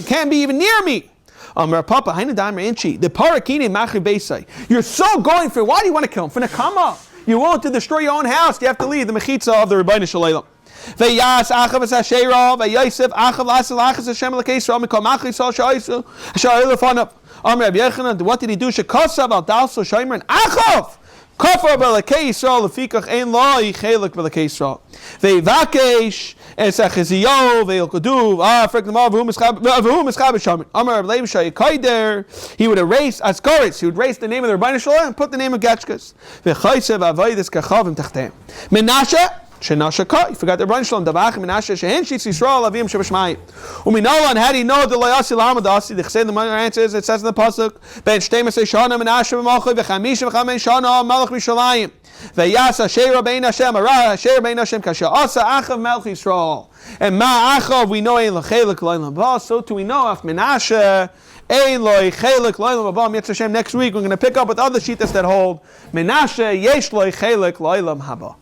can't be even near me. Amar Papa, Hainu Damer Inchi. The parakini machri beisai. You're so going for. Why do you want to kill him? For nekama. You want to destroy your own house. You have to leave the mechitza of the Rebbeinu Shalom. V'yas achav es hashera. V'yosef achav lasel achas Hashem l'keisra. Mikol machri sol shaisu. Sha'il lefanov. Amar Rabbi Yechanan. What did he do? Shekosav al dalso shaimer and achav. Kafar b'lekei Yisrael lefikach ein lo yichelek b'lekei Yisrael. Ve'vakesh es achiziyo ve'ilkoduv. Frek l'mal v'hu mischab b'shamin. Amar Rabbi Levi shayikaider. He would erase askaris. He would erase the name of the Rebbeinu Shalom and put the name of Getchkas. Ve'chaysev avodas kachavim tachtem. Menashe. Shenashaka, you forgot the Rebbeinu Shalom. Davach Menashe shehen shitz Yisrael avim shebashmayim. Uminolan, how do you know the layasi lamadasi? The chesed the money answers. It says in the pasuk, Ben shtemes shana Menashe v'malchoi v'chamisha v'chamein shana Malach Mishalayim. Ve'yas Asher bein Hashem Arah Asher bein Hashem kasher asa achav Melch Yisrael. And ma achav we know ein lachelek loylam haba. So too we know of Menashe ein lachelek loylam haba. Mitzvah Hashem next week we're going to pick up with other shittas that hold Menashe yesh lachelek loylam haba.